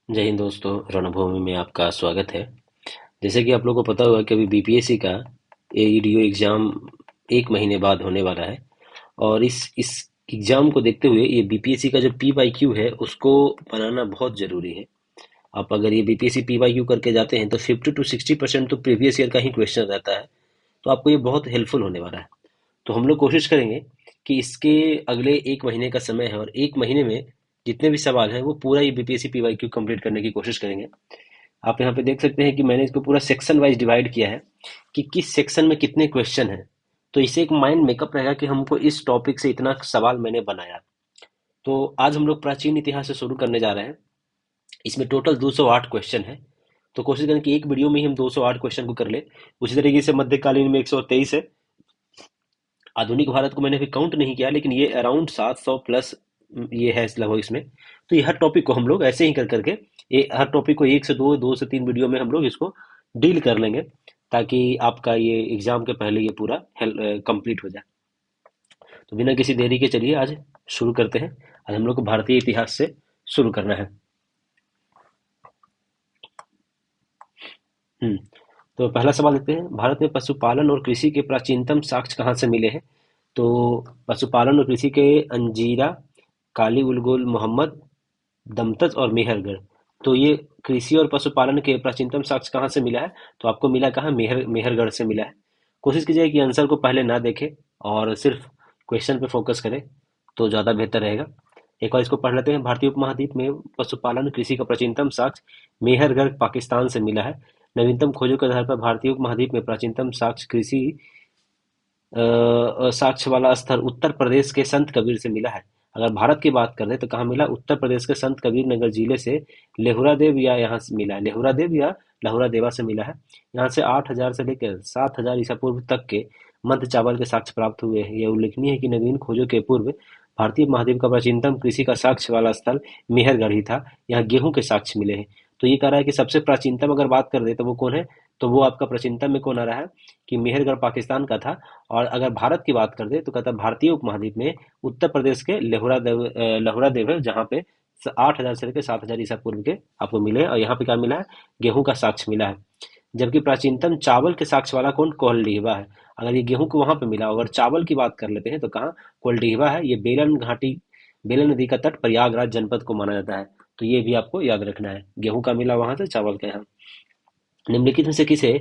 जय हिंद दोस्तों, रणभूमि में आपका स्वागत है। जैसे कि आप लोगों को पता होगा कि अभी बीपीएससी का एईडीओ एग्ज़ाम 1 महीने बाद होने वाला है। और इस एग्ज़ाम को देखते हुए ये बीपीएससी का जो पीवाईक्यू है उसको बनाना बहुत ज़रूरी है। आप अगर ये बीपीएससी पीवाईक्यू करके जाते हैं तो 50 to 60% तो प्रीवियस ईयर का ही क्वेश्चन रहता है। तो आपको ये बहुत हेल्पफुल होने वाला है। तो हम लोग कोशिश करेंगे कि इसके अगले 1 महीने का समय है और 1 महीने में जितने भी सवाल हैं वो पूरा ये बीपीएससी पीवाईक्यू कंप्लीट करने की कोशिश करेंगे। आप यहाँ पे देख सकते हैं कि मैंने इसको पूरा सेक्शन वाइज डिवाइड किया है कि किस सेक्शन में कितने क्वेश्चन हैं। तो इससे एक माइंड मेकअप रहेगा कि हमको इस टॉपिक से इतना सवाल मैंने बनाया। तो आज हम लोग प्राचीन इतिहास से शुरू करने जा रहे हैं। इसमें टोटल 208 क्वेश्चन है। तो कोशिश करें कि एक वीडियो में ही हम 208 क्वेश्चन को कर ले। उसी तरीके से मध्यकालीन में 123 है। आधुनिक भारत को मैंने अभी काउंट नहीं किया, लेकिन ये अराउंड 700 प्लस ये है लगभग इसमें। तो ये हर टॉपिक को हम लोग ऐसे ही कर करके ये हर टॉपिक को 1 से 2, 2 से 3 वीडियो में हम लोग इसको डील कर लेंगे, ताकि आपका ये एग्जाम के पहले ये पूरा कंप्लीट हो जाए। तो बिना किसी देरी के चलिए आज शुरू करते हैं। आज हम लोग को भारतीय इतिहास से शुरू करना है। हम्म तो पहला सवाल लेते हैं, भारत में पशुपालन और कृषि के प्राचीनतम साक्ष्य कहाँ से मिले हैं? तो पशुपालन और कृषि के अंजीरा, काली उलगुल मोहम्मद, दमतज और मेहरगढ़। तो ये कृषि और पशुपालन के प्राचीनतम साक्ष्य कहाँ से मिला है? तो आपको मिला कहाँ? मेहरगढ़ से मिला है। कोशिश कीजिए कि आंसर को पहले ना देखें और सिर्फ क्वेश्चन पे फोकस करें, तो ज़्यादा बेहतर रहेगा। एक बार इसको पढ़ लेते हैं। भारतीय उपमहाद्वीप में पशुपालन कृषि का प्राचीनतम साक्ष्य मेहरगढ़ पाकिस्तान से मिला है। नवीनतम खोजों के आधार पर भारतीय उपमहाद्वीप में प्राचीनतम साक्ष्य कृषि साक्ष्य वाला स्थल उत्तर प्रदेश के संत कबीर से मिला है। अगर भारत की बात करें तो कहाँ मिला? उत्तर प्रदेश के संत कबीर नगर जिले से लेहुरा देव या यहाँ से मिला है, लेहुरा देव या लहुरा देवा से मिला है। यहाँ से 8,000 से लेकर 7,000 ईसा पूर्व तक के मध्य चावल के साक्ष्य प्राप्त हुए हैं। यह उल्लेखनीय है कि नवीन खोजों के पूर्व भारतीय महाद्वीप का प्राचीनतम कृषि का साक्ष्य वाला स्थल मेहरगढ़ ही था। यहाँ गेहूं के साक्ष्य मिले हैं। तो ये कह रहा है कि सबसे प्राचीनतम अगर बात कर दे तो वो कौन है? तो वो आपका प्राचीनतम में कौन आ रहा है कि मेहरगढ़ पाकिस्तान का था। और अगर भारत की बात कर दे तो कहता है भारतीय उपमहाद्वीप में उत्तर प्रदेश के लहुरा देव है, जहाँ पे 8,000 से लेकर 7,000 ईसा पूर्व के आपको मिले। और यहाँ पे क्या मिला है? गेहूं का साक्ष्य मिला है। जबकि प्राचीनतम चावल के साक्ष्य वाला कौन? कोल्डिहवा है। अगर ये गेहूं को वहां पे मिला, अगर चावल की बात कर लेते हैं तो कहाँ? कोल्डिहवा है। ये बेलन घाटी, बेलन नदी का तट प्रयागराज जनपद को माना जाता है। तो ये भी आपको याद रखना है, गेहूं का मिला वहां से, चावल का यहाँ। निम्नलिखित में से किसे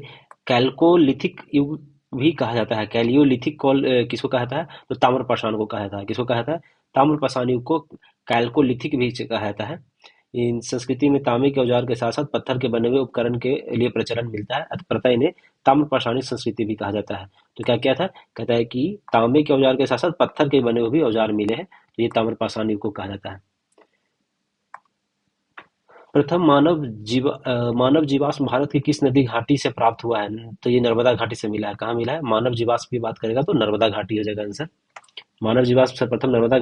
कैल्कोलिथिक युग भी कहा जाता है? कैलियोलिथिक कॉल किसको कहा जाता है? तो ताम्रपाषाण को कहा जाता है। किसको कहा जाता है? ताम्रपाषाण युग को कैल्कोलिथिक भी कहा जाता है। इन संस्कृति में तांबे के औजार के साथ साथ पत्थर के बने हुए उपकरण के लिए प्रचलन मिलता है, अतः इन्हें ताम्रपाषाणी संस्कृति भी कहा जाता है। तो क्या क्या था? कहता है कि तांबे के औजार के साथ साथ पत्थर के बने हुए भी औजार मिले हैं, तो ये ताम्रपाषाण युग को कहा जाता है। प्रथम मानव जीवाश्म भारत की किस नदी घाटी से प्राप्त हुआ है? तो ये नर्मदा घाटी से मिला है। कहाँ मिला है? मानव जीवाश्म की बात करेगा तो नर्मदा घाटी हो जाएगा आंसर। मानव जीवाश्म सर्वप्रथम नर्मदा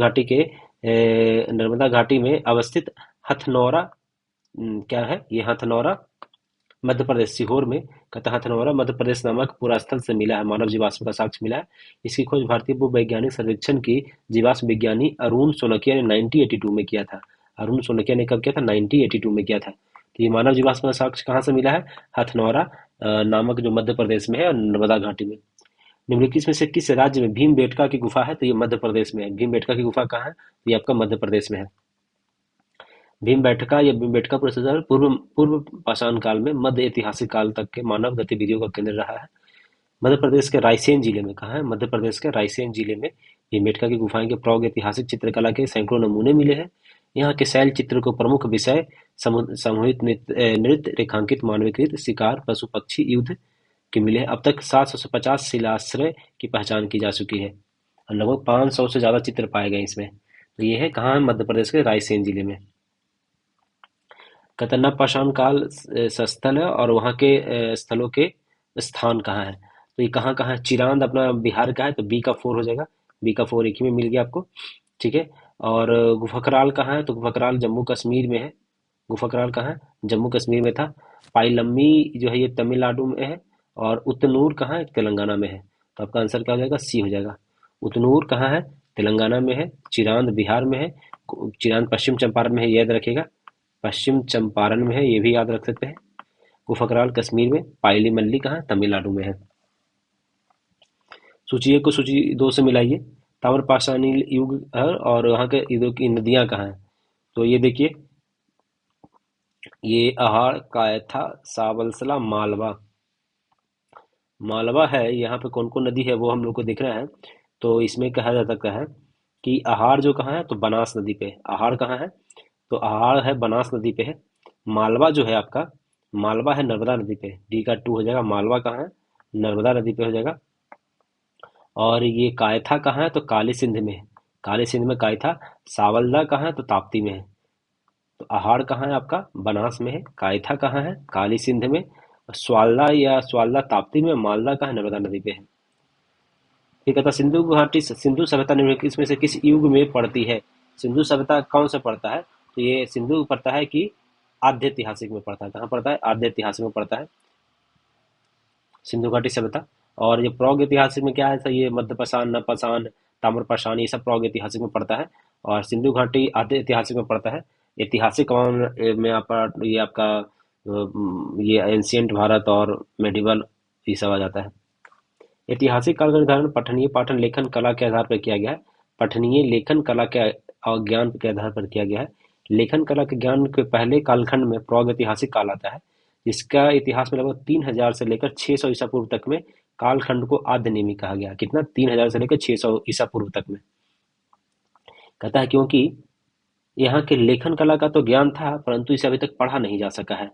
घाटी में अवस्थित हथनौरा, क्या है ये? हथनौरा मध्य प्रदेश, सीहोर में कहता है हथनौरा मध्य प्रदेश नामक पुरास्थल से मिला है। मानव जीवाश्म का साक्ष्य मिला है। इसकी खोज भारतीय भूवैज्ञानिक सर्वेक्षण की जीवाश्म विज्ञानी अरुण सोनकिया ने 1982 में किया था। अरुण सोनकिया ने कब किया था? 1982 में किया था। तो ये मानव जीवाश्म का साक्ष्य कहाँ से मिला है? हथनौरा नामक जो मध्य प्रदेश में है और नर्मदा घाटी में। निम्नलिखित में से किस राज्य में भीमबेटका की गुफा है? तो ये मध्य प्रदेश में है। भीमबेटका की गुफा कहाँ है? तो ये आपका मध्य प्रदेश में है। भीमबेटका या भीमबेटका प्रोसेसर पूर्व पूर्व पाषाण काल में मध्य ऐतिहासिक काल तक के मानव गतिविधियों का केंद्र रहा है। मध्य प्रदेश के रायसेन जिले में। कहाँ है? मध्य प्रदेश के रायसेन जिले में भीमबेटका की गुफाएं के प्रौढ़ ऐतिहासिक चित्रकला के सैकड़ों नमूने मिले हैं। यहाँ के शैल चित्र को प्रमुख विषय समूहित नृत्य, रेखांकित मानवीकृत शिकार, पशु पक्षी, युद्ध के मिले हैं। अब तक 750 शिलाश्रय की पहचान की जा चुकी है और लगभग 500 से ज्यादा चित्र पाए गए इसमें। तो ये है कहाँ है? मध्य प्रदेश के रायसेन जिले में। कतन्ना पाषाण काल स्थल है और वहाँ के स्थलों के स्थान कहाँ है? तो ये कहाँ कहाँ है? चिरांद अपना बिहार का है, तो बी का 4 हो जाएगा। बी का 4 एक ही में मिल गया आपको। ठीक है। और गुफकराल कहाँ है? तो गुफकराल जम्मू कश्मीर में है। गुफकराल कहाँ है? जम्मू कश्मीर में था। पाइलम्मी जो है ये तमिलनाडु में है। और उतनूर कहाँ है? तेलंगाना में है। तो आपका आंसर क्या हो जाएगा? सी हो जाएगा। उतनूर कहाँ है? तेलंगाना में है। चिरांद बिहार में है। चिरांद पश्चिम चंपारण में है, याद रखिएगा। पश्चिम चंपारण में है, ये भी याद रख सकते हैं। गुफकराल कश्मीर में, पाइली मल्ली कहाँ है, तमिलनाडु में है। सूची 1 को सूची 2 से मिलाइए। ताम्रपाषाणी युग है और वहाँ के युगों की नदियाँ कहाँ हैं। तो ये देखिए, ये अहाड़, कायथा, साबलसला, मालवा। मालवा है, यहाँ पे कौन कौन नदी है वो हम लोग को दिख रहा है। तो इसमें कहा जा सकता है कि अहाड़ जो कहाँ है, तो बनास नदी पे है। अहाड़ कहाँ है, तो अहाड़ है बनास नदी पे है। मालवा जो है आपका, मालवा है नर्मदा नदी पे। डी का 2 हो जाएगा। मालवा कहाँ है, नर्मदा नदी पे हो जाएगा। और ये कायथा कहाँ है, तो काली सिंध में है। काली सिंध में कायथा। सावलदा कहाँ है, तो ताप्ती में है। तो अहाड़ कहाँ है आपका, बनास में है। कायथा कहाँ है, काली सिंध में। स्वाल्दा या स्वाल्दा ताप्ती में। मालदा कहाँ है, नर्मदा नदी पे है। ये कहता सिंधु घाटी, सिंधु सभ्यता निम्नलिखित इसमें से किस युग में पड़ती है। सिंधु सभ्यता कौन सा पड़ता है, तो ये सिंधु पड़ता है कि आद्य ऐतिहासिक में पड़ता है। कहाँ पड़ता है, आद्य ऐतिहासिक में पड़ता है सिंधु घाटी सभ्यता। और ये प्रौग ऐतिहासिक में क्या है, तो ये मध्यपाषाण, नवपाषाण, ताम्रपाषाण, ये सब प्रौग ऐतिहासिक में पड़ता है। और सिंधु घाटी आद्य ऐतिहासिक में पड़ता है। ऐतिहासिक में आपका ये एंशियंट भारत और मेडिवल ये सब आ जाता है। ऐतिहासिक काल का निर्धारण पठनीय पाठन लेखन कला के आधार पर किया गया है। पठनीय लेखन कला के और ज्ञान के आधार पर किया गया है। लेखन कला के ज्ञान के पहले कालखंड में प्रौग ऐतिहासिक काल आता है, जिसका इतिहास में लगभग 3000 से लेकर 600 ईसा पूर्व तक में कालखंड को आद्य नेमी कहा गया। कितना, 3000 से लेकर 600 ईसा पूर्व तक में। कहता है क्योंकि यहाँ के लेखन कला का तो ज्ञान था, परंतु इसे अभी तक पढ़ा नहीं जा सका है।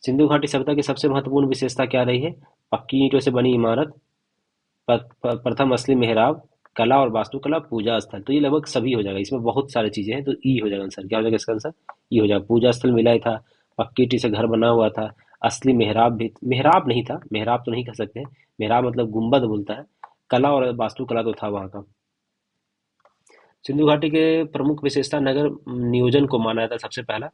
सिंधु घाटी सभ्यता की सबसे महत्वपूर्ण विशेषता क्या रही है, पक्की ईंटों से बनी इमारत, प्रथम असली मेहराब, कला और वास्तुकला, पूजा स्थल। तो ये लगभग सभी हो जाएगा, इसमें बहुत सारी चीजें हैं, तो ई हो जाएगा आंसर। क्या हो जाएगा इसका आंसर, ई हो जाएगा। पूजा स्थल मिला ही था, पक्की ईंट से घर बना हुआ था, असली मेहराब भी, मेहराब नहीं था, मेहराब तो नहीं कह सकते, मेहराब मतलब गुम्बद बोलता है। कला और वास्तुकला तो था वहाँ का। सिंधु घाटी के प्रमुख विशेषता नगर नियोजन को माना जाता है सबसे पहला।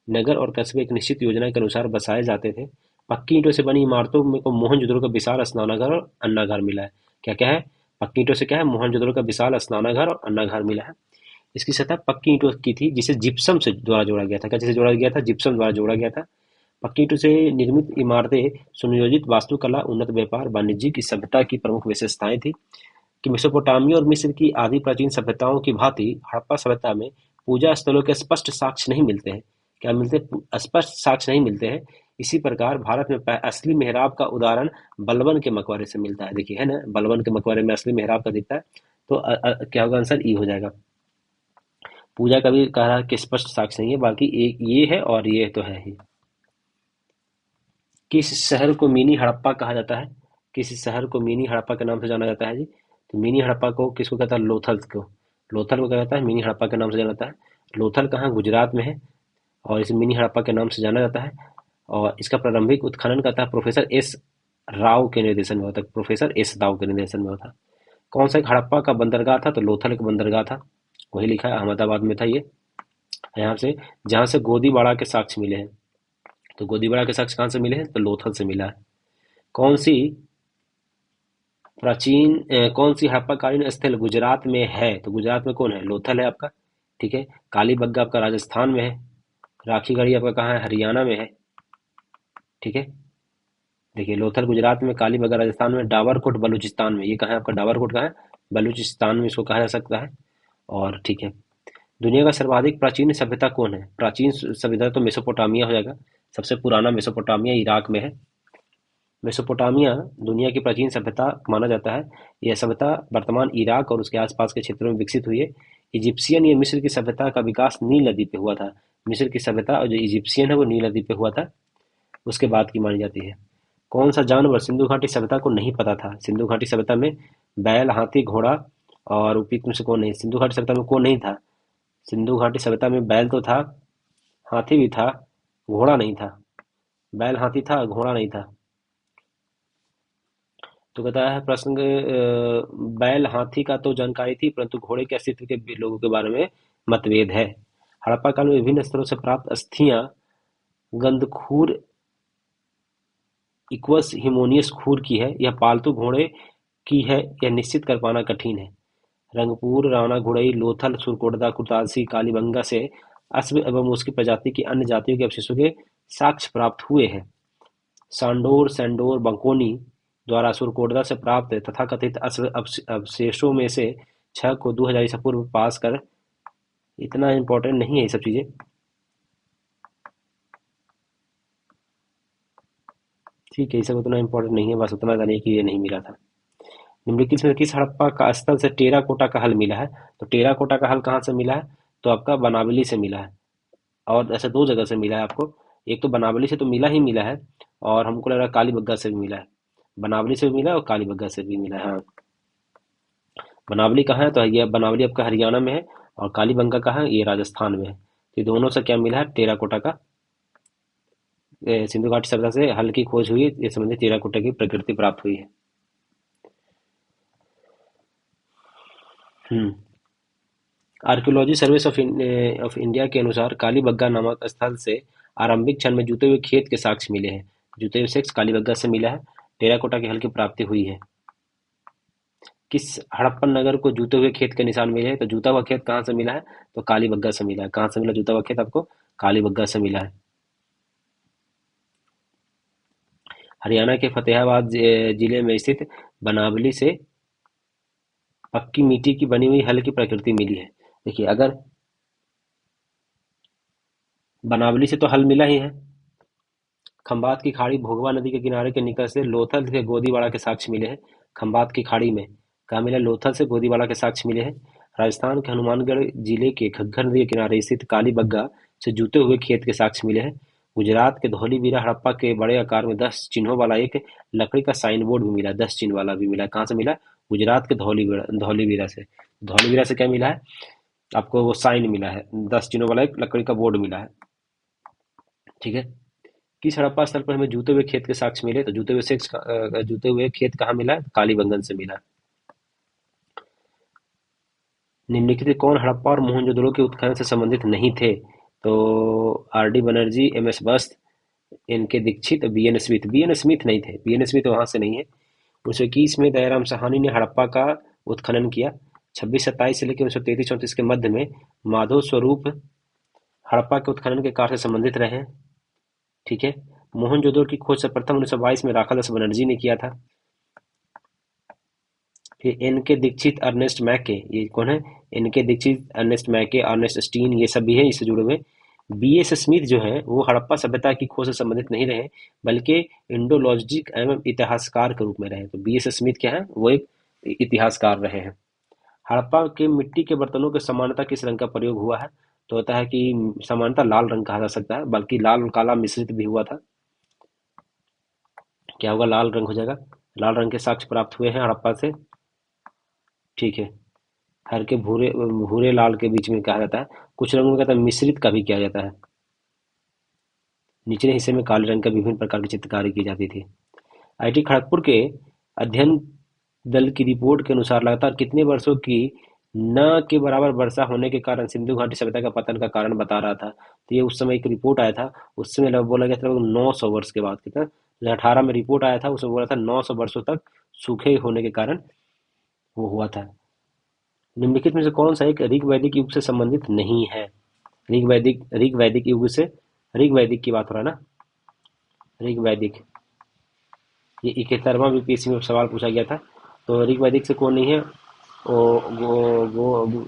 नगर और कस्बे एक निश्चित योजना के अनुसार बसाए जाते थे। पक्की ईंटों से बनी इमारतों में को मोहनजोदड़ो का विशाल स्नानागार और अन्नागार मिला है। क्या क्या है, पक्की ईंटों से क्या है, मोहनजोदड़ो का विशाल स्नानागार और अन्नागार मिला है। इसकी सतह पक्की ईंटों की थी, जिसे जिप्सम से द्वारा जोड़ा गया था। क्या जिसे जोड़ा गया था, जिप्सम द्वारा जोड़ा गया था। पक्की ईंटों से निर्मित इमारतें सुनियोजित वास्तुकला, उन्नत व्यापार वाणिज्य की सभ्यता की प्रमुख विशेषताएं थी। कि मेसोपोटामिया और मिस्र की आदि प्राचीन सभ्यताओं की भांति हड़प्पा सभ्यता में पूजा स्थलों के स्पष्ट साक्ष्य नहीं मिलते हैं। क्या मिलते हैं, स्पष्ट साक्ष्य नहीं मिलते हैं। इसी प्रकार भारत में असली मेहराब का उदाहरण बलबन के मकबरे से मिलता है। देखिए है ना, बलबन के मकबरे में असली मेहराब का दिखता है। तो क्या होगा आंसर, ई हो जाएगा। पूजा का भी कह रहा है कि स्पष्ट साक्ष्य नहीं है, बाकी एक ये है और ये तो है ही। किस शहर को मिनी हड़प्पा कहा जाता है, किस शहर को मिनी हड़प्पा के नाम से जाना जाता है जी। तो मिनी हड़प्पा को किसको कहता है, लोथल को। लोथल को क्या कहता है, मिनी हड़प्पा के नाम से जाना जाता है। लोथल कहाँ, गुजरात में है, और इसे मिनी हड़प्पा के नाम से जाना जाता है। और इसका प्रारंभिक उत्खनन करता है प्रोफेसर एस राव के निर्देशन में होता है। प्रोफेसर एस राव के निर्देशन में होता है। कौन सा एक हड़प्पा का बंदरगाह था, तो लोथल का बंदरगाह था, वही लिखा है, अहमदाबाद में था ये। यहाँ से जहाँ से गोदीबाड़ा के साक्ष्य मिले हैं। तो गोदीबाड़ा के साक्ष्य कहाँ से मिले हैं, तो लोथल से मिला है। कौन सी कौन सी हड़प्पाकालीन स्थल गुजरात में है, तो गुजरात में कौन है, लोथल है आपका। ठीक है। कालीबंगा आपका राजस्थान में है। राखी गढ़ी आपका कहाँ है, हरियाणा में है। ठीक है। देखिए, लोथल गुजरात में, कालीबंगा राजस्थान में, डाबरकोट बलूचिस्तान में। ये कहाँ है आपका, डाबरकोट कहाँ है, बलूचिस्तान में इसको कहा जा सकता है। और ठीक है। दुनिया का सर्वाधिक प्राचीन सभ्यता कौन है, प्राचीन सभ्यता तो मेसोपोटामिया हो जाएगा। सबसे पुराना मेसोपोटामिया इराक में है। मेसोपोटामिया दुनिया की प्राचीन सभ्यता माना जाता है। यह सभ्यता वर्तमान इराक और उसके आसपास के क्षेत्रों में विकसित हुई है। इजिप्शियन या मिस्र की सभ्यता का विकास नील नदी पे हुआ था। मिस्र की सभ्यता और जो इजिप्शियन है वो नील नदी पे हुआ था, उसके बाद की मानी जाती है। कौन सा जानवर सिंधु घाटी सभ्यता को नहीं पता था, सिंधु घाटी सभ्यता में बैल, हाथी, घोड़ा और उपयुक्त में से कौन नहीं, सिंधु घाटी सभ्यता में कौन नहीं था। सिंधु घाटी सभ्यता में बैल तो था, हाथी भी था, घोड़ा नहीं था। बैल, हाथी था, घोड़ा नहीं था। तो कहता है प्रश्न, बैल, हाथी का तो जानकारी थी, परंतु घोड़े के अस्तित्व के लोगों के बारे में मतभेद है। हड़प्पा काल में विभिन्न स्तरों से प्राप्त अस्थियां गंधखूर इक्वस हिमोनियस खूर की है, यह पालतू घोड़े की है, यह निश्चित कर पाना कठिन है। रंगपुर, रावना, घुड़ई, लोथल, सुरकोटदा, कुतासी, कालीबंगा से अश्व एवं उसकी प्रजाति की अन्य जातियों के अवशेषों के साक्ष्य प्राप्त हुए हैं। सांडोर, सैंडोर, बंकोनी द्वारा असुरकोटदा से प्राप्त तथाकथित अवशेषों में से 6 को 2000 ईसा पूर्व पास कर। इतना इम्पोर्टेंट नहीं है ये सब चीजें, ठीक है, ये सब उतना इम्पोर्टेंट नहीं है, बस उतना जानिए कि ये नहीं मिला था। निम्नलिखित में किस हड़प्पा का स्थल से टेराकोटा का हल मिला है? तो टेराकोटा का हल कहाँ से मिला है? तो आपका बनावली से मिला है, और ऐसे दो जगह से मिला है आपको। एक तो बनावली से तो मिला ही मिला है, और हमको लग रहा है कालीबंगा से भी मिला है। बनावली से भी मिला है और कालीबंगा से भी मिला है, हाँ। बनावली कहाँ है? तो ये बनावली आपका हरियाणा में है, और कालीबंगा कहाँ है? ये राजस्थान में है। तो ये दोनों से क्या मिला है? टेराकोटा का सिंधु घाटी सभ्यता से हल की खोज हुई, इस संबंधित टेराकोटा की प्रकृति प्राप्त हुई है। हम्म। आर्कियोलॉजी सर्विस ऑफ इंडिया के अनुसार कालीबंगा नामक स्थल से आरंभिक क्षण में जूते हुए खेत के साक्ष्य मिले हैं। जूते हुए सेक्स कालीबंगा से मिला है। टेराकोटा के हल की प्राप्ति हुई है। किस हड़प्पन नगर को जूते हुए खेत के निशान मिले हैं? तो जूता हुआ खेत कहाँ से मिला है? तो कालीबंगा से मिला है। कहाँ से मिला जूता हुआ खेत आपको? कालीबंगा से मिला है। हरियाणा के फतेहाबाद जिले में स्थित बनावली से पक्की मिट्टी की बनी हुई हल की प्रकृति मिली है। देखिए, अगर बनावली से तो हल मिला ही है। खंबात की खाड़ी भोगवा नदी के किनारे के निकट से लोथल के गोदीवाड़ा के साक्ष्य मिले हैं। खंबात की खाड़ी में कहा मिला? लोथल से गोदीवाड़ा के साक्ष्य मिले हैं। राजस्थान के हनुमानगढ़ जिले के घग्गर नदी के किनारे स्थित कालीबंगा से जूते हुए खेत के साक्ष्य मिले हैं। गुजरात के धौलीवीरा हड़प्पा के बड़े आकार में 10 चिन्हों वाला एक लकड़ी का साइन बोर्ड भी मिला, 10 चिन्ह वाला भी मिला। कहाँ से मिला? गुजरात के धौलीवीरा से। धौलीवीरा से क्या मिला है आपको? वो साइन मिला है, 10 चिन्हों वाला एक लकड़ी का बोर्ड मिला है। ठीक है। किस हड़प्पा स्थल पर हमें जूते हुए खेत के साक्ष्य मिले? तो जूते हुए खेत कहाँ मिला है? कालीबंगन से मिला। निम्नलिखित में कौन हड़प्पा और मोहनजोदड़ो के उत्खनन से संबंधित नहीं थे? तो R D Banerjee, M S बस्त, N K Dikshit, B N Smith. B N Smith नहीं थे, बी एन स्मिथ वहां से नहीं है। 1921 में दयाराम साहनी ने हड़प्पा का उत्खनन किया। 2627 से लेकर 1933-34 के मध्य में माधव स्वरूप हड़प्पा के उत्खनन के कार्य से संबंधित रहे हैं। ठीक है। मोहनजोदड़ो की खोज सर्वप्रथम 1922 में राखादास बनर्जी ने किया था। फिर एन के दीक्षित, अर्नेस्ट मैके, ये कौन है? एन के दीक्षित, अर्नेस्ट मैके, अर्नेस्ट स्टीन, ये सब भी है इससे जुड़े हुए। बी एस स्मिथ जो है वो हड़प्पा सभ्यता की खोज से संबंधित नहीं रहे, बल्कि इंडोलॉजिक एवं इतिहासकार के रूप में रहे। तो बी एस स्मिथ क्या है? वो एक इतिहासकार रहे हैं। हड़प्पा के मिट्टी के बर्तनों के समानता किस रंग का प्रयोग हुआ है? तो होता है कि समानता लाल रंग कहा जा सकता है, बल्कि लाल और काला मिश्रित भी हुआ था। क्या होगा? लाल रंग हो जाएगा। लाल रंग के साक्ष्य प्राप्त हुए हैं हड़प्पा से। ठीक है। हल्के भूरे भूरे लाल के बीच में कहा जाता है। कुछ रंगों में कहता है मिश्रित का भी किया जाता है। निचले हिस्से में काले रंग का विभिन्न प्रकार की चित्रकारी की जाती थी। आईआईटी खड़गपुर के अध्ययन दल की रिपोर्ट के अनुसार लगातार कितने वर्षों की न के बराबर वर्षा होने के कारण सिंधु घाटी सभ्यता का पतन का कारण बता रहा था। तो ये उस समय एक रिपोर्ट आया था, उस समय बोला गया था लगभग 900 वर्ष के बाद। कितना? 2018 में रिपोर्ट आया था, उसमें बोला था 900 वर्षों तक सूखे होने के कारण वो हुआ था। निम्नलिखित में से कौन सा एक ऋग वैदिक युग से संबंधित नहीं है? ऋग वैदिक युग से, ऋग वैदिक की बात हो रहा है ना? ऋग वैदिक, ये 71वां बीपीएससी में सवाल पूछा गया था। तो ऋग वैदिक से कौन नहीं है? ओ,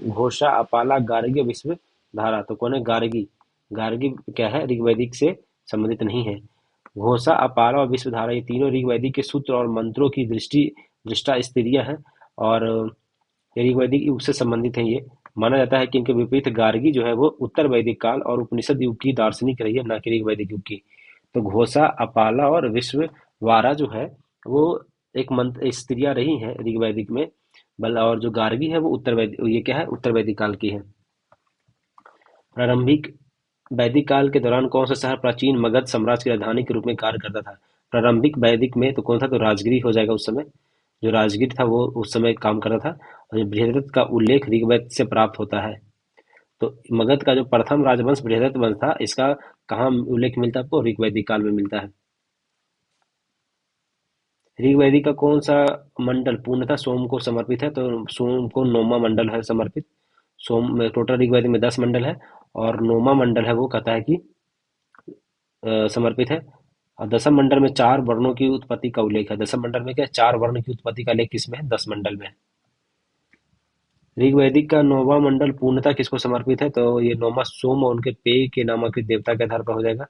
घोषा, अपाला, गार्गी, विश्व धारा। तो कौन है? गार्गी। गार्गी क्या है? ऋग वैदिक से संबंधित नहीं है। घोषा, अपाला और विश्व धारा, ये तीनों ऋग वैदिक के सूत्र और मंत्रों की दृष्टा स्त्रियां हैं, और ये ऋग वैदिक युग से संबंधित हैं। ये माना जाता है कि इनके विपरीत गार्गी जो है वो उत्तर वैदिक काल और उपनिषद युग की दार्शनिक रही है, न कि ऋग वैदिक युग की। तो घोषा, अपाला और विश्ववारा जो है वो एक मंत्र स्त्रियां रही हैं ऋग वैदिक में, बल और जो गार्गी है वो उत्तर वैदिक, ये क्या है? उत्तर वैदिक काल की है। प्रारंभिक वैदिक काल के दौरान कौन सा शहर प्राचीन मगध साम्राज्य की राजधानी के रूप में कार्य करता था? प्रारंभिक वैदिक में तो कौन था? तो राजगिरी हो जाएगा उस समय। जो राजगीर था वो उस समय काम कर रहा था। और जो बृहद्रथ का उल्लेख ऋग्वेद से प्राप्त होता है। तो मगध का जो प्रथम राजवंश बृहद्रथ वंश था, इसका कहाँ उल्लेख मिलता है आपको? ऋग्वैदिक काल में मिलता है। ऋग्वेदी का कौन सा मंडल पूर्णतः सोम को समर्पित है? तो सोम को 9वां मंडल है समर्पित। सोम में टोटल ऋग्वेदी में 10 मंडल है, और नौवां मंडल है वो कहता है कि समर्पित है। और दसम मंडल में चार वर्णों की उत्पत्ति का उल्लेख है। दसम मंडल में क्या है? चार वर्ण की उत्पत्ति का उल्लेख किसमें है? दस मंडल में है। ऋग्वैदिक का नौवां मंडल पूर्णतः किसको समर्पित है? तो ये नौवां सोम और उनके पेय के नामांकित देवता के आधार पर हो जाएगा।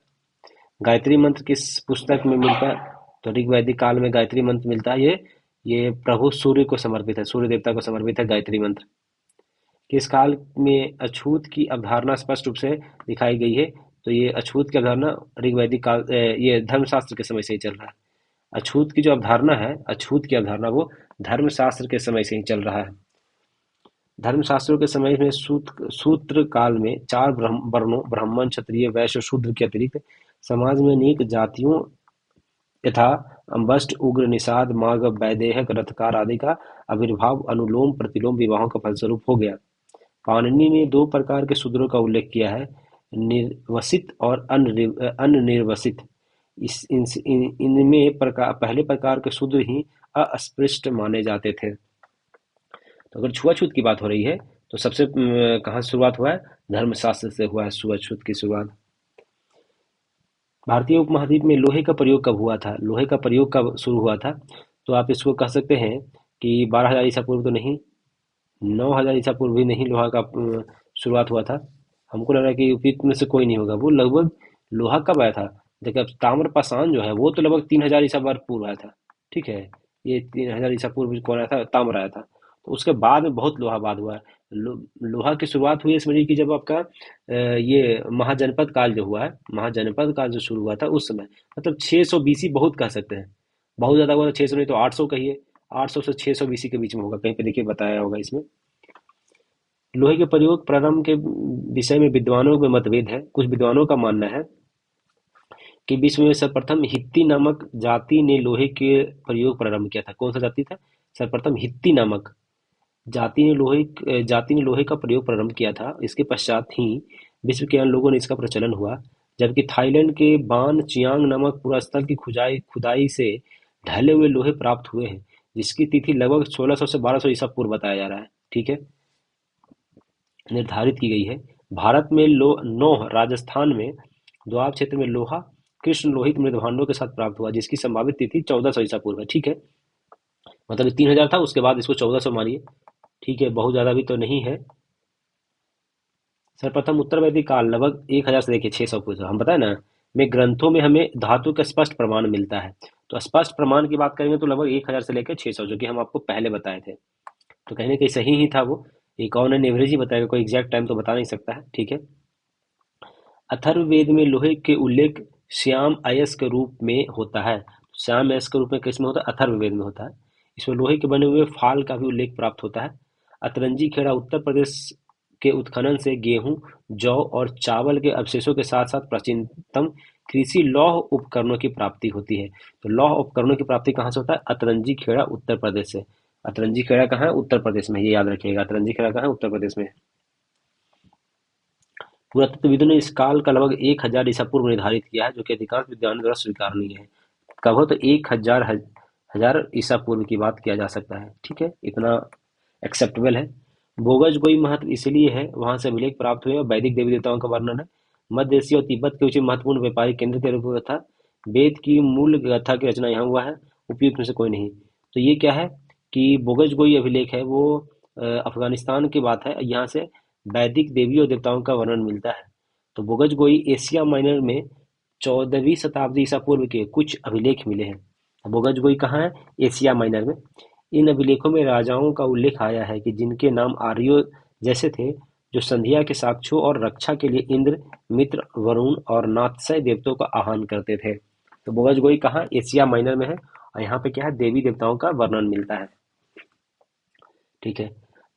गायत्री मंत्र किस पुस्तक में मिलता है? तो ऋग्वैदिक काल में गायत्री मंत्र मिलता है, ये प्रभु सूर्य को समर्पित है, सूर्य देवता को समर्पित है गायत्री मंत्र। किस काल में अछूत की अवधारणा स्पष्ट रूप से दिखाई गई है? तो ये अछूत की अवधारणा ऋग्वैदिक काल, ये धर्मशास्त्र के समय से ही चल रहा है। अछूत की जो अवधारणा है, अछूत की अवधारणा वो धर्मशास्त्र के समय से ही चल रहा है। धर्मशास्त्रों के समय में सूत्र काल में चार वर्णों ब्राह्मण, क्षत्रिय, वैश्य, शूद्र के अतिरिक्त समाज में अनेक जातियों यथा अम्बष्ट, उग्र, निषाद, माघ, वैदेहक, रथकार आदि का आविर्भाव अनुलोम प्रतिलोम विवाहों का फलस्वरूप हो गया। पाणिनि ने दो प्रकार के शूद्रों का उल्लेख किया है, निर्वसित और अननिर्वसित। इनमें पहले प्रकार के शूद्र ही अस्पृश्य माने जाते थे। तो अगर छुआछूत की बात हो रही है तो सबसे कहाँ से शुरुआत हुआ है? धर्मशास्त्र से हुआ है छुआछूत की शुरुआत। भारतीय उपमहाद्वीप में लोहे का प्रयोग कब हुआ था? लोहे का प्रयोग कब शुरू हुआ था? तो आप इसको कह सकते हैं कि 12,000 ईसा पूर्व तो नहीं, 9,000 ईसा पूर्व भी नहीं लोहा का शुरुआत हुआ था। हमको लग रहा है कि उपयुक्त में से कोई नहीं होगा। वो लगभग लोहा कब आया था? देखिए, अब ताम्र पाषाण जो है वो तो लगभग 3,000 ईसा वर्ष पूर्व आया था। ठीक है, ये 3,000 ईसा पूर्व कौन आया था? ताम्र आया था। तो उसके बाद में बहुत लोहा बाद हुआ है। लोहा की शुरुआत हुई समझिए कि जब आपका ये महाजनपद काल जो हुआ है, महाजनपद काल जो शुरू हुआ था उस समय, मतलब 600 बीसी बहुत कह सकते हैं। बहुत ज्यादा हुआ तो 600 नहीं तो 800 कहिए। 800 से 600 बीसी के बीच में होगा, कहीं पे देखिए बताया होगा इसमें। लोहे के प्रयोग प्रारंभ के विषय में विद्वानों में मतभेद है। कुछ विद्वानों का मानना है कि विश्व में सर्वप्रथम हित्ती नामक जाति ने लोहे के प्रयोग प्रारंभ किया था। कौन सा जाति था? सर्वप्रथम हित्ती नामक जाति ने लोहे का प्रयोग प्रारंभ किया था। इसके पश्चात ही विश्व के अन्य लोगों ने इसका प्रचलन हुआ। जबकि थाईलैंड के बान चियांग नामक पुरास्थल की खुदाई खुदाई से ढले हुए लोहे प्राप्त हुए हैं, जिसकी तिथि लगभग 1600 से 1200 ईसा पूर्व बताया जा रहा है। ठीक है, निर्धारित की गई है। भारत में नौह, राजस्थान में दोआब क्षेत्र में लोहा कृष्ण लोहित मृदभांडों के साथ प्राप्त हुआ, जिसकी संभावित तिथि 1400 ईसा पूर्व है। ठीक है, मतलब 3,000 था, उसके बाद इसको 1400 मानिए। ठीक है, बहुत ज्यादा भी तो नहीं है। सर्वप्रथम उत्तर वैदिक काल लगभग 1,000 से लेकर 600 पूर्व, हम बताए ना, में ग्रंथों में हमें धातु का स्पष्ट प्रमाण मिलता है। तो स्पष्ट प्रमाण की बात करेंगे तो लगभग 1,000 से लेकर 600, जो कि हम आपको पहले बताए थे। तो कहीं ना कहीं सही ही था वो। एक और ने एवरेज ही बताएगा, कोई एग्जैक्ट टाइम तो बता नहीं सकता है। ठीक है, अथर्ववेद में लोहे के उल्लेख श्याम अयस्क के रूप में होता है। श्याम अयस्क के रूप में किसमें होता है? अथर्ववेद में होता है। इसमें लोहे के बने हुए फाल का भी उल्लेख प्राप्त होता है। अतरंजी खेड़ा उत्तर प्रदेश के उत्खनन से गेहूं, जौ और चावल के अवशेषों के साथ साथ प्राचीनतम कृषि लौह उपकरणों की प्राप्ति होती है। तो लौह उपकरणों की प्राप्ति कहाँ से होता है? अतरंजी खेड़ा उत्तर प्रदेश से। अतरंजी खेड़ा कहाँ है? उत्तर प्रदेश में, ये याद रखिएगा। अतरंजी खेड़ा कहाँ है? उत्तर प्रदेश में। पुरातत्वविदों ने इस काल का लगभग 1,000 ईसा पूर्व निर्धारित किया है, जो कि अधिकांश विद्वानों द्वारा स्वीकारनीय है। कब हो? तो 1,000 ईसा पूर्व की बात किया जा सकता है। ठीक है, इतना एक्सेप्टेबल है। बोगज कोई महत्व इसलिए है, वहां से अभिलेख प्राप्त हुए और वैदिक देवी देवताओं का वर्णन है। मध्य एशिया और तिब्बत के उच्च महत्वपूर्ण व्यापारिक केंद्र के रूप में था। वेद की मूल गाथा की रचना यहाँ हुआ है। उपयुक्त में से कोई नहीं। तो ये क्या है कि बोगज कोई अभिलेख है वो अफगानिस्तान की बात है। यहाँ से वैदिक देवी और देवताओं का वर्णन मिलता है। तो बोगज गोई एशिया माइनर में 14वीं शताब्दी ईसा पूर्व के कुछ अभिलेख मिले हैं। बोगज गोई कहाँ है? एशिया माइनर में। इन अभिलेखों में राजाओं का उल्लेख आया है कि जिनके नाम आर्यों जैसे थे, जो संध्या के साक्ष्यों और रक्षा के लिए इंद्र, मित्र, वरुण और नाथसय देवताओं का आह्वान करते थे। तो बोगज गोई कहाँ? एशिया माइनर में है। और यहाँ पे क्या है? देवी देवताओं का वर्णन मिलता है। ठीक है,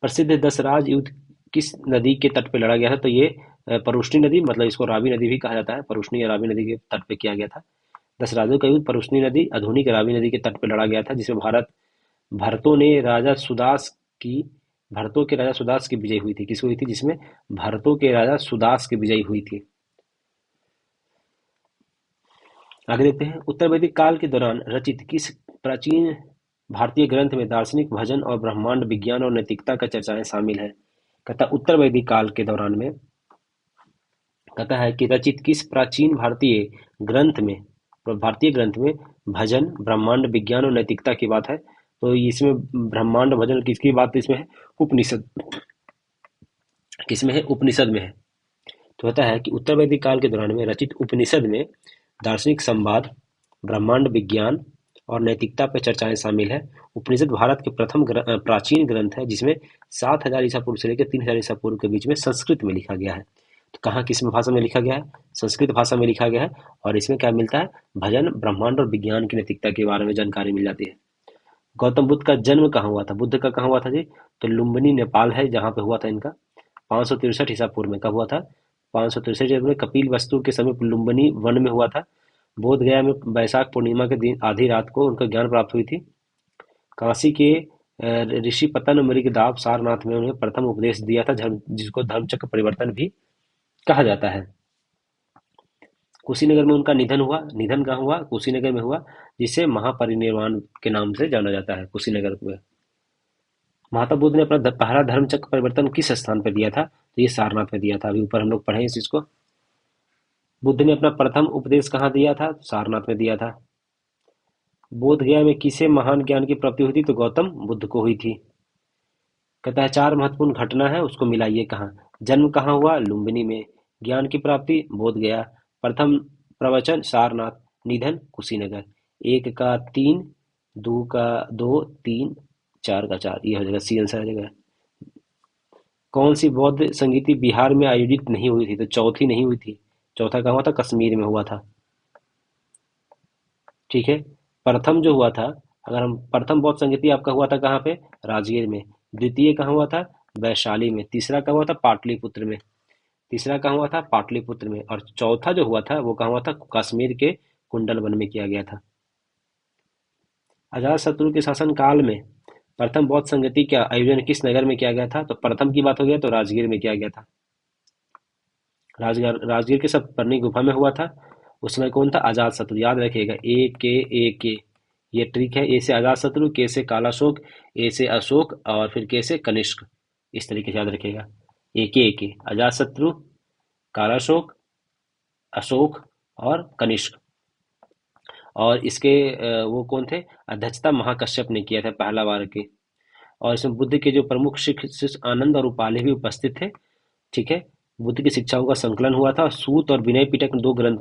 प्रसिद्ध दसराज युद्ध किस नदी के तट पे लड़ा गया था? तो ये परुष्णी नदी, मतलब इसको रावी नदी भी कहा जाता है। परुष्णी या रावी नदी के तट पे किया गया था। दसराजों का युद्ध परुष्णी नदी, आधुनिक रावी नदी के तट पे लड़ा गया था, जिसमें भरतों ने राजा सुदास की भरतों के राजा सुदास की विजय हुई थी। किसको हुई थी? जिसमें भरतों के राजा सुदास की विजय हुई थी। आगे देखते हैं, उत्तर वैदिक काल के दौरान रचित किस प्राचीन भारतीय ग्रंथ में दार्शनिक भजन और ब्रह्मांड विज्ञान और नैतिकता का चर्चाएं शामिल है? कहता उत्तर वैदिक काल के दौरान में कहता है कि रचित किस प्राचीन भारतीय ग्रंथ में भजन, ब्रह्मांड, विज्ञान और नैतिकता की बात है। तो इसमें ब्रह्मांड भजन किसकी बात इसमें है? उपनिषद। किसमें है? उपनिषद में है। तो होता है कि उत्तर वैदिक काल के दौरान में रचित उपनिषद में दार्शनिक संवाद, ब्रह्मांड विज्ञान और नैतिकता पर चर्चाएं शामिल है। उपनिषद भारत के प्रथम प्राचीन ग्रंथ है जिसमें 7000 ईसा पूर्व से लेकर 3000 ईसा पूर्व के बीच में संस्कृत में लिखा गया है। तो कहाँ किस भाषा में लिखा गया है? संस्कृत भाषा में लिखा गया है। और इसमें क्या मिलता है? भजन, ब्रह्मांड और विज्ञान की नैतिकता के बारे में जानकारी मिल जाती है। गौतम बुद्ध का जन्म कहाँ हुआ था? बुद्ध का कहाँ हुआ था जी? तो लुम्बिनी नेपाल है जहाँ पे हुआ था इनका। 563 ईसा पूर्व में। कब हुआ था? 563 ईसा में कपिल वस्तु के समीप लुम्बिनी वन में हुआ था। बोध गया में वैशाख पूर्णिमा के दिन आधी रात को उनको ज्ञान प्राप्त हुई थी। काशी के ऋषि पतन मृगदाव सारनाथ में उन्हें प्रथम उपदेश दिया था, जिसको धर्मचक्र परिवर्तन भी कहा जाता है। कुशीनगर में उनका निधन हुआ। निधन कहाँ हुआ? कुशीनगर में हुआ, जिसे महापरिनिर्वाण के नाम से जाना जाता है, कुशीनगर में। महात्मा बुद्ध ने अपना पहला धर्मचक्र परिवर्तन किस स्थान पर दिया था? तो ये सारनाथ में दिया था। अभी ऊपर हम लोग पढ़े इस चीज को। बुद्ध ने अपना प्रथम उपदेश कहाँ दिया था? सारनाथ में दिया था। बोध गया में किसे महान ज्ञान की प्राप्ति हुई थी? तो गौतम बुद्ध को हुई थी। कहता है 4 महत्वपूर्ण घटना है, उसको मिलाइए कहाँ। जन्म कहाँ हुआ? लुम्बिनी में। ज्ञान की प्राप्ति बोध गया। प्रथम प्रवचन सारनाथ। निधन कुशीनगर। 1 का 3, 2 का 2, 3, 4 का 4, ये हो जाएगा, सी आंसर आ जाएगा। कौन सी बौद्ध संगीति बिहार में आयोजित नहीं हुई थी? तो चौथी नहीं हुई थी। चौथा कहाँ हुआ था? कश्मीर में हुआ था। ठीक है। प्रथम जो हुआ था, अगर हम प्रथम बौद्ध संगीति आपका हुआ था कहाँ पे? राजगीर में। द्वितीय कहाँ हुआ था? वैशाली में। तीसरा कहाँ हुआ था? पाटलिपुत्र में। तीसरा कहाँ हुआ था? पाटलिपुत्र में। और चौथा जो हुआ था वो कहाँ हुआ था? कश्मीर के कुंडल वन में किया गया था। अजातशत्रु के शासन काल में प्रथम बौद्ध संगीति का आयोजन किस नगर में किया गया था? तो प्रथम की बात हो गया तो राजगीर में किया गया था। राजगीर राजगीर के सतपर्णी गुफा में हुआ था। उसमें कौन था? अजातशत्रु। याद रखिएगा, ए के। ये ट्रिक है। ए से अजातशत्रु, के से कालाशोक, ए से अशोक और फिर के से कनिष्क। इस तरीके से याद रखिएगा। ए के अजातशत्रु, कालाशोक, अशोक और कनिष्क। और इसके वो कौन थे? अध्यक्षता महाकश्यप ने किया था पहला बार के। और इसमें बुद्ध के जो प्रमुख शिष्य आनंद और उपाली भी उपस्थित थे। ठीक है। बुद्ध की शिक्षाओं का संकलन हुआ था। सूत और विनय पिटक दो ग्रंथ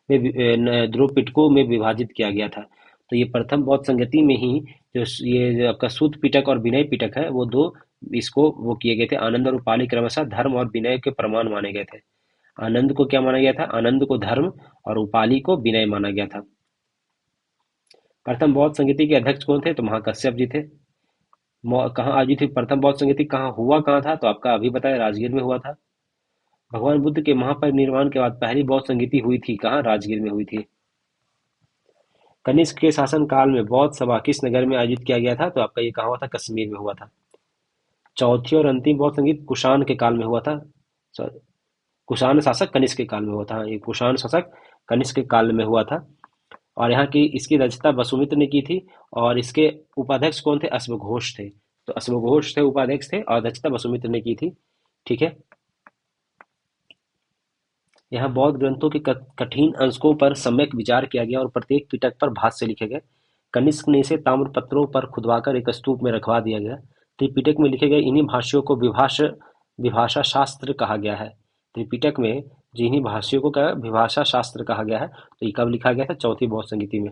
में दो पिटकों में विभाजित किया गया था। तो ये प्रथम बौद्ध संगति में ही ये जो आपका सूत पिटक और विनय पिटक है वो दो, इसको वो किए गए थे। आनंद और उपाली क्रमशः धर्म और विनय के प्रमाण माने गए थे। आनंद को क्या माना गया था? आनंद को धर्म और उपाली को विनय माना गया था। प्रथम बौद्ध संगीति के अध्यक्ष कौन थे? तो महाकश्यप जी थे। कहाँ आयोजित थी प्रथम बौद्ध संगीति? कहाँ हुआ कहाँ था? तो आपका अभी बताया राजगीर में हुआ था। भगवान बुद्ध के महापरिनिर्वाण के बाद पहली बौद्ध संगीति हुई थी कहाँ? राजगीर में हुई थी। कनिष्क के शासन काल में बौद्ध सभा किस नगर में आयोजित किया गया था? तो आपका ये कहाँ हुआ था? कश्मीर में हुआ था। चौथी और अंतिम बौद्ध संगीत कुषाण के काल में हुआ था। कुषाण शासक कनिष्क के काल में हुआ था। हाँ, ये कुषाण शासक कनिष्क के काल में हुआ था। और यहाँ की इसकी रचना वसुमित्र ने की थी। और इसके उपाध्यक्ष कौन थे? अश्वघोष थे। तो अश्वघोष थे उपाध्यक्ष थे और रचना वसुमित्र ने की थी। ठीक है। यहाँ बौद्ध ग्रंथों के कठिन अंशों पर सम्यक विचार किया गया और प्रत्येक पिटक पर भाष्य लिखे गए। कनिष्क ने इसे ताम्रपत्रों पर खुदवाकर एक स्तूप में रखवा दिया गया। त्रिपिटक में लिखे गए इन्हीं भाष्यों को विभाषा शास्त्र कहा गया है। त्रिपिटक में जिन्हीं भाष्यों को क्या विभाषा शास्त्र कहा गया है। तो ये कब लिखा गया था? चौथी बौद्ध संगीति में।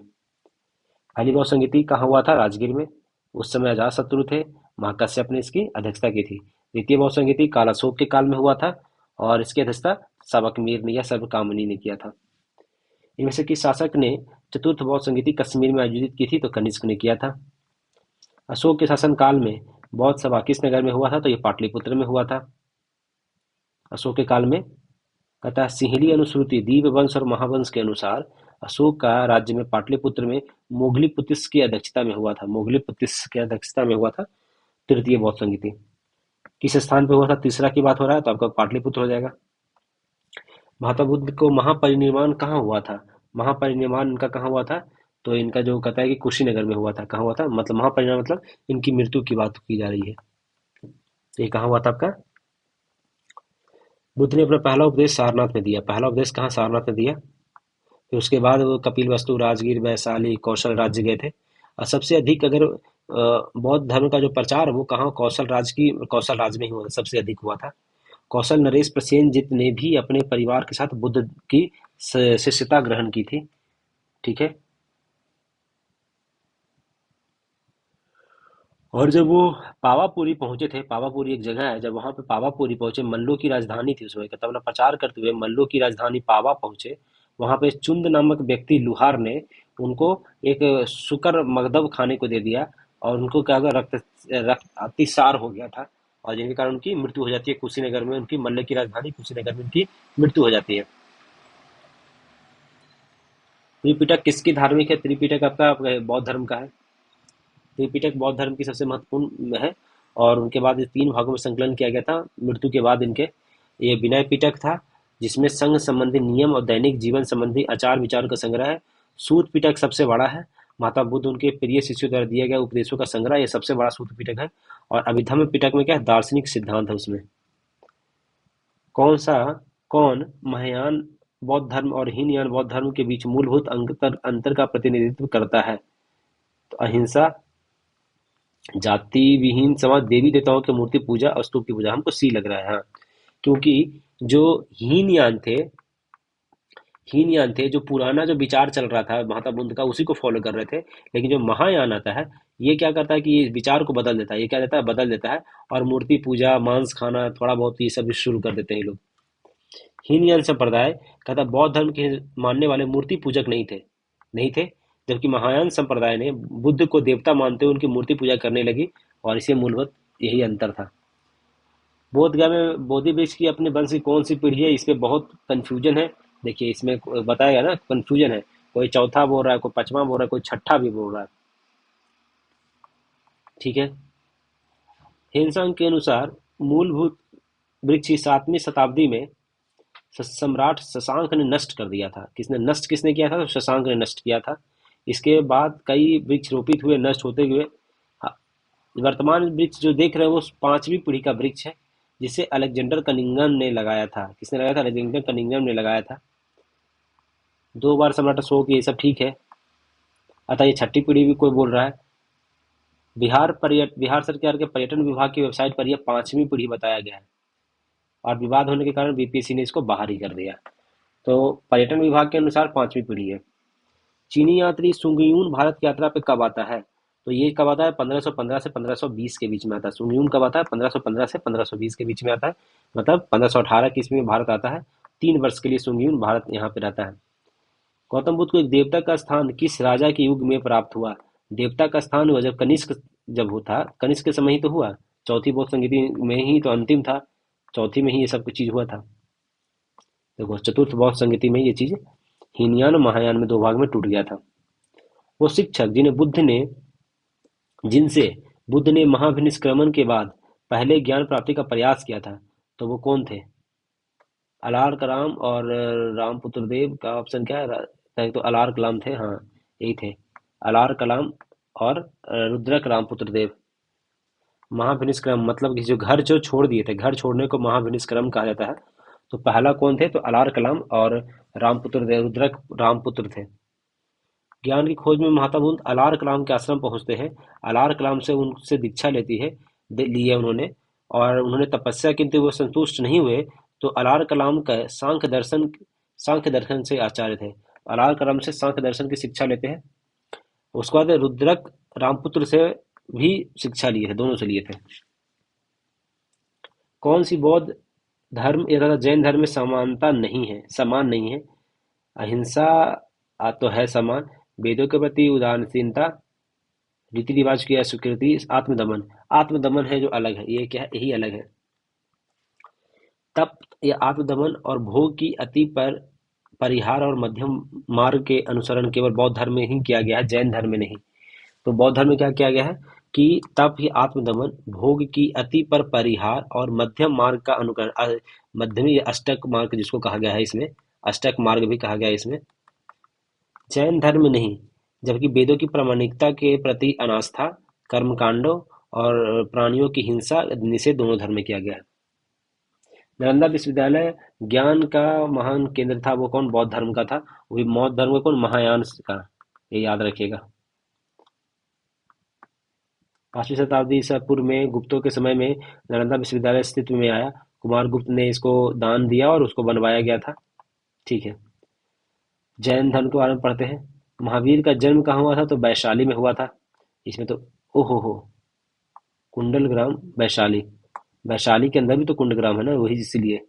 पहली बौद्ध संगीति कहाँ हुआ था? राजगीर में। उस समय अजातशत्रु थे। महाकश्यप ने इसकी अध्यक्षता की थी। द्वितीय बौद्ध संगीति कालाशोक के काल में हुआ था और इसकी अध्यक्षता सबकमीर ने या सबकामनी ने किया था। इनमें से किस शासक ने चतुर्थ बौद्ध संगीति कश्मीर में आयोजित की थी? तो कनिष्क ने किया था। अशोक के शासन काल में बौद्ध सभा किस नगर में हुआ था? तो ये पाटलिपुत्र में हुआ था। अशोक के काल में कहता है सिंहली अनुश्रुति दीप वंश और महावंश के अनुसार अशोक का राज्य में पाटलिपुत्र में मोगलीपुतिस की अध्यक्षता में हुआ था। मोगलीपुतिस की अध्यक्षता में हुआ था तृतीय बौद्ध संगीति। किस स्थान पे हुआ था? तीसरा की बात हो रहा है तो आपका पाटलिपुत्र हो जाएगा। महात्मा बुद्ध को महापरिनिर्वाण कहाँ हुआ था? महापरिनिर्वाण इनका कहाँ हुआ था? तो इनका जो कहता है कि कुशीनगर में हुआ था। कहाँ हुआ था? मतलब महापरिनिर्वाण मतलब इनकी मृत्यु की बात की जा रही है। तो ये कहाँ हुआ था आपका? बुद्ध ने अपना पहला उपदेश सारनाथ में दिया। पहला उपदेश कहाँ सारनाथ में दिया? फिर उसके बाद वो कपिलवस्तु, राजगीर, वैशाली, कौशल राज्य गए थे। और सबसे अधिक अगर बौद्ध धर्म का जो प्रचार है वो कहाँ, कौशल राज्य में ही हुआ था, सबसे अधिक हुआ था। कौशल नरेश प्रसेनजित ने भी अपने परिवार के साथ बुद्ध की शिष्यता ग्रहण की थी। ठीक है। और जब वो पावापुरी पहुंचे थे, पावापुरी एक जगह है, जब वहां पे पावापुरी पहुंचे, मल्लो की राजधानी थी उस समय का, तब अपना प्रचार करते हुए मल्लो की राजधानी पावा पहुंचे। वहां पे चुंद नामक व्यक्ति लुहार ने उनको एक शुकर मगदब खाने को दे दिया, और उनको क्या हुआ, रक्त अतिसार हो गया था, और जिनके कारण उनकी मृत्यु हो जाती है कुशीनगर में। उनकी मल्ल की राजधानी कुशीनगर में उनकी मृत्यु हो जाती है। त्रिपिटक किसकी धार्मिक है? त्रिपिटक आपका बौद्ध धर्म का है। त्रिपिटक बौद्ध धर्म की सबसे महत्वपूर्ण है, और उनके बाद ये 3 भागों में संकलन किया गया था मृत्यु के बाद इनके। ये विनय पिटक था, जिसमें संघ संबंधी नियम और दैनिक जीवन संबंधी आचार विचार का संग्रह है। सूत पिटक सबसे बड़ा है, माता बुद्ध उनके प्रिय शिष्यों द्वारा दिए गए उपदेशों का संग्रह, ये सबसे बड़ा सूत पिटक है। और अभिधम्म पिटक में क्या है, दार्शनिक सिद्धांत है उसमें। कौन सा कौन महायान बौद्ध धर्म और हीनयान बौद्ध धर्म के बीच मूलभूत अंतर का प्रतिनिधित्व करता है? तो अहिंसा, जाति विहीन समाज, देवी देवताओं की मूर्ति पूजा और स्तूप की पूजा। हमको सी लग रहा है, हाँ, क्योंकि जो हीनयान थे हीनयान थे, जो पुराना जो विचार चल रहा था महात्मा बुद्ध का, उसी को फॉलो कर रहे थे। लेकिन जो महायान आता है, ये क्या करता है कि ये विचार को बदल देता है, ये क्या देता है, बदल देता है, और मूर्ति पूजा, मांस खाना, थोड़ा बहुत ये सब शुरू कर देते हैं ये लोग। हीनयान संप्रदाय कहता है बौद्ध धर्म के मानने वाले मूर्ति पूजक नहीं थे, जबकि महायान संप्रदाय ने बुद्ध को देवता मानते हुए उनकी मूर्ति पूजा करने लगी, और इसे मूलभूत यही अंतर था। बोध गया में बोधि वृक्ष की अपने वंश की कौन सी पीढ़ी है, इसमें बहुत कंफ्यूजन है। देखिए इसमें बताया ना, कंफ्यूजन है, कोई चौथा बोल रहा है, कोई पांचवा बोल रहा है, कोई छठा भी बोल रहा है। ठीक है। हेनसांग के अनुसार मूलभूत वृक्ष की 7वीं शताब्दी में सम्राट शशांक ने नष्ट कर दिया था। किसने किया था? तो शशांक ने नष्ट किया था। इसके बाद कई वृक्ष रोपित हुए, नष्ट होते हुए। हाँ, वर्तमान वृक्ष जो देख रहे हैं वो 5वीं पीढ़ी का वृक्ष है, जिसे अलेक्जेंडर कनिंघम ने लगाया था। किसने लगाया था? अलेक्जेंडर कनिंघम ने लगाया था। 2 बार सम्राट अशोक, ये सब ठीक है। अतः ये छठी पीढ़ी भी कोई बोल रहा है। बिहार सरकार के पर्यटन विभाग की वेबसाइट पर यह 5वीं पीढ़ी बताया गया है, और विवाद होने के कारण बीपीएससी ने इसको बाहर ही कर दिया। तो पर्यटन विभाग के अनुसार 5वीं पीढ़ी है। चीनी यात्री सुंगयुन भारत की यात्रा पे कब आता है? तो ये कब आता है? 1515 से 1520 के बीच में आता है। सुंगयुन कब आता है? 1515 से 1520 के बीच में आता है। मतलब 1518 की ईस्वी में भारत आता है। 3 वर्ष के लिए सुंगयुन भारत यहाँ पे रहता है। गौतम बुद्ध को एक देवता का स्थान किस राजा के युग में प्राप्त हुआ? देवता का स्थान हुआ जब कनिष्क, जब होता कनिष्क के समय ही तो हुआ। चौथी बौद्ध संगीति में ही तो अंतिम था, चौथी में ही ये सब कुछ चीज हुआ था। देखो चतुर्थ बौद्ध संगीति में ये चीज हीनयान और महायान में 2 भाग में टूट गया था। वो शिक्षक जिनसे बुद्ध ने महाभिनिष्क्रमण के बाद पहले ज्ञान प्राप्ति का प्रयास किया था, तो वो कौन थे? अलार कलाम और रामपुत्र देव का ऑप्शन क्या है? तो अलार कलाम थे, हाँ यही थे, अलार कलाम और रुद्रक रामपुत्र देव। महाभिनिष्क्रम मतलब कि जो घर जो छोड़ दिए थे, घर छोड़ने को महाभिनिष्क्रम कहा जाता है। तो पहला कौन थे? तो अलार कलाम और रामपुत्र देव, रुद्रक रामपुत्र थे। ज्ञान की खोज में महात्मा बुद्ध अलार कलाम के आश्रम पहुंचते हैं। अलार कलाम से उनसे दीक्षा ली है उन्होंने, और उन्होंने तपस्या, किंतु वो संतुष्ट नहीं हुए। तो अलार कलाम का सांख्य दर्शन से आचार्य थे। अलार कलाम से सांख्य दर्शन की शिक्षा लेते हैं। उसके बाद रुद्रक रामपुत्र से भी शिक्षा लिए थे, दोनों से लिए थे। कौन सी बौद्ध धर्म तथा जैन धर्म में समान नहीं है? अहिंसा तो है समान। वेदों के प्रति उदासीनता, रीति रिवाज की अस्वीकृति, आत्मदमन है जो अलग है। ये क्या है? यही अलग है। तप या आत्मदमन और भोग की अति पर परिहार और मध्यम मार्ग के अनुसरण केवल बौद्ध धर्म में ही किया गया है, जैन धर्म में नहीं। तो बौद्ध धर्म में क्या किया गया है कि तप ही आत्मदमन, भोग की अति पर परिहार और मध्यम मार्ग का अनुकरण, मध्यमी अष्टक मार्ग जिसको कहा गया है, इसमें अष्टक मार्ग भी कहा गया है इसमें। जैन धर्म में नहीं, जबकि वेदों की प्रामाणिकता के प्रति अनास्था, कर्मकांडों और प्राणियों की हिंसा निषेध दोनों धर्म में किया गया है। नालंदा विश्वविद्यालय ज्ञान का महान केंद्र था, वो कौन? बौद्ध धर्म का था। वो भी बौद्ध धर्म का कौन? महायान का। ये याद रखिएगा। 5वीं शताब्दी ईसा पूर्व में गुप्तों के समय में नालंदा विश्वविद्यालय अस्तित्व में आया। कुमार गुप्त ने इसको दान दिया और उसको बनवाया गया था। ठीक है। जैन धर्म के बारे में पढ़ते हैं। महावीर का जन्म कहाँ हुआ था? तो वैशाली में हुआ था। इसमें तो ओहो हो, कुंडलग्राम वैशाली। वैशाली के अंदर भी तो कुंडग्राम है ना, वही इसीलिए।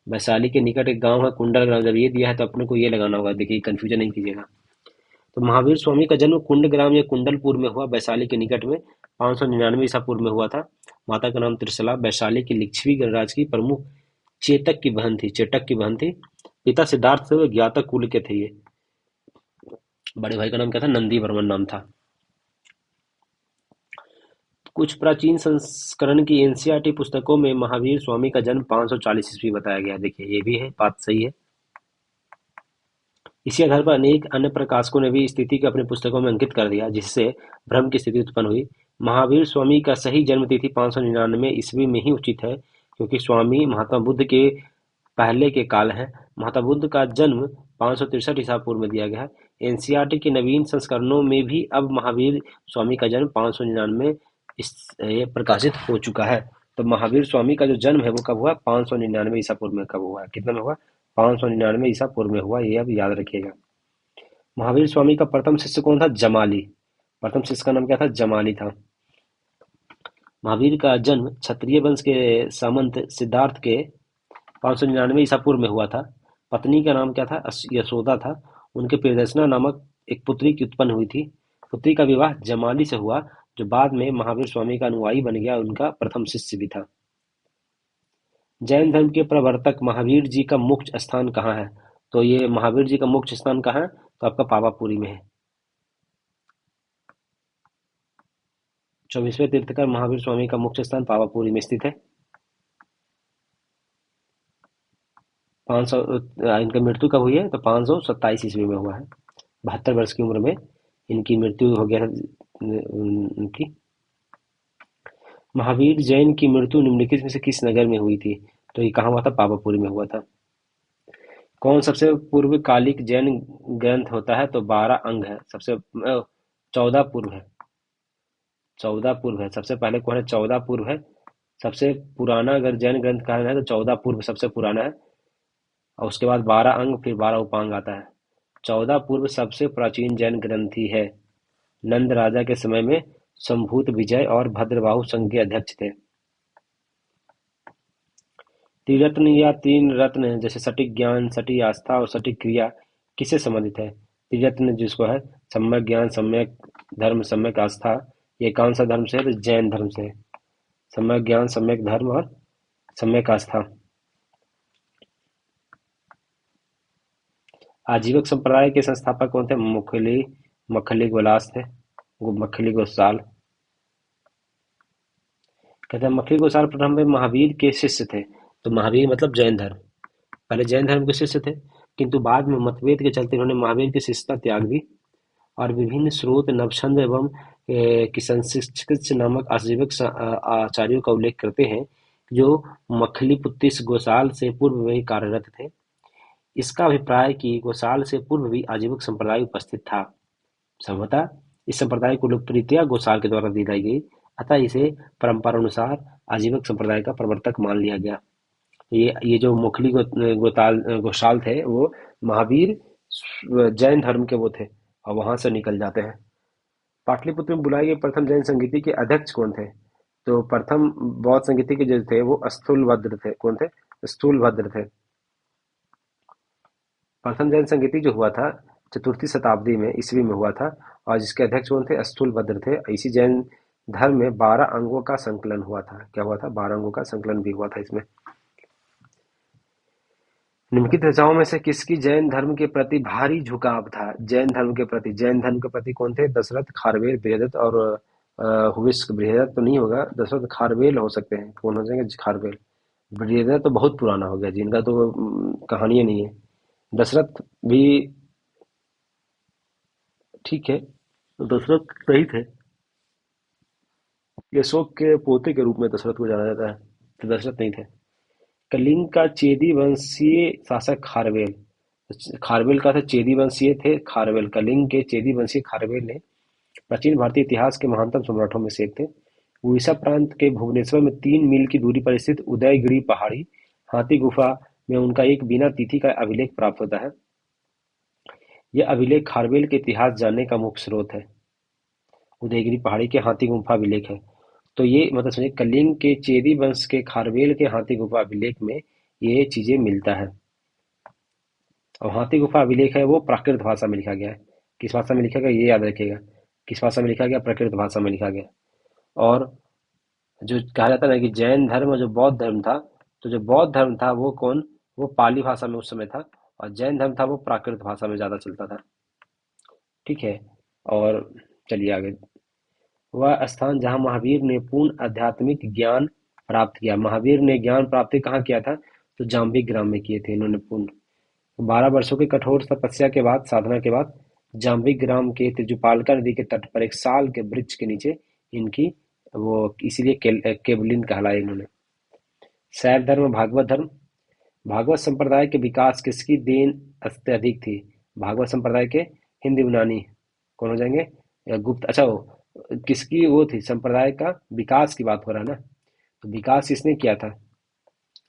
वैशाली के निकट एक गांव है कुंडलग्राम। जब ये दिया है तो अपने को ये लगाना होगा, देखिए कंफ्यूजन नहीं कीजिएगा। तो महावीर स्वामी का जन्म कुंडग्राम या कुंडलपुर में हुआ, वैशाली के निकट में। 599 ईसा पूर्व में हुआ था। माता का नाम त्रिशला, वैशाली की लिच्छवी गणराज्य की प्रमुख चेतक की बहन थी, चेटक की बहन थी। पिता सिद्धार्थ थे, वे ज्ञातक कुल के थे ये। बड़े भाई का नाम क्या था? नंदी वर्मन नाम था। कुछ प्राचीन संस्करण की एनसीईआरटी पुस्तकों में महावीर स्वामी का जन्म 540 ईस्वी बताया गया है। देखिए ये भी है, बात सही है। इसी आधार पर अनेक अन्य प्रकाशकों ने भी स्थिति को अपनी पुस्तकों में अंकित कर दिया, जिससे भ्रम की स्थिति उत्पन्न हुई। महावीर स्वामी का सही जन्म तिथि 599 ईस्वी में ही उचित है, क्योंकि स्वामी महात्मा बुद्ध के पहले के काल हैं। महात्मा बुद्ध का जन्म 563 ईसा पूर्व में दिया गया है। एनसीईआरटी के नवीन संस्करणों में भी अब महावीर स्वामी का जन्म 599 ये प्रकाशित हो चुका है। तो महावीर स्वामी का जो जन्म है वो कब हुआ? 599 ईसा पूर्व में। कब हुआ है? कितने में हुआ? 599 ईसा पूर्व में हुआ, ये अब याद रखिएगा। महावीर स्वामी का प्रथम शिष्य कौन था? जमाली। प्रथम शिष्य का नाम क्या था? जमाली था। महावीर का जन्म क्षत्रिय वंश के सामंत सिद्धार्थ के 599 ईसा पूर्व में हुआ था। पत्नी का नाम क्या था? यशोदा था। उनके प्रियदर्शना नामक एक पुत्री की उत्पन्न हुई थी। पुत्री का विवाह जमाली से हुआ, जो बाद में महावीर स्वामी का अनुयायी बन गया, उनका प्रथम शिष्य भी था। जैन धर्म के प्रवर्तक महावीर जी का मुख्य स्थान कहाँ है? तो ये महावीर जी का मुख्य स्थान कहाँ है? तो आपका पावापुरी में है। 24वें तीर्थंकर महावीर स्वामी का मुख्य स्थान पावापुरी में स्थित है। 500 इनका मृत्यु कब हुई है? तो 527 ईस्वी में हुआ है। 72 वर्ष की उम्र में इनकी मृत्यु हो गया था उनकी। महावीर जैन की मृत्यु निम्नलिखित में से किस नगर में हुई थी? तो ये कहाँ हुआ था? पावापुरी में हुआ था। कौन सबसे पूर्वकालिक जैन ग्रंथ होता है? तो 12 अंग है। सबसे 14 पूर्व है। 14 पूर्व है। सबसे पहले कौन है? 14 पूर्व है। सबसे पुराना अगर जैन ग्रंथ कहा है तो 14 पूर्व सबसे पुराना है। और उसके बाद 12 अंग, फिर 12 उपांग आता है। 14 पूर्व सबसे प्राचीन जैन ग्रंथि है। नंद राजा के समय में संभूत विजय और भद्रबाहु संघ के अध्यक्ष थे। त्रिरत्न या तीन रत्न जैसे सटीक ज्ञान, सटीक आस्था और सटीक क्रिया किससे संबंधित है? त्रिरत्न जिसको है, सम्यक ज्ञान, सम्यक धर्म, सम्यक आस्था, ये कौन सा धर्म से है? तो जैन धर्म से है। सम्यक ज्ञान, सम्यक धर्म और सम्यक आस्था। आजीवक संप्रदाय के संस्थापक कौन थे? मक्खली गोलास थे। मक्खली गोसाल। कहते हैं मक्खली गोसाल प्रथम में महावीर के शिष्य थे। तो महावीर मतलब जैन धर्म। पहले जैन धर्म के शिष्य थे, किंतु बाद में मतभेद के चलते इन्होंने महावीर की शिष्यता त्याग दी और विभिन्न स्रोत नवछंद एवं किसंस्कृत नामक आजीवक आचार्यों का उल्लेख करते हैं, जो मखलीपुत्तिस गोसाल से पूर्व में ही कार्यरत थे। इसका अभिप्राय है कि गोसाल से पूर्व भी आजीवक संप्रदाय उपस्थित था। संभवतः इस संप्रदाय को लोकप्रियता गोसाल के द्वारा दी गई, अतः इसे परंपरानुसार आजीवक संप्रदाय का प्रवर्तक मान लिया गया। ये जो गोसाल थे वो महावीर जैन धर्म के वो थे और वहां से निकल जाते हैं। पाटलिपुत्र में बुलाई गई प्रथम जैन संगीति के अध्यक्ष कौन थे? तो प्रथम बौद्ध संगीति के जो थे वो स्थूलभद्र थे। कौन थे? स्थूलभद्र थे। प्रथम जैन संगीति जो हुआ था 4वीं शताब्दी में ईस्वी में हुआ था, और जिसके अध्यक्ष कौन थे? स्थूलभद्र थे। इसी जैन धर्म में 12 अंगों का संकलन हुआ था। क्या हुआ था? 12 अंगों का संकलन भी हुआ था इसमें। निम्नलिखित रचनाओं में से किसकी जैन धर्म के प्रति भारी झुकाव था? जैन धर्म के प्रति कौन थे? दशरथ, खारवेल, बृहदत्त और हुविस्क। बृहदत्त तो नहीं होगा, दशरथ, खारवेल हो सकते हैं। कौन हो जाएंगे? खारवेल। बृहदत्त तो बहुत पुराना हो गया, जिनका तो कहानी ही नहीं है। दशरथ भी ठीक है, तो दशरथ सही थे। ये अशोक के पोते के रूप में दशरथ को जाना जाता है, तो दशरथ नहीं थे। कलिंग का चेदी वंशीय शासक खारवेल। खारवेल का था चेदी वंशीय थे खारवेल। कलिंग के चेदी वंशीय खारवेल ने प्राचीन भारतीय इतिहास के महानतम सम्राटों में से एक थे। उड़ीसा प्रांत के भुवनेश्वर में 3 मील की दूरी पर स्थित उदयगिरि पहाड़ी हाथी गुफा में उनका एक बिना तिथि का अभिलेख प्राप्त होता है। यह अभिलेख खारवेल के इतिहास जानने का मुख्य स्रोत है। उदयगिरि पहाड़ी के हाथी गुफा अभिलेख है। तो ये मतलब समझिए कलिंग के चेदी वंश के खारवेल के हाथी गुफा अभिलेख में ये चीजें मिलता है। और हाथी गुफा अभिलेख है वो प्राकृत भाषा में लिखा गया है। किस भाषा में लिखा गया ये याद रखिएगा। किस भाषा में लिखा गया? प्राकृत भाषा में लिखा गया। और जो कहा जाता है ना कि जैन धर्म और जो बौद्ध धर्म था, तो जो बौद्ध धर्म था वो कौन, वो पाली भाषा में उस समय था, और जैन धर्म था वो प्राकृत भाषा में ज्यादा चलता था। ठीक है। और चलिए आगे। वह स्थान जहाँ महावीर ने पूर्ण आध्यात्मिक ज्ञान प्राप्त किया। महावीर ने ज्ञान प्राप्ति कहाँ किया था? तो जाम्बिक ग्राम में किए थे इन्होंने पूर्ण। 12 वर्षों की कठोर तपस्या के बाद, साधना के बाद, जाम्बिक ग्राम के तिजुपालका नदी के तट पर एक साल के वृक्ष के नीचे इनकी वो इसीलिए केवलिन कहलाए इन्होंने। शैव धर्म, भागवत धर्म। भागवत संप्रदाय के विकास किसकी देन अत्यधिक थी? भागवत संप्रदाय के हिंद यूनानी कौन हो जाएंगे? या गुप्त। अच्छा, वो किसकी वो थी? संप्रदाय का विकास की बात हो रहा है ना, तो विकास किसने किया था?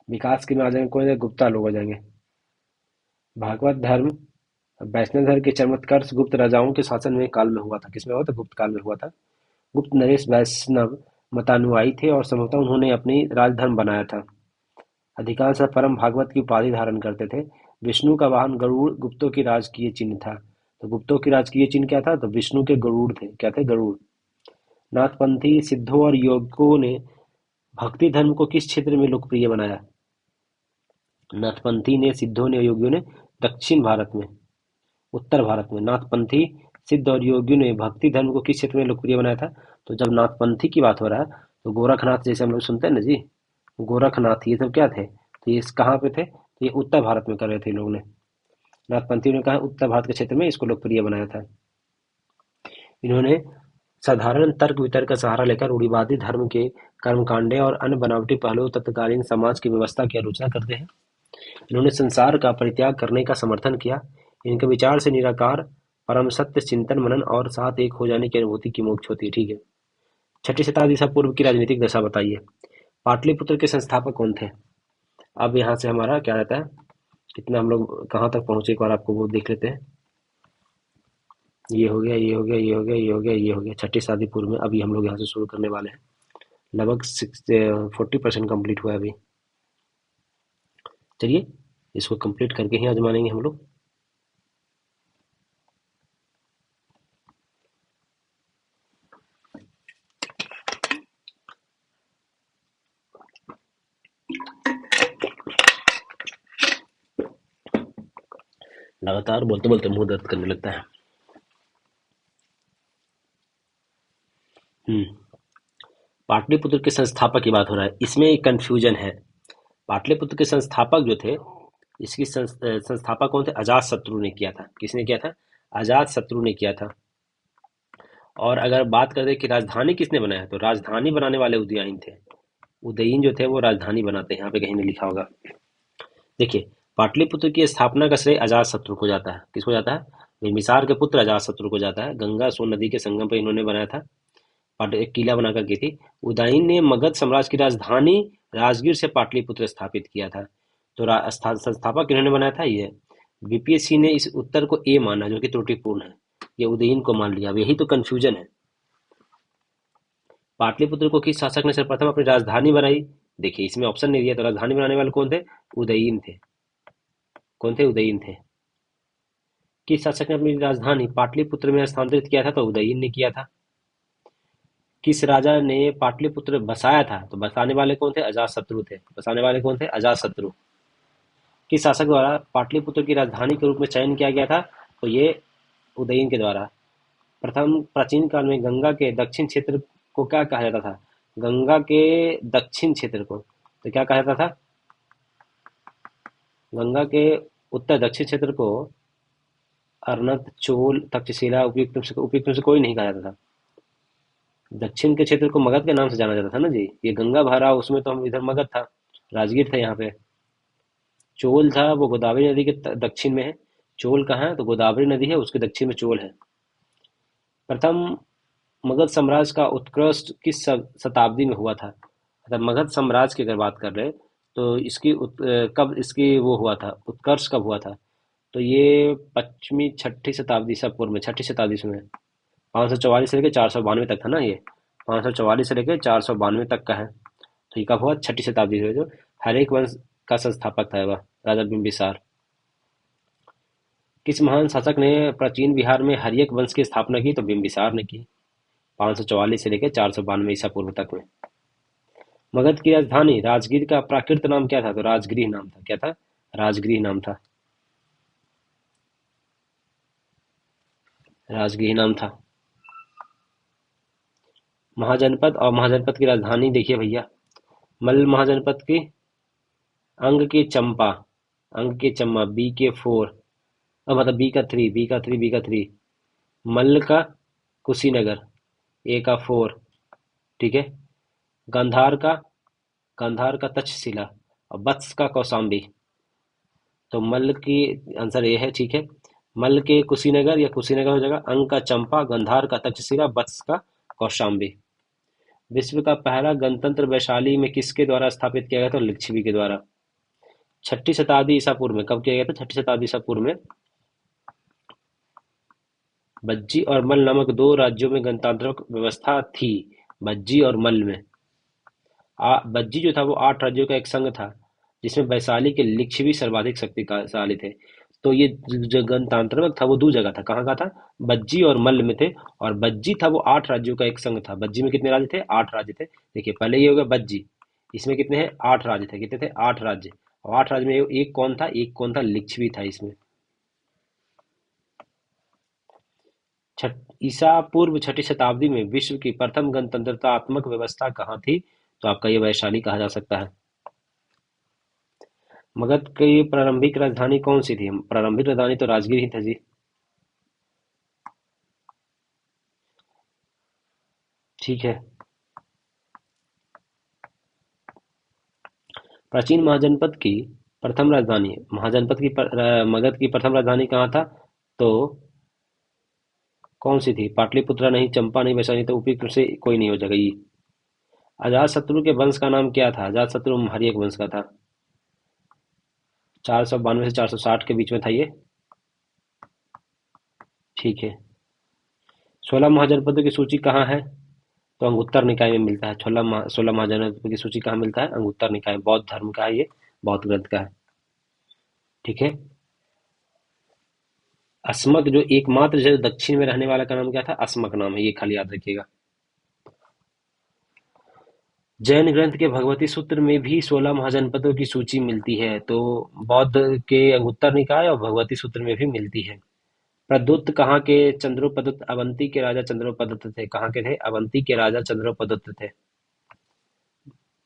विकास के में आ जाएंगे कौन? गुप्ता लोग हो जाएंगे। भागवत धर्म वैष्णव धर्म के चरमोत्कर्ष गुप्त राजाओं के शासन में काल में हुआ था। किसमें हुआ था? गुप्त काल में हुआ था। गुप्त नरेश वैष्णव मतानुयायी थे और संभवतः उन्होंने अपनी राजधर्म बनाया था। अधिकांश परम भागवत की उपाधि धारण करते थे। विष्णु का वाहन गरुड़ गुप्तों की राजकीय चिन्ह था। तो गुप्तों की राजकीय चिन्ह क्या था? तो विष्णु के गरुड़ थे। क्या थे? गरुड़। नाथपंथी सिद्धों और योगों ने भक्ति धर्म को किस क्षेत्र में लोकप्रिय बनाया? नाथपंथी ने, सिद्धों ने, योगियों ने दक्षिण भारत में, उत्तर भारत में। नाथपंथी सिद्ध और योगियों ने भक्ति धर्म को किस क्षेत्र में लोकप्रिय बनाया था? तो जब नाथपंथी की बात हो रहा है तो गोरखनाथ जैसे हम लोग सुनते हैं ना जी, गोरखनाथ ये सब क्या थे? तो ये कहाँ पे थे? तो ये उत्तर भारत में कर रहे थे इन लोगों ने। नाथपंथियों ने कहा उत्तर भारत के क्षेत्र में इसको लोकप्रिय बनाया था। इन्होंने साधारण तर्क वितर्क का सहारा लेकर रूढ़िवादी धर्म के कर्मकांडे और अन्य बनावटी पहलुओं तत्कालीन समाज की व्यवस्था की आलोचना करते हैं। इन्होंने संसार का परित्याग करने का समर्थन किया। इनके विचार से निराकार परम सत्य चिंतन मनन और साथ एक हो जाने की अनुभूति की मोक्ष होती है। ठीक है। 6ठी शताब्दी ईसा पूर्व की राजनीतिक दशा बताइए। पाटलिपुत्र के संस्थापक कौन थे? अब यहाँ से हमारा क्या रहता है, कितना हम लोग कहाँ तक पहुंचे एक बार आपको वो देख लेते हैं। ये हो गया, ये हो गया, ये हो गया, ये हो गया, ये हो गया। 6ठी शताब्दी पूर्व में अभी हम लोग यहाँ से शुरू करने वाले हैं। लगभग 40% कंप्लीट हुआ है अभी। चलिए इसको कंप्लीट करके ही आजमानेंगे हम लोग। लगातार बोलते बोलते मुंह दर्द करने लगता है। पाटलिपुत्र के संस्थापक की बात हो रहा है, इसमें एक कंफ्यूजन है। पाटलिपुत्र के संस्थापक जो थे, इसकी संस्थापक कौन थे? अजात शत्रु ने किया था। किसने किया था? अजात शत्रु ने किया था। और अगर बात करें कि राजधानी किसने बनाया, तो राजधानी बनाने वाले उदयीन थे। उदयीन जो थे वो राजधानी बनाते हैं, यहाँ पे कहीं नहीं लिखा होगा। देखिए, पाटलिपुत्र की स्थापना का श्रेय अजातशत्रु को जाता है। किसको जाता है? बिंबिसार के पुत्र अजातशत्रु को जाता है। गंगा सोन नदी के संगम पर इन्होंने बनाया था, एक किला बनाकर की थी। उदयीन ने मगध साम्राज्य की राजधानी राजगीर से पाटलिपुत्र स्थापित किया था। तो संस्थापक इन्होंने बनाया था ये। बीपीएससी ने इस उत्तर को ए माना, जो कि त्रुटिपूर्ण है। ये उदयीन को मान लिया। अब यही तो कंफ्यूजन है। पाटलिपुत्र को किस शासक ने सर्वप्रथम अपनी राजधानी बनाई? देखिए इसमें ऑप्शन नहीं दिया, तो राजधानी बनाने वाले कौन थे? उदयीन थे। कौन थे? उदयीन थे। किस शासक ने अपनी राजधानी पाटलिपुत्र में स्थानांतरित किया था? तो उदयीन ने किया था। किस राजा ने पाटलिपुत्र बसाया था? तो बसाने वाले कौन थे? अजातशत्रु थे। बसाने वाले कौन थे? अजातशत्रु। किस शासक द्वारा पाटलिपुत्र की राजधानी के रूप में चयन किया गया था? तो ये उदयीन के द्वारा। प्रथम प्राचीन काल में गंगा के दक्षिण क्षेत्र को क्या कहा जाता था? गंगा के दक्षिण क्षेत्र को तो क्या कहा जाता था? गंगा के उत्तर दक्षिण क्षेत्र को अर्नत, चोल, तक्षशिला, उपयुक्त में से कोई नहीं कहा जाता था। दक्षिण के क्षेत्र को मगध के नाम से जाना जाता था ना जी। ये गंगा बह रहा उसमें तो हम इधर मगध था, राजगीर था यहाँ पे। चोल था वो गोदावरी नदी के दक्षिण में है। चोल कहाँ है? तो गोदावरी नदी है, उसके दक्षिण में चोल है। प्रथम मगध साम्राज्य का उत्कर्ष किस शताब्दी में हुआ था? मतलब मगध साम्राज्य की अगर बात कर रहे हैं तो कब इसकी वो हुआ था, उत्कर्ष कब हुआ था? तो ये पश्चिमी छठी शताब्दी ईसा पूर्व में, छठी शताब्दी में। 544 से लेकर 492 तक था ना ये। 544 से लेकर 492 तक का है। तो ये कब हुआ? छठी शताब्दी में, जो हरेक वंश का संस्थापक था वह राजा बिंबिसार। किस महान शासक ने प्राचीन बिहार में हर्यक वंश की स्थापना की? तो बिंबिसार ने की। 544 से लेकर 492 ईसा पूर्व तक में। मगध की राजधानी राजगीर का प्राकृत नाम क्या था? तो राजगृह नाम था। क्या था? राजगृह नाम था। राजगृह नाम था। महाजनपद और महाजनपद की राजधानी देखिए भैया। मल्ल महाजनपद की अंग के चंपा, अंग के चम्मा, बी के फोर, मतलब बी का थ्री। मल्ल का कुशीनगर, ए का फोर। ठीक है। गांधार का गांधार का तक्षशिला और वत्स का कौशाम्बी। तो मल्ल की आंसर ए है। ठीक है। मल्ल के कुशीनगर या कुशीनगर हो जाएगा। अंग का चंपा, गंधार का तक्षशिला, वत्स का कौशाम्बी। विश्व का पहला गणतंत्र वैशाली में किसके द्वारा स्थापित किया गया था? लिच्छवी के द्वारा। छठी शताब्दी ईसा पूर्व में। कब किया गया था? छठी शताब्दी ईसा पूर्व में। बज्जी और मल्ल नामक दो राज्यों में गणतांत्रिक व्यवस्था थी। बज्जी और मल्ल में। बज्जी जो था वो 8 राज्यों का एक संघ था, जिसमें वैशाली के लिच्छवी सर्वाधिक शक्तिशाली थे। तो ये जो गणतंत्र था वो दो जगह था। कहाँ का था? बज्जी और मल्ल में थे। और बज्जी था वो 8 राज्यों का एक संघ था। बज्जी में कितने राज्य थे? 8 राज्य थे। देखिए पहले ये हो गया बज्जी। इसमें कितने हैं? 8 राज्य थे। कितने थे? 8 राज्य। और 8 राज्य में एक कौन था? एक कौन था? लिच्छवी था इसमें। छठ ईसा पूर्व छठी शताब्दी में विश्व की प्रथम गणतंत्रात्मक व्यवस्था कहाँ थी? तो आपका ये वैशाली कहा जा सकता है। मगध की प्रारंभिक राजधानी कौन सी थी? प्रारंभिक राजधानी तो राजगीर ही था जी। ठीक है। प्राचीन महाजनपद की प्रथम राजधानी, मगध की प्रथम राजधानी कहाँ था? तो कौन सी थी? पाटलिपुत्रा नहीं, चंपा नहीं, वैशाली। तो उपयुक्त से कोई नहीं हो जाएगा ये। अजातशत्रु के वंश का नाम क्या था? अजातशत्रु हर्यक वंश का था। 492 से 460 के बीच में था ये। ठीक है। 16 महाजनपदों की सूची कहाँ है? तो अंगुत्तर निकाय में मिलता है। 16 महाजनपदों की सूची कहाँ मिलता है? अंगुत्तर निकाय। बौद्ध धर्म का है ये, बौद्ध ग्रंथ का है। ठीक है। अस्मक जो एकमात्र जो दक्षिण में रहने वाला का नाम क्या था? अस्मक नाम है, ये खाली याद रखिएगा। जैन ग्रंथ के भगवती सूत्र में भी 16 महाजनपदों की सूची मिलती है। तो बौद्ध के अंगुत्तर निकाय और भगवती सूत्र में भी मिलती है। प्रद्युत कहाँ के चंद्रोपदुत? अवंती के राजा चंद्रोपदुत थे। कहाँ के थे? अवंती के राजा चंद्रोपदुत थे।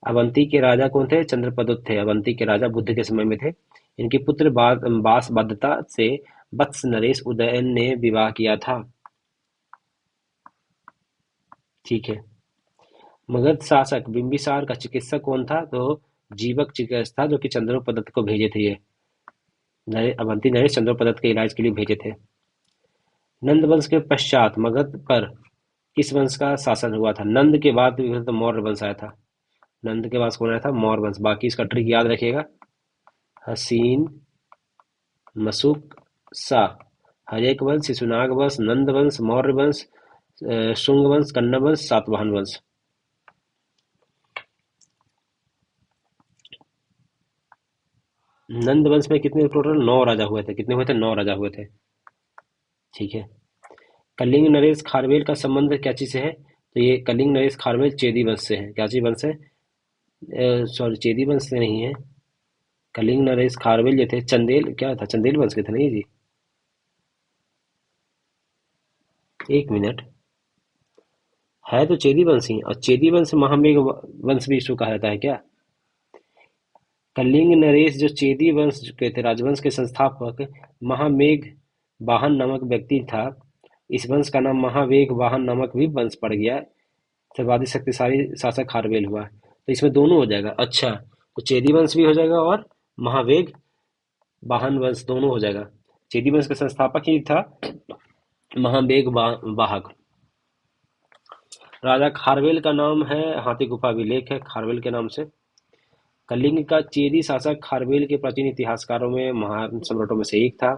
अवंती के राजा कौन थे? चंद्रप्रदुत थे। अवंती के राजा बुद्ध के समय में थे। इनके पुत्र बासबदता से वत्स नरेश उदयन ने विवाह किया था। ठीक है। मगध शासक बिंबिसार का चिकित्सक कौन था? तो जीवक चिकित्सक था, जो कि चंद्रोपदत्त को भेजे थे ये। अवंती नरेश चंद्रोपदत्त के इलाज के लिए भेजे थे। नंद वंश के पश्चात मगध पर किस वंश का शासन हुआ था? नंद के बाद तो मौर्य वंश आया था। नंद के बाद कौन आया था? मौर्य वंश। बाकी इसका ट्रिक याद रखिएगा। हसीन, मशूक, शाह। हर्यक वंश, शिशुनाग वंश, नंद वंश, मौर्य वंश, शुंग वंश, कण्व वंश, सातवाहन वंश। नंद वंश में कितने टोटल? 9 राजा हुए थे। कितने हुए थे? 9 राजा हुए थे। ठीक है। कलिंग नरेश खारवेल का संबंध क्या चीज से है? तो ये कलिंग नरेश खारवेल चेदी वंश से है। क्या चीज वंश है? सॉरी, चेदी वंश से नहीं है। कलिंग नरेश खारवेल जो थे, चंदेल क्या था? चंदेल वंश के थे नहीं जी। एक मिनट। है तो चेदी वंश ही, और चेदी वंश महामेघ वंश भी इसको कहा जाता है क्या? कलिंग नरेश जो चेदी वंश के थे, राजवंश के संस्थापक महामेघ वाहन नामक व्यक्ति था। इस वंश का नाम महावेग वाहन नामक भी वंश पड़ गया। सर्वाधिक शक्तिशाली शासक खारवेल हुआ। तो इसमें दोनों हो जाएगा। अच्छा, तो चेदी वंश भी हो जाएगा और महावेग वाहन वंश दोनों हो जाएगा। चेदी वंश का संस्थापक ही था महाबेग वाहक। राजा खारवेल का नाम है, हाथी गुफा अभिलेख है खारवेल के नाम से। कलिंग का चेदी शासक खारवेल के प्राचीन इतिहासकारों में महान सम्राटों में से एक था।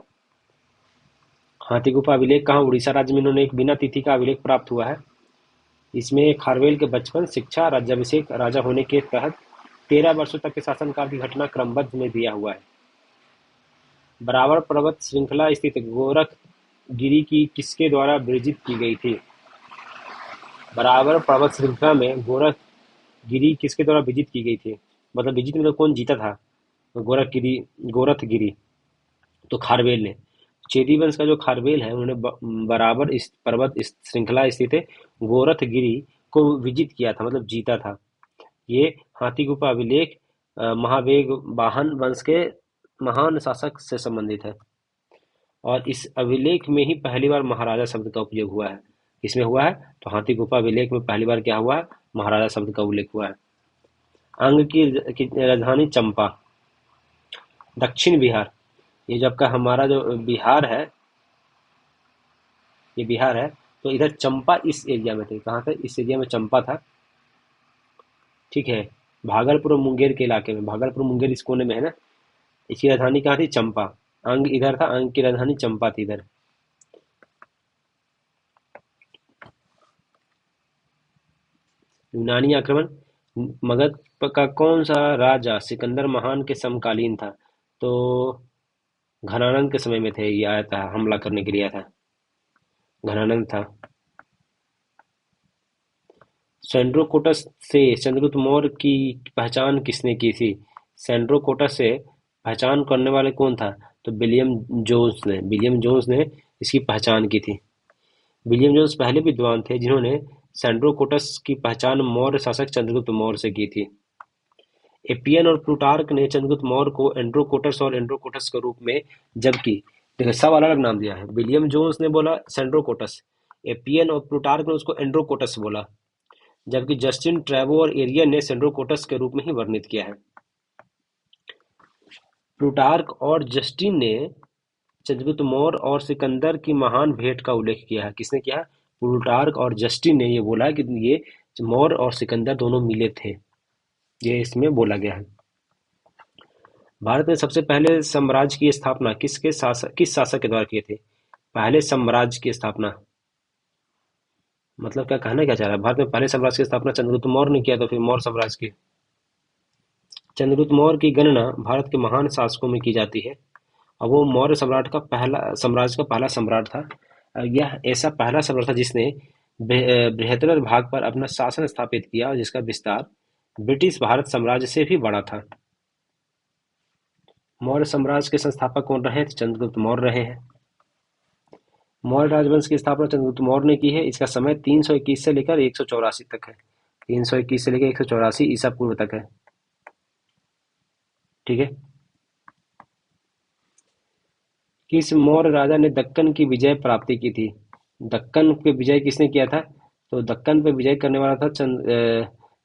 हाथी गुफा अभिलेख कहाँ? उड़ीसा राज्य में इन्होंने एक बिना तिथि का अभिलेख प्राप्त हुआ है। इसमें खारवेल के बचपन, शिक्षा, राज्याभिषेक, राजा होने के तहत 13 वर्षों तक के शासनकाल की घटना क्रमबद्ध में दिया हुआ है। बराबर पर्वत श्रृंखला स्थित गोरख गिरी की किसके द्वारा विजित की गई थी? बराबर पर्वत श्रृंखला में गोरख गिरी किसके द्वारा विजित की गई थी? मतलब विजित मतलब कौन जीता था? तो गोरख गिरी तो खारवेल ने। चेदी वंश का जो खारवेल है उन्होंने बराबर इस पर्वत इस श्रृंखला स्थित गोरख गिरी को विजित किया था, मतलब जीता था। ये हाथी गुफा अभिलेख महावेग वाहन वंश के महान शासक से संबंधित है। और इस अभिलेख में ही पहली बार महाराजा शब्द का उपयोग हुआ है। इसमें हुआ है तो हाथी गुफा अभिलेख में पहली बार क्या हुआ है? महाराजा शब्द का उल्लेख हुआ है। अंग की राजधानी चंपा। दक्षिण बिहार, ये जो आपका हमारा जो बिहार है, ये बिहार है, तो इधर चंपा इस एरिया में थे। कहाँ थे? इस एरिया में चंपा था। ठीक है। भागलपुर और मुंगेर के इलाके में, भागलपुर मुंगेर इस कोने में है ना। इसकी राजधानी कहाँ थी? चंपा। अंग इधर था, अंग की राजधानी चंपा थी इधर। यूनानी आक्रमण। मगध का कौन सा राजा सिकंदर महान के समकालीन था? तो घनानंद के समय में थे, ये आया था, हमला करने के लिए आया था, घनानंद था। सैंड्रोकोटस से चंद्रगुप्त मौर्य की पहचान किसने की थी? सैंड्रोकोटस से पहचान करने वाले कौन था? तो विलियम जोन्स ने इसकी पहचान की थी। विलियम जोन्स पहले विद्वान थे जिन्होंने सैंड्रोकोटस की पहचान मौर्य शासक चंद्रगुप्त मौर्य से की थी। एपियन और प्लूटार्क ने चंद्रगुप्त मौर्य को एंड्रोकोटस और एंड्रोकोटस के रूप में, जबकि देखो सब अलग अलग नाम दिया है। विलियम जोन्स ने बोला सैंड्रोकोटस, एपियन और प्लूटार्क ने उसको एंड्रोकोटस बोला, जबकि जस्टिन ट्रैवो और एरियन ने सेंड्रोकोटस के रूप में ही वर्णित किया है। प्लूटार्क और जस्टिन ने चंद्रगुप्त मौर्य और सिकंदर की महान भेंट का उल्लेख किया है। किसने किया? प्लूटार्क और जस्टिन ने ये बोला कि ये मौर्य और सिकंदर दोनों मिले थे, ये इसमें बोला गया है। भारत में सबसे पहले साम्राज्य की स्थापना किस शासक के द्वारा किए थे? पहले साम्राज्य की स्थापना मतलब क्या कहना क्या चाह रहा है? भारत में पहले साम्राज्य की स्थापना चंद्रगुप्त मौर्य ने किया, तो फिर मौर्य साम्राज्य की। चंद्रगुप्त मौर्य की गणना भारत के महान शासकों में की जाती है और वो मौर्य साम्राज्य का पहला सम्राट था। यह ऐसा पहला सम्राट था जिसने बृहत्तर भाग पर अपना शासन स्थापित किया और जिसका विस्तार ब्रिटिश भारत साम्राज्य से भी बड़ा था। मौर्य साम्राज्य के संस्थापक कौन रहे? तो चंद्रगुप्त मौर्य रहे हैं। मौर्य राजवंश की स्थापना चंद्रगुप्त मौर्य ने की है। इसका समय 321 से लेकर 184 तक है। 321 से लेकर 184 ईसा पूर्व तक है। ठीक है। किस मौर्य राजा ने दक्कन की विजय प्राप्ति की थी? दक्कन पे विजय किसने किया था? तो दक्कन पे विजय करने वाला था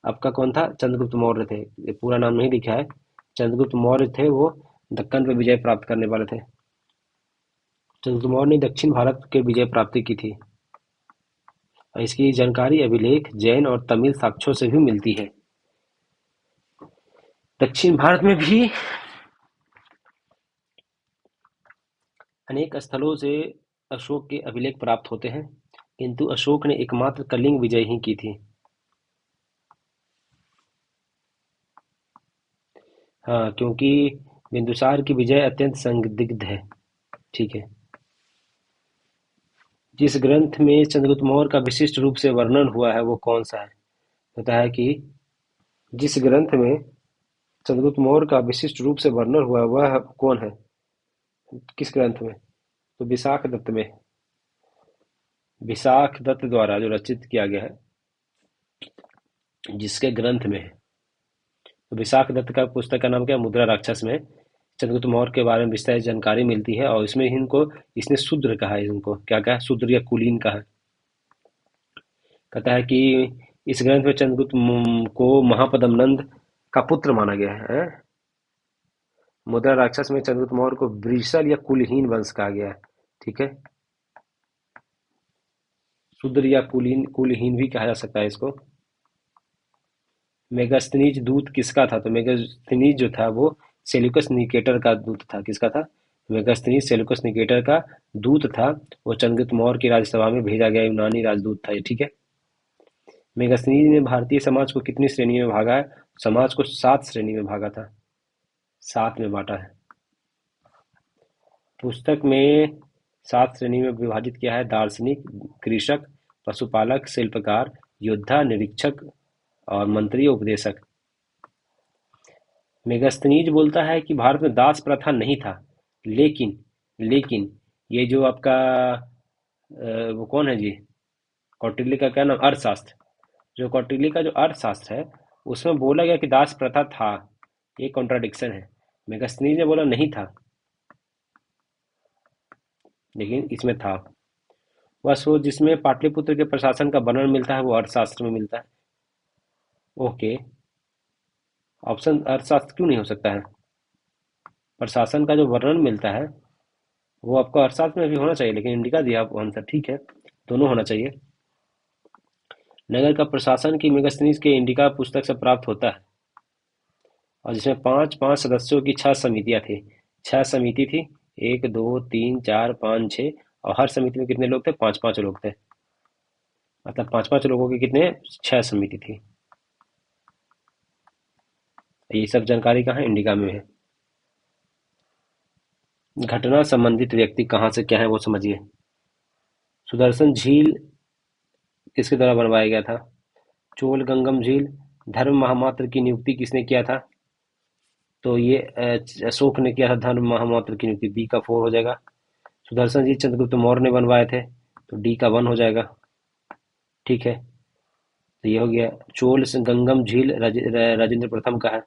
आपका कौन था? चंद्रगुप्त मौर्य थे। ये पूरा नाम नहीं लिखा है। चंद्रगुप्त मौर्य थे वो, दक्कन पे विजय प्राप्त करने वाले थे। चंद्रगुप्त मौर्य ने दक्षिण भारत के विजय प्राप्ति की थी और इसकी जानकारी अभिलेख, जैन और तमिल साक्ष्यों से भी मिलती है। दक्षिण भारत में भी अनेक स्थलों से अशोक के अभिलेख प्राप्त होते हैं, किंतु अशोक ने एकमात्र कलिंग विजय ही की थी। हाँ, क्योंकि बिंदुसार की विजय अत्यंत संदिग्ध है। ठीक है। जिस ग्रंथ में चंद्रगुप्त मौर्य का विशिष्ट रूप से वर्णन हुआ है वो कौन सा है? पता है कि जिस ग्रंथ में चंद्रगुप्त मौर्य का विशिष्ट रूप से वर्णन हुआ है वह कौन है? किस ग्रंथ में? तो विशाख दत्त में, विशाख दत्त द्वारा जो रचित किया गया है, जिसके ग्रंथ में है। तो विशाख दत्त का पुस्तक का नाम क्या है? मुद्रा राक्षस में चंद्रगुप्त मौर्य के बारे में विस्तार जानकारी मिलती है और इसमें इनको इसने शूद्र कहा है, इनको क्या कहा है? शूद्र या कुलीन कहा है। कहता है कि इस ग्रंथ में चंद्रगुप्त को महापद्म नंद का पुत्र माना गया है। मुद्रा राक्षस में चंद्रगुप्त मौर्य को वृषल या कुलहीन वंश कहा गया है। ठीक है, शूद्र या कुलहीन भी कहा जा सकता है इसको। मेगास्थनीज दूत किसका था? तो मेगास्थनीज जो था वो सेल्यूकस निकेटर का दूत था। किसका था? मेगास्थनीज सेल्यूकस निकेटर का दूत था। वो चंद्रगुप्त मौर्य की राज्यसभा में भेजा गया यूनानी राजदूत था ये। ठीक है, मेगास्थनीज ने भारतीय समाज को कितनी श्रेणी में भागा है? समाज को 7 श्रेणी में भागा था, 7 में बांटा है। पुस्तक में 7 श्रेणी में विभाजित किया है: दार्शनिक, कृषक, पशुपालक, शिल्पकार, योद्धा, निरीक्षक और मंत्री उपदेशक। मेगास्थनीज बोलता है कि भारत में दास प्रथा नहीं था, लेकिन लेकिन ये जो आपका वो कौन है जी, कौटिल्य का क्या नाम, अर्थशास्त्र, जो कौटिल्य का जो अर्थशास्त्र है उसमें बोला गया कि दास प्रथा था। ये कॉन्ट्राडिक्शन है। मेगास्थनीज ने बोला नहीं था, लेकिन इसमें था। बस वो जिसमें पाटलिपुत्र के प्रशासन का वर्णन मिलता है वो अर्थशास्त्र में मिलता है। ओके, ऑप्शन अर्थशास्त्र क्यों नहीं हो सकता है? प्रशासन का जो वर्णन मिलता है वो आपको अर्थशास्त्र में भी होना चाहिए, लेकिन इंडिका दिया आप आंसर। ठीक है, दोनों होना चाहिए। नगर का प्रशासन की मेगास्थनीज के इंडिका पुस्तक से प्राप्त होता है, और जिसमें 5-5 सदस्यों की 6 समितियां थी। 6 समिति थी, 1 2 3 4 5 6, और हर समिति में कितने लोग थे? 5-5 लोग थे। मतलब 5-5 लोगों की कितने? 6 समिति थी। ये सब जानकारी कहाँ है? इंडिका में है। घटना संबंधित व्यक्ति कहाँ से क्या है वो समझिए। सुदर्शन झील किसके द्वारा बनवाया गया था? चोल गंगम झील। धर्म महामात्र की नियुक्ति किसने किया था? तो ये अशोक ने किया था धर्म महामात्र की नियुक्ति। बी का 4 हो जाएगा। सुदर्शन जी चंद्रगुप्त मौर्य ने बनवाए थे, तो डी का 1 हो जाएगा। ठीक है, तो ये हो गया। चोल गंगम झील राजेंद्र प्रथम का है।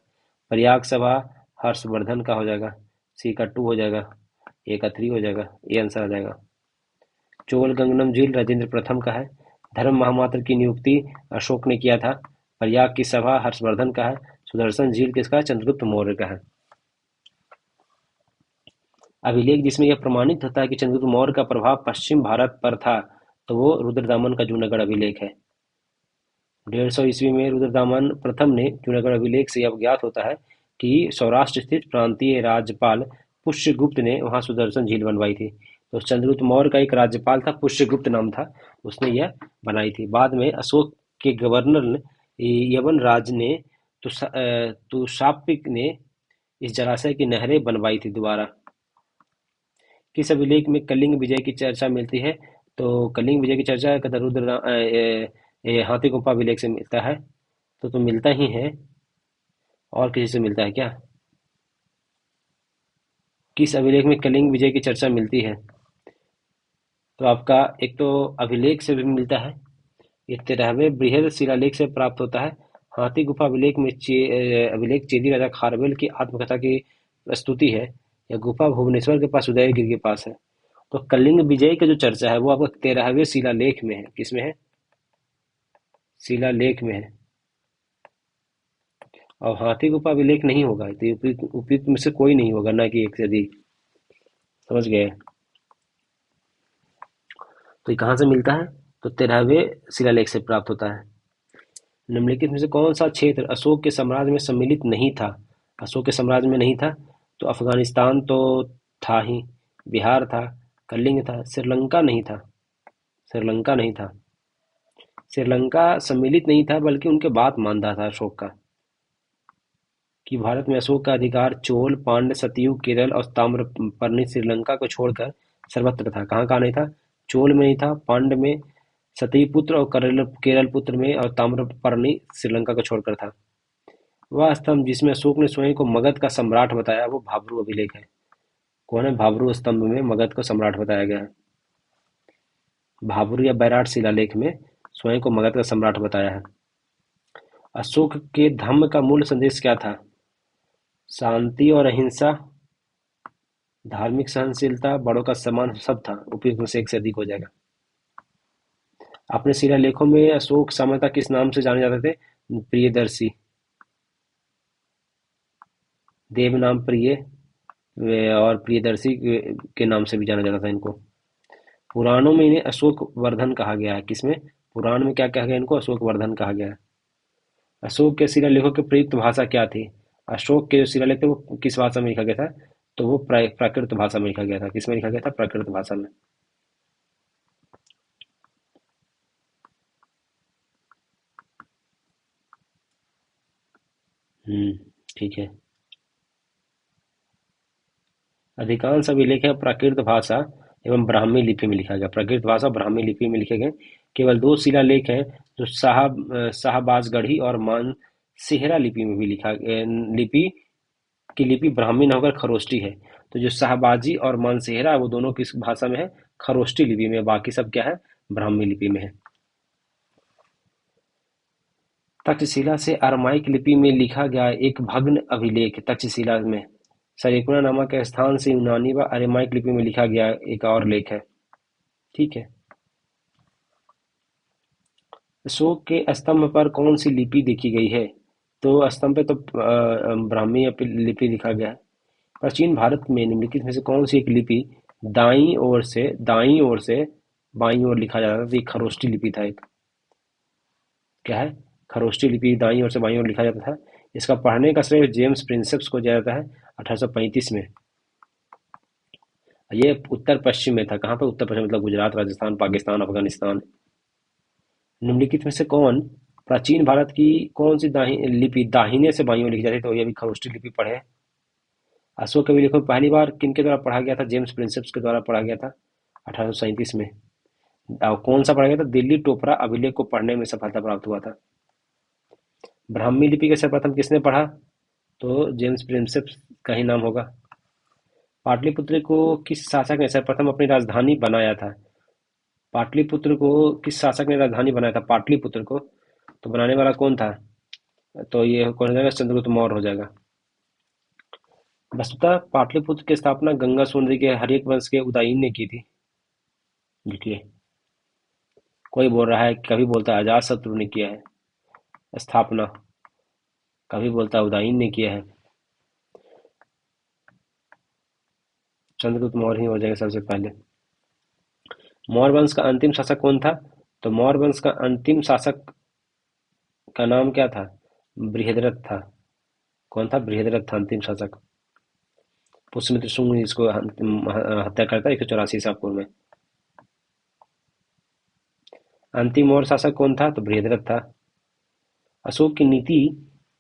प्रयाग सभा हर्षवर्धन का हो जाएगा। सी का 2 हो जाएगा। ए का 3 हो जाएगा। ये आंसर आ जाएगा। चोल गंगनम झील राजेंद्र प्रथम का है। धर्म महामात्र की नियुक्ति अशोक ने किया था। प्रयाग की सभा हर्षवर्धन का है। सुदर्शन झील किसका है? चंद्रगुप्त मौर्य का है। अभिलेख जिसमें यह प्रमाणित होता है कि चंद्रगुप्त मौर्य का प्रभाव पश्चिम भारत पर था, तो वो रुद्रदामन का जूनागढ़ अभिलेख है। 150 ईस्वी में रुद्रदामन प्रथम ने जूनागढ़ अभिलेख से यह ज्ञात होता है कि सौराष्ट्र स्थित प्रांतीय राज्यपाल पुष्यगुप्त ने वहां सुदर्शन झील बनवाई थी। तो चंद्रगुप्त मौर्य का एक राज्यपाल था, पुष्यगुप्त नाम था, उसने यह बनाई थी। बाद में अशोक के गवर्नर यवन राज ने तुषापिक ने इस जलाशय की नहरें बनवाई थी दोबारा। किस अभिलेख में कलिंग विजय की चर्चा मिलती है? तो कलिंग विजय की चर्चा हाथी गुम्फा अभिलेख से मिलता है। तो मिलता ही है, और किसी से मिलता है क्या? किस अभिलेख में कलिंग विजय की चर्चा मिलती है? तो आपका एक तो अभिलेख से भी मिलता है, ये 13वें बृहद शिलालेख से प्राप्त होता है। हाथी गुफा अभिलेख में अभिलेख चेदी राजा खारवेल की आत्मकथा की प्रस्तुति है। यह गुफा भुवनेश्वर के पास उदयगिरि के पास है। तो कलिंग विजय की जो चर्चा है वो आपका 13वें शिलालेख में है। किसमें है? शिलालेख में है। और हाथी गुफा अभिलेख नहीं होगा, तो उपयुक्त में से कोई नहीं होगा, ना कि एक से अधिक। समझ गए? तो ये कहाँ से मिलता है? तो 13वें शिलालेख से प्राप्त होता है। निम्नलिखित में से कौन सा क्षेत्र अशोक के साम्राज्य में सम्मिलित नहीं था? अशोक के साम्राज्य में नहीं था, तो अफगानिस्तान तो था ही, बिहार था, कलिंग था, श्रीलंका नहीं था। श्रीलंका नहीं था। श्रीलंका सम्मिलित नहीं था, बल्कि उनके बात मानता था अशोक का, कि भारत में अशोक का अधिकार चोल, पांड्य, सतयुग, केरल और ताम्रपर्णी श्रीलंका को छोड़कर सर्वत्र था। कहाँ कहाँ नहीं था? चोल में नहीं था, पांड्य में, सतयुपुत्र और केरलपुत्र में, और ताम्रपर्णी श्रीलंका को छोड़कर था। वह स्तंभ जिसमें अशोक ने स्वयं को मगध का सम्राट बताया वो भाब्रू अभिलेख है। कौन है? भाब्रू स्तंभ में मगध को सम्राट बताया गया है। भाब्रू या बैराट शिलालेख में स्वयं को मगध का सम्राट बताया है। अशोक के धम्म का मूल संदेश क्या था? शांति और अहिंसा, धार्मिक सहनशीलता, बड़ों का सम्मान, सब था। उपयुक्त में से एक से अधिक हो जाएगा। अपने शिलालेखों में अशोक सामान्यतः किस नाम से जाने जाते थे? प्रियदर्शी, देव नाम प्रिय, और प्रियदर्शी के नाम से भी जाना जाता था इनको। पुराणों में इन्हें अशोक वर्धन कहा गया है। किसमें? पुराण में क्या कहा गया इनको? अशोक वर्धन कहा गया है। अशोक के शिलालेखों की प्रयुक्त भाषा क्या थी? अशोक के जो शिलालेख थे वो किस भाषा में लिखा गया था? तो वो प्राकृत भाषा में लिखा गया था। किसमें लिखा गया था? प्राकृत भाषा में। ठीक है। अधिकांश अभिलेख प्राकृत भाषा एवं ब्राह्मी लिपि में लिखा गया। प्राकृत भाषा ब्राह्मी लिपि में लिखे गए। केवल दो शिलालेख हैं जो शाहबाजगढ़ी और मानसेहरा लिपि में भी लिपि की लिपि ब्राह्मी न होकर खरोष्टी है। तो जो शाहबाजी और मानसेहरा वो दोनों किस भाषा में है? खरोष्टी लिपि में। बाकी सब क्या है? ब्राह्मी लिपि में है। तक्षशिला से अरामाइक लिपि में लिखा गया एक भग्न अभिलेख तक्षशिला में सरेकुना नामक स्थान से यूनानी व अरामाइक लिपि में लिखा गया एक और लेख है। ठीक है। अशोक के स्तंभ पर कौन सी लिपि देखी गई है? तो स्तंभ पे तो ब्राह्मी लिपि लिखा गया है। प्राचीन भारत में निम्नलिखित में से कौन सी एक लिपि दाईं ओर से बाईं ओर लिखा जाता था? तो ये खरोष्टी लिपि था एक। क्या है? खरोष्टी लिपि दाईं ओर से बाईं ओर लिखा जाता था। इसका पढ़ने का श्रेय जेम्स प्रिंसेप्स को दिया जाता है 1835 में। ये उत्तर पश्चिम में था। कहाँ पर? उत्तर पश्चिम मतलब गुजरात, राजस्थान, पाकिस्तान, अफगानिस्तान। निम्नलिखित में से कौन प्राचीन भारत की कौन सी लिपि दाहिने से बाईं ओर लिखी जाती है? तो ये भी खरोष्टी लिपि पढ़े। अशोक अभिलेखों को पहली बार किनके द्वारा पढ़ा गया था? जेम्स प्रिंसेप्स के द्वारा पढ़ा गया था 1837 में। और कौन सा पढ़ा गया था? दिल्ली टोपरा अभिलेख को पढ़ने में सफलता प्राप्त हुआ था। ब्राह्मी लिपि के सर्वप्रथम किसने पढ़ा? तो जेम्स प्रिंसेप्स का ही नाम होगा। पाटलिपुत्र को किस शासक ने सर्वप्रथम अपनी राजधानी बनाया था? पाटलिपुत्र को किस शासक ने राजधानी बनाया था? पाटलिपुत्र को तो बनाने वाला कौन था? तो ये कौन हो जाएगा? चंद्रगुप्त मौर्य हो जाएगा। वस्तुतः पाटलिपुत्र की स्थापना गंगा सुंदरी के हर्यक वंश के उदयन ने की थी। देखिए, कोई बोल रहा है, कभी बोलता है अजातशत्रु ने किया है स्थापना, कभी बोलता है उदयन ने किया है। चंद्रगुप्त मौर्य ही हो जाएगा सबसे पहले। मौर्य वंश का अंतिम शासक कौन था? तो मौर्य वंश का अंतिम शासक का नाम क्या था? बृहद्रथ था। कौन था? बृहद्रथ था अंतिम शासक। पुष्यमित्र शुंग इसको हत्या करता है 184 ईसा पूर्व में। अंतिम मौर्य शासक कौन था? तो बृहद्रथ था। अशोक की नीति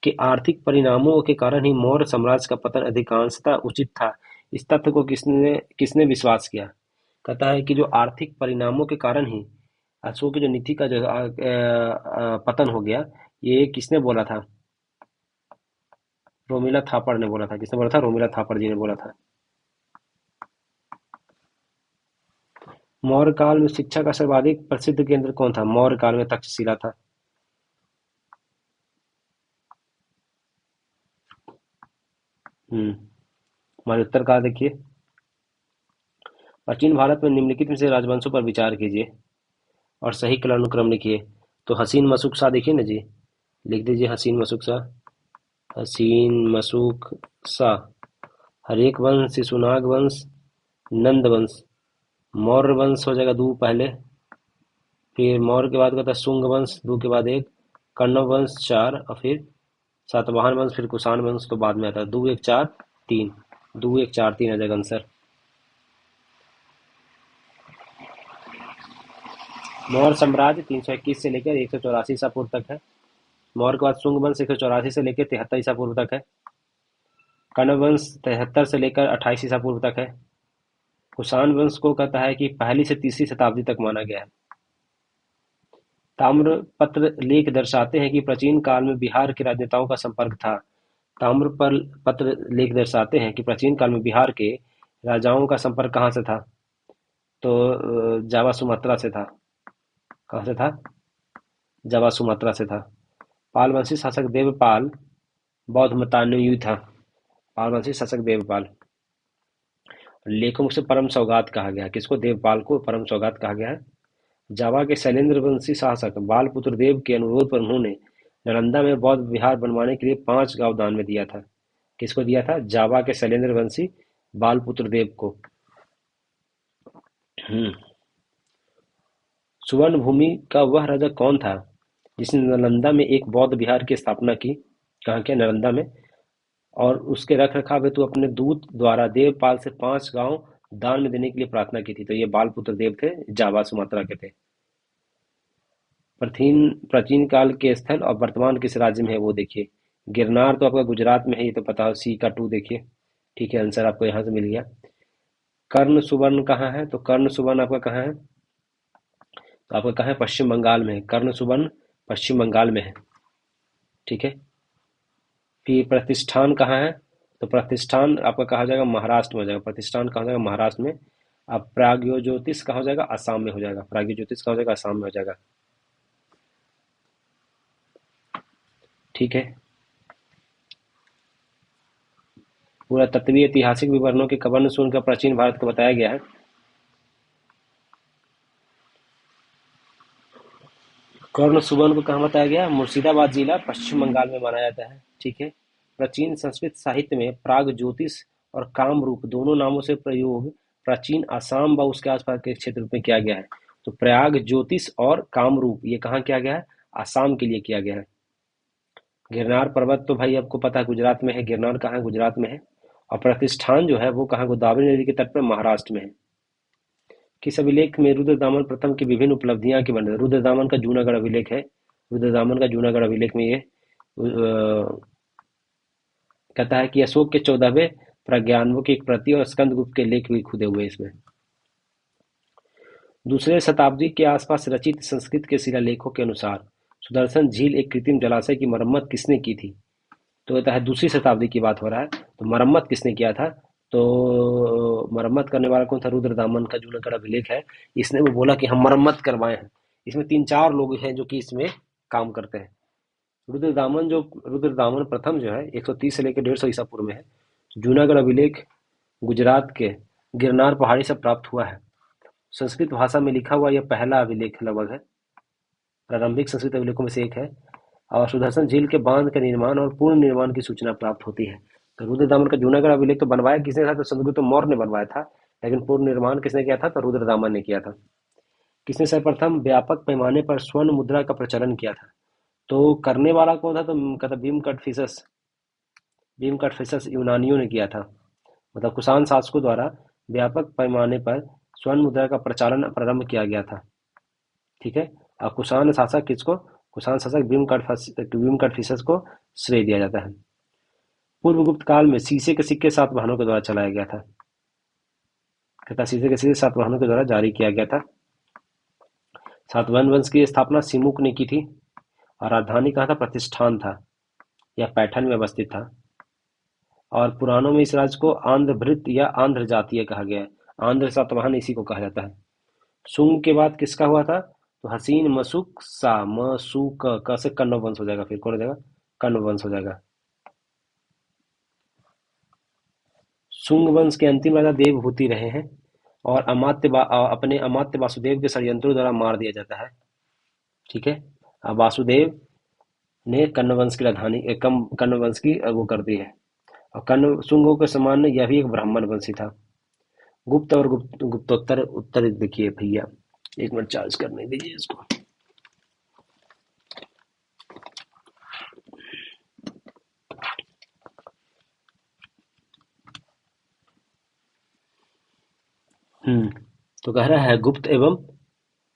के आर्थिक परिणामों के कारण ही मौर्य साम्राज्य का पतन अधिकांशतः उचित था। इस तथ्य को किसने किसने विश्वास किया? कहता है कि जो आर्थिक परिणामों के कारण ही अशोक की जो नीति का जो पतन हो गया, ये किसने बोला था? रोमिला थापड़ ने बोला था। किसने बोला था? रोमिला थापड़ जी ने बोला था। मौर्य काल में शिक्षा का सर्वाधिक प्रसिद्ध केंद्र कौन था? मौर्य काल में तक्षशिला था। हमारे उत्तर का देखिए। प्राचीन भारत में निम्नलिखित में से राजवंशों पर विचार कीजिए और सही कालानुक्रम लिखिए। तो हसीन मशूक शाह देखिए ना जी, लिख दीजिए हसीन मशूक शाह। हसीन मशूक शाह। हरेक वंश, शिशुनाग वंश, नंद वंश, मौर्य वंश हो जाएगा दो पहले, फिर मौर्य के बाद का था शुंग वंश दो के बाद एक, कण्व वंश चार, और फिर सातवाहन वंश, फिर कुषाण वंश तो बाद में आता है। दो एक चार तीन, दो एक चार तीन आ जाएगा आंसर। मौर्य साम्राज्य 321 से लेकर 184 ईसा पूर्व तक है। मौर्य के बाद शुंग वंश 184 से लेकर 73 ईसा पूर्व तक है। कण्व वंश 73 से लेकर 28 ईसा पूर्व तक है। कुषाण वंश को कहता है कि पहली से तीसरी शताब्दी तक माना गया है। ताम्रपत्र लेख दर्शाते हैं कि प्राचीन काल में बिहार के राजनेताओं का संपर्क था। ताम्रपत्र लेख दर्शाते हैं कि प्राचीन काल में बिहार के राजाओं का संपर्क कहाँ से था? तो जावा सुमात्रा से था। कहाँ से था? जावा सुमात्रा से था। पालवंशी शासक देवपाल बौद्ध मतानुयायी था। पालवंशी शासक देवपाल। लेखों से परम सौगात कहा गया है। किसको? देवपाल को परम सौगात कहा गया है। जावा के शैलेंद्र वंशी शासक बालपुत्र देव के अनुरोध पर उन्होंने नालंदा में बौद्ध विहार बनवाने के लिए 5 गांव दान में दिया था। किसको दिया था? जावा के शैलेंद्र वंशी बालपुत्र देव को। हम्म सुवर्ण भूमि का वह राजा कौन था जिसने नालंदा में एक बौद्ध विहार की स्थापना की? कहाँ के? नालंदा में। और उसके रख रखाव हेतु अपने दूत द्वारा देवपाल से 5 गांव दान में देने के लिए प्रार्थना की थी। तो ये बालपुत्र देव थे, जावा सुमात्रा के थे। प्राचीन प्राचीन काल के स्थल और वर्तमान किस राज्य में है वो देखिए। गिरनार तो आपका गुजरात में है, ये तो पता हो। सी का 2 देखिए। ठीक है, आंसर आपको यहाँ से मिल गया। कर्ण सुवर्ण कहाँ है? तो कर्ण सुवर्ण आपका कहाँ है? तो आपका कहाँ है? पश्चिम बंगाल में है। कर्ण सुवर्ण पश्चिम बंगाल में है। ठीक है। फिर प्रतिष्ठान कहाँ है? तो प्रतिष्ठान आपका कहा जाएगा महाराष्ट्र में हो जाएगा। प्रतिष्ठान कहाँ हो जाएगा? महाराष्ट्र में। अब प्राग्यो ज्योतिष कहाँ हो जाएगा? असम में हो जाएगा। प्राग्यो ज्योतिष कहाँ हो जाएगा? असम में हो जाएगा। ठीक है। पूरा तत्वीय ऐतिहासिक विवरणों के कवन सुनकर प्राचीन भारत को बताया गया है। कर्ण सुबन को कहाँ बताया गया? मुर्शिदाबाद जिला पश्चिम बंगाल में माना जाता है। ठीक है। प्राचीन संस्कृत साहित्य में प्राग ज्योतिष और कामरूप दोनों नामों से प्रयोग प्राचीन आसाम व उसके आसपास के क्षेत्र में किया गया है। तो प्रयाग ज्योतिष और कामरूप ये कहाँ किया गया है? आसाम के लिए किया गया है। गिरनार पर्वत तो भाई आपको पता है गुजरात में है। गिरनार कहाँ है? गुजरात में है। और प्रतिष्ठान जो है वो कहाँ? गोदावरी नदी के तट पर महाराष्ट्र में है। किस अभिलेख में रुद्रदामन प्रथम की विभिन्न उपलब्धियां के वर्णन? रुद्रदामन का जूनागढ़ अभिलेख है। रुद्रदामन का जूनागढ़ अभिलेख में ये कहता है कि अशोक के 14वें प्रज्ञानवों की एक प्रति और स्कंदगुप्त के लेख भी खुदे हुए इसमें। दूसरे शताब्दी के आसपास रचित संस्कृत के शिलालेखों के अनुसार सुदर्शन झील एक कृत्रिम जलाशय की मरम्मत किसने की थी? तो कहता है दूसरी शताब्दी की बात हो रहा है। तो मरम्मत किसने किया था? तो मरम्मत करने वाला कौन था? रुद्रदामन का जूनागढ़ अभिलेख है। इसने वो बोला कि हम मरम्मत करवाए हैं। इसमें 3-4 लोग हैं जो कि इसमें काम करते हैं। रुद्रदामन प्रथम जो है 130 से लेकर 150 ईसा पूर्व में है। जूनागढ़ अभिलेख गुजरात के गिरनार पहाड़ी से प्राप्त हुआ है। संस्कृत भाषा में लिखा हुआ यह पहला अभिलेख लगभग है। प्रारंभिक संस्कृत अभिलेखों में से एक है। और सुदर्शन झील के बांध के निर्माण और पूर्ण निर्माण की सूचना प्राप्त होती है। तो रुद्रदामन का जूनागढ़ अभिलेख तो बनवाया किसने था? तो चंद्रगुप्त मौर्य ने बनवाया था। लेकिन पूर्ण निर्माण किसने किया था? तो रुद्रदामन ने किया था। किसने सर्वप्रथम व्यापक पैमाने पर स्वर्ण मुद्रा का प्रचलन किया था? तो करने वाला कौन था? तो कहता भीम कटफिसस यूनानियों ने किया था। मतलब कुषाण शासकों द्वारा व्यापक पैमाने पर स्वर्ण मुद्रा का प्रचालन प्रारंभ किया गया था। ठीक है। और कुषाण शासक किसको? कुषाण शासक भीम कटफिसस को श्रेय दिया जाता है। पूर्व गुप्त काल में शीशे के सिक्के सातवाहनों के द्वारा चलाया गया था। कहता शीशे के सिक्के सातवाहनों के द्वारा जारी किया गया था। सातवाहन वंश की स्थापना सिमुक ने की थी। और राजधानी कहाँ था? प्रतिष्ठान था या पैठन में अवस्थित था। और पुराणों में इस राज्य को आंध्रभृत या आंध्र जातीय कहा गया है। आंध्र सातवाहन इसी को कहा जाता है। शुंग के बाद किसका हुआ था? तो हसीन मसुक सा मसुक क से कण्व वंश हो जाएगा। फिर कौन हो जाएगा? कण्व वंश हो जाएगा। शुंग वंश के अंतिम राजा देवहूति रहे हैं। और अपने अमात्य वासुदेव के षड्यंत्रों द्वारा मार दिया जाता है। ठीक है। अब वासुदेव ने कण्व वंश की राजधानी कण्व वंश की वो कर दी है। और कण्व शुंगों के समान यह भी एक ब्राह्मण वंशी था। गुप्त और गुप्तोत्तर उत्तर देखिए भैया। 1 मिनट चार्ज करने दीजिए इसको। हम्म तो कह रहा है गुप्त एवं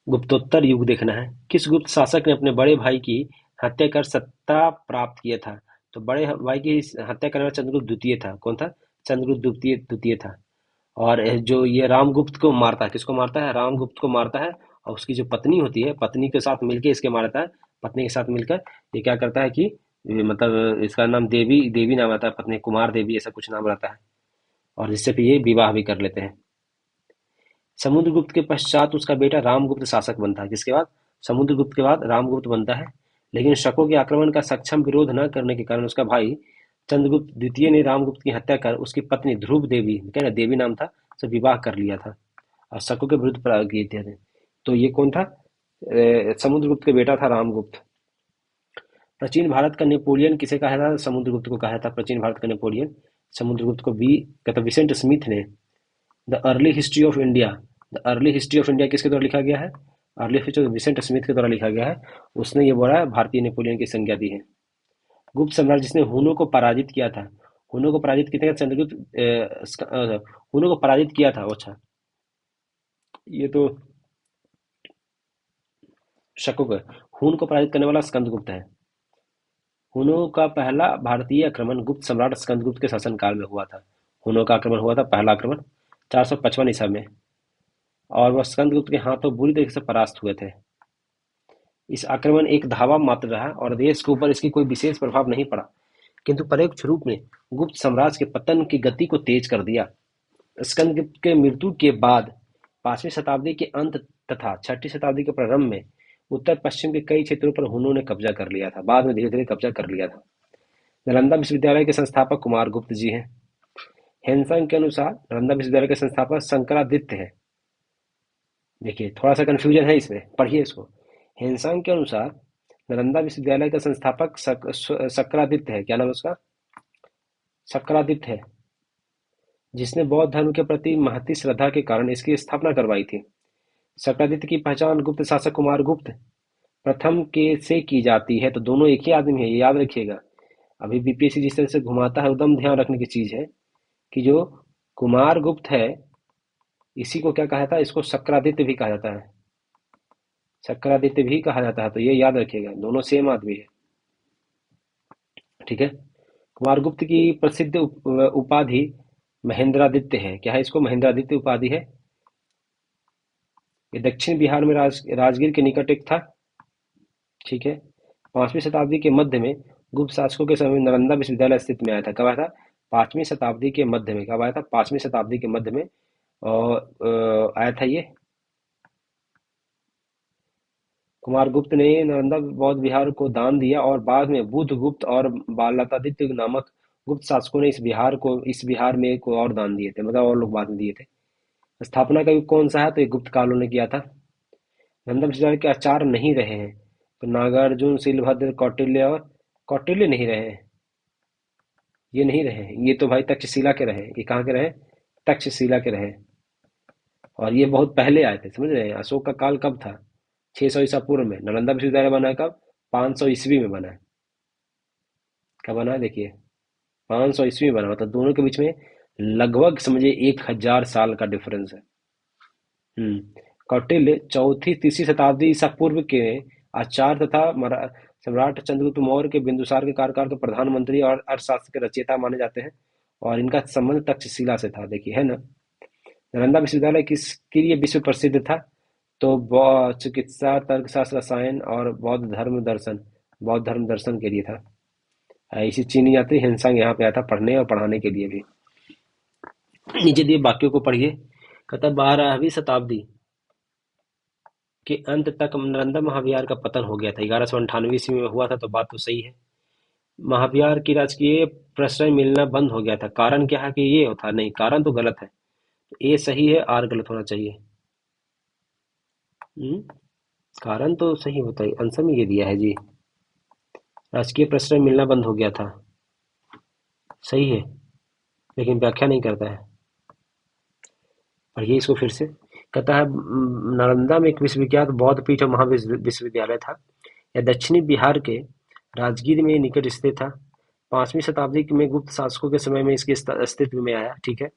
गुप्तोत्तर युग देखना है। किस गुप्त शासक ने अपने बड़े भाई की हत्या कर सत्ता प्राप्त किया था? तो बड़े भाई की हत्या करने वाला चंद्रगुप्त द्वितीय था। कौन था? चंद्रगुप्त द्वितीय द्वितीय था। और जो ये रामगुप्त को मारता है, किसको मारता है? रामगुप्त को मारता है। और उसकी जो पत्नी होती है, पत्नी के साथ मिलकर इसके मारता है। पत्नी के साथ मिलकर ये क्या करता है कि मतलब इसका नाम देवी देवी नाम आता है। पत्नी कुमार देवी ऐसा कुछ नाम रहता है। और जिससे फिर ये विवाह भी कर लेते हैं। समुद्रगुप्त के पश्चात उसका बेटा रामगुप्त शासक बनता है। जिसके बाद? समुद्रगुप्त के बाद रामगुप्त बनता है। लेकिन शकों के आक्रमण का सक्षम विरोध न करने के कारण उसका भाई चंद्रगुप्त द्वितीय ने रामगुप्त की हत्या कर उसकी पत्नी ध्रुव देवी, क्या देवी नाम था, से विवाह कर लिया था। और शकों के विरुद्ध किए थे। तो ये कौन था? समुद्रगुप्त का बेटा था रामगुप्त। प्राचीन भारत का नेपोलियन किसे कहा था? समुद्रगुप्त को कहा था प्राचीन भारत का नेपोलियन। समुद्रगुप्त को बी कहता विसेंट स्मिथ ने the early history of India, the early history of India किसके द्वारा लिखा गया है? अर्ली हिस्ट्री विसेंट स्मिथ के द्वारा लिखा गया है। उसने ये बोला भारतीय नेपोलियन की संज्ञा दी है। गुप्त सम्राट जिसने हुनों को पराजित किया था, हुनों को पराजित किया था चंद्रगुप्त, हुनों को पराजित किया था। अच्छा, ये तो शकों है। हुन को पराजित करने वाला स्कंदगुप्त है। हुनों का पहला भारतीय आक्रमण गुप्त सम्राट स्कंदगुप्त के शासनकाल में हुआ था। हुनों का आक्रमण हुआ था, पहला आक्रमण 455 ईसा में, और वह स्कंदगुप्त के हाथों बुरी तरीके से परास्त हुए थे। इस आक्रमण एक धावा मात्र रहा और देश के ऊपर इसकी कोई विशेष प्रभाव नहीं पड़ा, किंतु परोक्ष रूप में गुप्त साम्राज्य के पतन की गति को तेज कर दिया। स्कंदगुप्त के मृत्यु के बाद 5वीं शताब्दी के अंत तथा 6वीं शताब्दी के प्रारंभ में उत्तर पश्चिम के कई क्षेत्रों पर हुनों ने कब्जा कर लिया था। बाद में धीरे धीरे कब्जा कर लिया था। नालंदा विश्वविद्यालय के संस्थापक कुमार गुप्त जी हैं। हेनसंग के अनुसार नालंदा विश्वविद्यालय के संस्थापक शंकरादित्य है। देखिए थोड़ा सा कंफ्यूजन है इसमें, पढ़िए इसको। हेनसंग के अनुसार नालंदा विश्वविद्यालय का संस्थापक शंकरादित्य है। क्या नाम है उसका? शंकरादित्य है, जिसने बौद्ध धर्म के प्रति महती श्रद्धा के कारण इसकी स्थापना करवाई थी। शंकरादित्य की पहचान गुप्त शासक कुमार गुप्त प्रथम के से की जाती है। तो दोनों एक ही आदमी है, ये याद रखिएगा। अभी बीपीएससी जिस तरह से घुमाता है, एकदम ध्यान रखने की चीज है कि जो कुमार गुप्त है, इसी को क्या कहा जाता है? इसको शंकरादित्य भी कहा जाता है। शंकरादित्य भी कहा जाता है, तो ये याद रखिएगा, दोनों सेम आदमी है। ठीक है। कुमार गुप्त की प्रसिद्ध उपाधि महेंद्रादित्य है। क्या है? इसको महेंद्रादित्य उपाधि है। ये दक्षिण बिहार में राजगीर के निकट एक था। ठीक है। 5वीं शताब्दी के मध्य में गुप्त शासकों के समय में नालंदा विश्वविद्यालय अस्तित्व में आया था। कब आया था? 5वीं शताब्दी के मध्य में। कब आया था? 5वीं शताब्दी के मध्य में और आया था ये। कुमार गुप्त ने नालंदा बौद्ध विहार को दान दिया और बाद में बुद्धगुप्त और बालतादित्य नामक गुप्त शासकों ने इस विहार में को और दान दिए थे, मतलब और लोग बाद में दिए थे। स्थापना का युग कौन सा है? तो ये गुप्त कालों ने किया था। नालंदा विश्वविद्यालय के आचार्य नहीं रहे हैं तो नागार्जुन, शिलभद्र, कौटिल्य, और कौटिल्य नहीं रहे हैं, ये नहीं रहे हैं। ये तो भाई तक्षशिला के रहे। ये कहाँ के रहे? तक्षशिला के रहे। और ये बहुत पहले आए थे, समझ रहे हैं? अशोक का काल कब था? 600 ईसा पूर्व में। नालंदा विश्वविद्यालय बना है कब? 500 ईस्वी में बना है। कब बना है? देखिए 500 ईस्वी में बना, मतलब दोनों के बीच में लगभग समझिए 1000 साल का डिफरेंस है। कौटिल्य चौथी तीसरी शताब्दी ईसा पूर्व के आचार्य तथा सम्राट चंद्रगुप्त मौर्य के बिंदुसार के कार्यकाल के प्रधानमंत्री और अर्थशास्त्र के रचयिता माने जाते हैं, और इनका संबंध तक्षशिला से था। देखिए है ना। नालंदा विश्वविद्यालय किसके लिए विश्व प्रसिद्ध था? तो चिकित्सा, तर्कशास्त्र, रसायन और बौद्ध धर्म दर्शन के लिए था। इसी चीनी यात्री हिंसांग यहाँ पे आया था पढ़ने और पढ़ाने के लिए भी। नीचे दिए वाक्यों को पढ़िए। कहता 12वीं शताब्दी के अंत तक नालंदा महाविहार का पतन हो गया था। 1198 ईस्वी में हुआ था, तो बात तो सही है। महाविहार की राजकीय प्रश्रय मिलना बंद हो गया था। कारण क्या है कि ये होता नहीं, कारण तो गलत है। ए सही है, आर गलत होना चाहिए। हम्म, कारण तो सही होता है, आंसर में ये दिया है जी। राजकीय प्रश्रय मिलना बंद हो गया था, सही है, लेकिन व्याख्या नहीं करता है। पढ़िए इसको फिर से। कहता है नालंदा में एक विश्वविख्यात बौद्ध पीठ और महाविश्वविद्यालय था। यह दक्षिणी बिहार के राजगीर में निकट स्थित था। 5वीं शताब्दी में गुप्त शासकों के समय में इसके अस्तित्व में आया। ठीक है।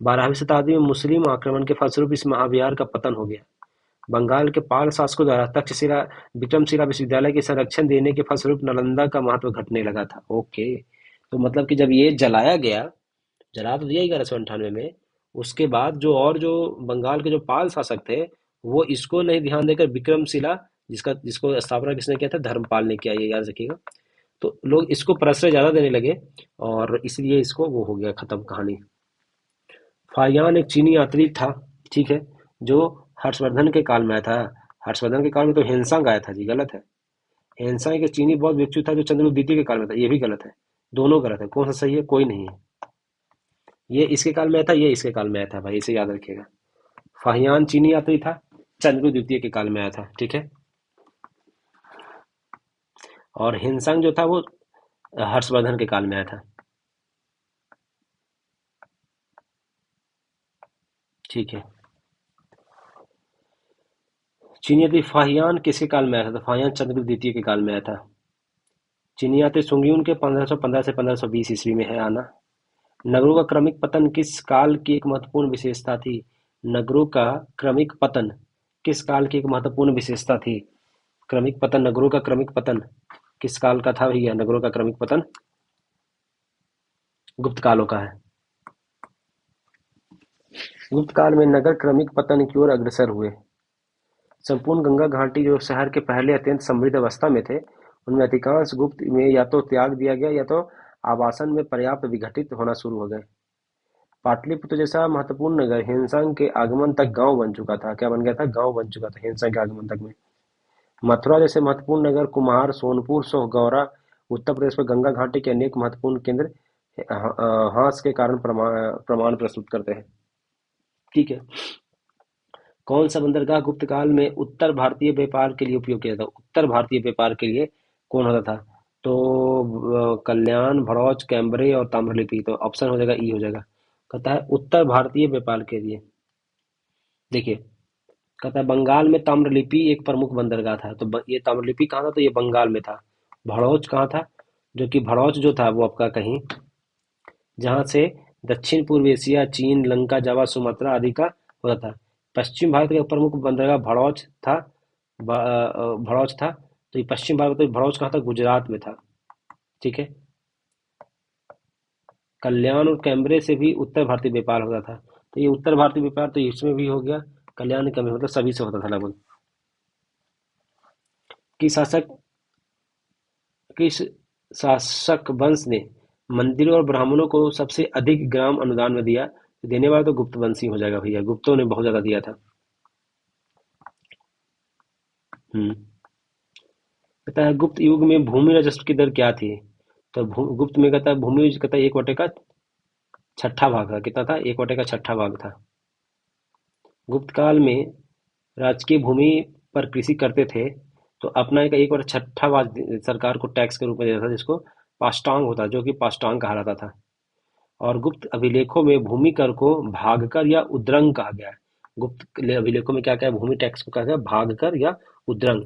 12वीं शताब्दी में मुस्लिम आक्रमण के फलस्वरूप इस महाविहार का पतन हो गया। बंगाल के पाल शासकों द्वारा तक्षशिला विक्रमशिला विश्वविद्यालय के संरक्षण देने के फलस्वरूप नालंदा का महत्व घटने लगा था। ओके, तो मतलब कि जब ये जलाया गया, जला तो दिया 1198 में, उसके बाद जो बंगाल के जो पाल शासक थे, वो इसको नहीं ध्यान देकर विक्रमशिला, जिसको स्थापना किसने किया था? धर्मपाल ने किया, ये याद रखिएगा। तो लोग इसको प्रश्रय ज्यादा देने लगे और इसलिए इसको वो हो गया, खत्म कहानी। फाहियान एक चीनी यात्री था। ठीक है। जो हर्षवर्धन के काल में आया था। हर्षवर्धन के काल में तो हेनसांग आया था जी, गलत है। हेनसांग एक चीनी बौद्ध भिक्षु था जो चंद्रगुप्त द्वितीय के काल में था, ये भी गलत है। दोनों गलत है, कौन सा सही है? कोई नहीं है। ये इसके काल में आया था, ये इसके काल में आया था भाई, इसे याद रखिएगा। फाहियान चीनी यात्री था, चंद्रगुप्त द्वितीय के काल में आया था। ठीक है। और हिंसंग जो था वो हर्षवर्धन के काल में आया था। ठीक है। चीनियती फाहियान किसके काल में आया था? तो फाहियान चंद्रगुप्त द्वितीय के काल में आया था। चीनियाते सुंगयून के 1515 से 1520 ईस्वी में है आना। नगरों का क्रमिक पतन किस काल की एक महत्वपूर्ण विशेषता थी? नगरों का क्रमिक पतन किस काल की एक महत्वपूर्ण विशेषता थी? क्रमिक पतन, नगरों का क्रमिक पतन किस काल का था भैया? नगरों का क्रमिक पतन गुप्त कालों का है। गुप्त काल में नगर क्रमिक पतन की ओर अग्रसर हुए। संपूर्ण गंगा घाटी जो शहर के पहले अत्यंत समृद्ध अवस्था में थे, उनमें अधिकांश गुप्त में या तो त्याग दिया गया या तो आवासन में पर्याप्त विघटित होना शुरू हो गए। पाटलिपुत्र जैसा महत्वपूर्ण नगर हिंसा के आगमन तक गांव बन चुका था। क्या बन गया था? गांव बन चुका था हिंसा के आगमन तक में। मथुरा जैसे महत्वपूर्ण नगर कुम्हार, सोनपुर, सोहगौरा उत्तर प्रदेश में गंगा घाटी के अनेक महत्वपूर्ण केंद्र हास के कारण प्रमाण प्रस्तुत करते हैं। ठीक है। कौन सा बंदरगाह गुप्त काल में उत्तर भारतीय व्यापार के लिए उपयोग किया था? उत्तर भारतीय व्यापार के लिए कौन होता था? तो कल्याण, भरौच, कैम्ब्रे और ताम्रलिप्ति। तो ऑप्शन हो जाएगा ई हो जाएगा। कहता है उत्तर भारतीय व्यापार के लिए। देखिए, कहता है बंगाल में ताम्रलिप्ति एक प्रमुख बंदरगाह था। तो ये ताम्रलिप्ति कहाँ था? तो ये बंगाल में था। भड़ौच कहाँ था? जो कि भड़ौच जो था वो आपका कहीं जहाँ से दक्षिण पूर्व एशिया, चीन, लंका, जावा, सुमात्रा आदि का होता था। पश्चिम भारत का प्रमुख बंदरगाह भड़ौच था। भड़ौच था। तो ये पश्चिम भारत में भड़ौच कहाँ था? गुजरात में था। ठीक है। कल्याण और कैम्ब्रे से भी उत्तर भारतीय व्यापार होता था। तो ये उत्तर भारतीय व्यापार तो इसमें भी हो गया। कल्याण कैम्ब्रे मतलब सभी से होता था लगभग। किस शासक किस शासक वंश ने मंदिरों और ब्राह्मणों को सबसे अधिक ग्राम अनुदान में दिया? तो देने वाला तो गुप्त वंश ही हो जाएगा भैया। गुप्तों ने बहुत ज्यादा दिया था। हम्म। कहता है गुप्त युग में भूमि राजस्व की दर क्या थी? तो गुप्त में कहता है भूमि कहता है 1 बटे का छठा भाग था। कितना था? 1 बटे का छठा भाग था। गुप्त काल में राजकीय भूमि पर कृषि करते थे तो अपना एक बार छठा भाग सरकार को टैक्स के रूप में देता था, जिसको पाष्टांग होता, जो कि पाष्टांग कहा जाता था। और गुप्त अभिलेखों में भूमि कर को भागकर या उद्रंग कहा गया है। गुप्त अभिलेखों में क्या क्या है? भूमि टैक्स को कहा गया भागकर या उद्रंग।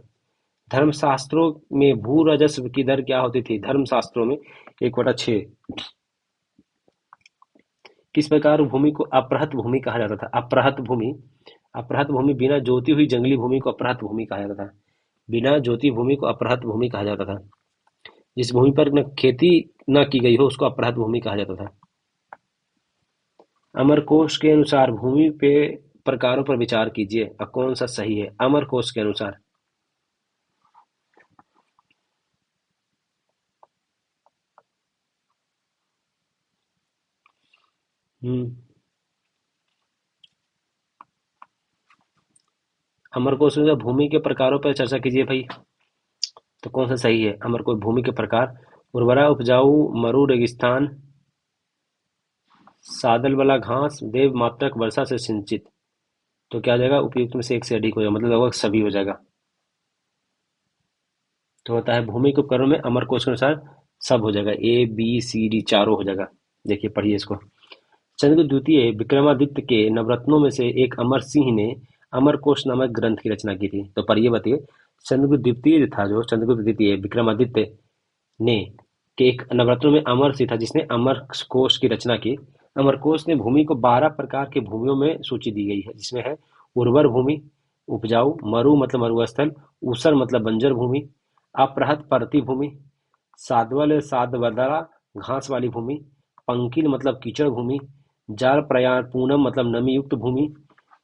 धर्मशास्त्रों में भू राजस्व की दर क्या होती थी? धर्मशास्त्रों में 1/6। किस प्रकार भूमि को अपरहत भूमि कहा जाता था? अपरहत भूमि। अपरहत भूमि बिना जोती हुई जंगली भूमि को अपरहत भूमि कहा जाता था। बिना जोती भूमि को अपरहत भूमि कहा जाता था। जिस भूमि पर न खेती न की गई हो उसको अपरहत भूमि कहा जाता था। अमरकोश के अनुसार भूमि पे प्रकारों पर विचार कीजिए। अब कौन सा सही है अमरकोश के अनुसार? हम्म। अमरकोश में भूमि के प्रकारों पर चर्चा कीजिए भाई। तो कौन सा सही है? अमरकोश भूमि के प्रकार: उर्वरा, उपजाऊ, मरु, रेगिस्तान, सादल वाला घास, देव मात्रक, वर्षा से सिंचित। तो क्या हो जाएगा? उपयुक्त में से एक से अधिक हो जाएगा, मतलब लगभग सभी हो जाएगा। तो होता है भूमि के उपकरणों में अमरकोश के अनुसार सब हो जाएगा। ए बी सी डी चारों हो जाएगा। देखिए पढ़िए इसको। चंद्रगुप्त द्वितीय विक्रमादित्य के नवरत्नों में से एक अमर सिंह ने अमरकोश नामक ग्रंथ की रचना की थी। तो पढ़िए बताइए। चंद्रगुप्त द्वितीय था जो चंद्रगुप्त द्वितीय विक्रमादित्य ने के एक नवरत्नों में अमर सिंह था जिसने अमर कोश की रचना की। अमर कोश ने भूमि को 12 प्रकार के भूमियों में सूची दी गई है, जिसमें है उर्वर भूमि, उपजाऊ, मरु मतलब मरुस्थल, ऊसर मतलब बंजर भूमि, अपरहत परती भूमि, सादवल सादवदरा घास वाली भूमि, पंकिल मतलब कीचड़ भूमि, जार प्रयाण पूनम मतलब नमी युक्त भूमि,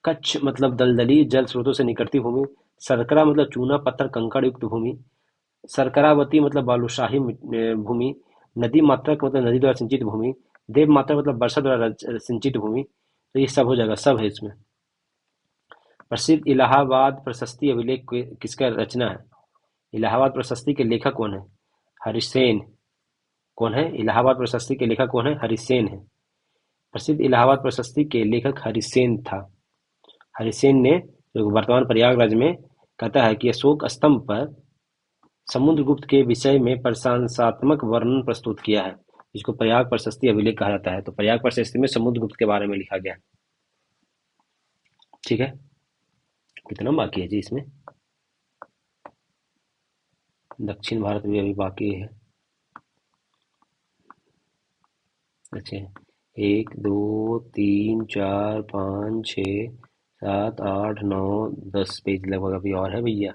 कच्छ मतलब दलदली जल स्रोतों से निकटती भूमि, सरकरा मतलब चूना पत्थर कंकड़ युक्त भूमि, सरकरावती मतलब बालुशाही भूमि, नदी मात्रक मतलब नदी द्वारा सिंचित भूमि, देव मात्रक मतलब वर्षा द्वारा सिंचित भूमि। तो ये सब हो जाएगा, सब है इसमें। प्रसिद्ध इलाहाबाद प्रशस्ति अभिलेख किसका रचना है? इलाहाबाद प्रशस्ति के लेखक कौन है? हरिसेन। कौन है? इलाहाबाद प्रशस्ति के लेखक कौन है? हरिसेन है। प्रसिद्ध इलाहाबाद प्रशस्ति के लेखक हरिसेन था। हरिसेन ने जो वर्तमान प्रयागराज में कहता है कि अशोक स्तंभ पर समुद्रगुप्त के विषय में प्रशंसात्मक वर्णन प्रस्तुत किया है, जिसको प्रयाग प्रशस्ति अभिलेख कहा जाता है। तो प्रयाग प्रशस्ति में समुद्रगुप्त के बारे में लिखा गया है। ठीक है, कितना बाकी है जी इसमें? दक्षिण भारत भी अभी बाकी है। अच्छा, 1 2 3 4 5 6 7 8 9 10 पेज लगभग अभी और है भैया।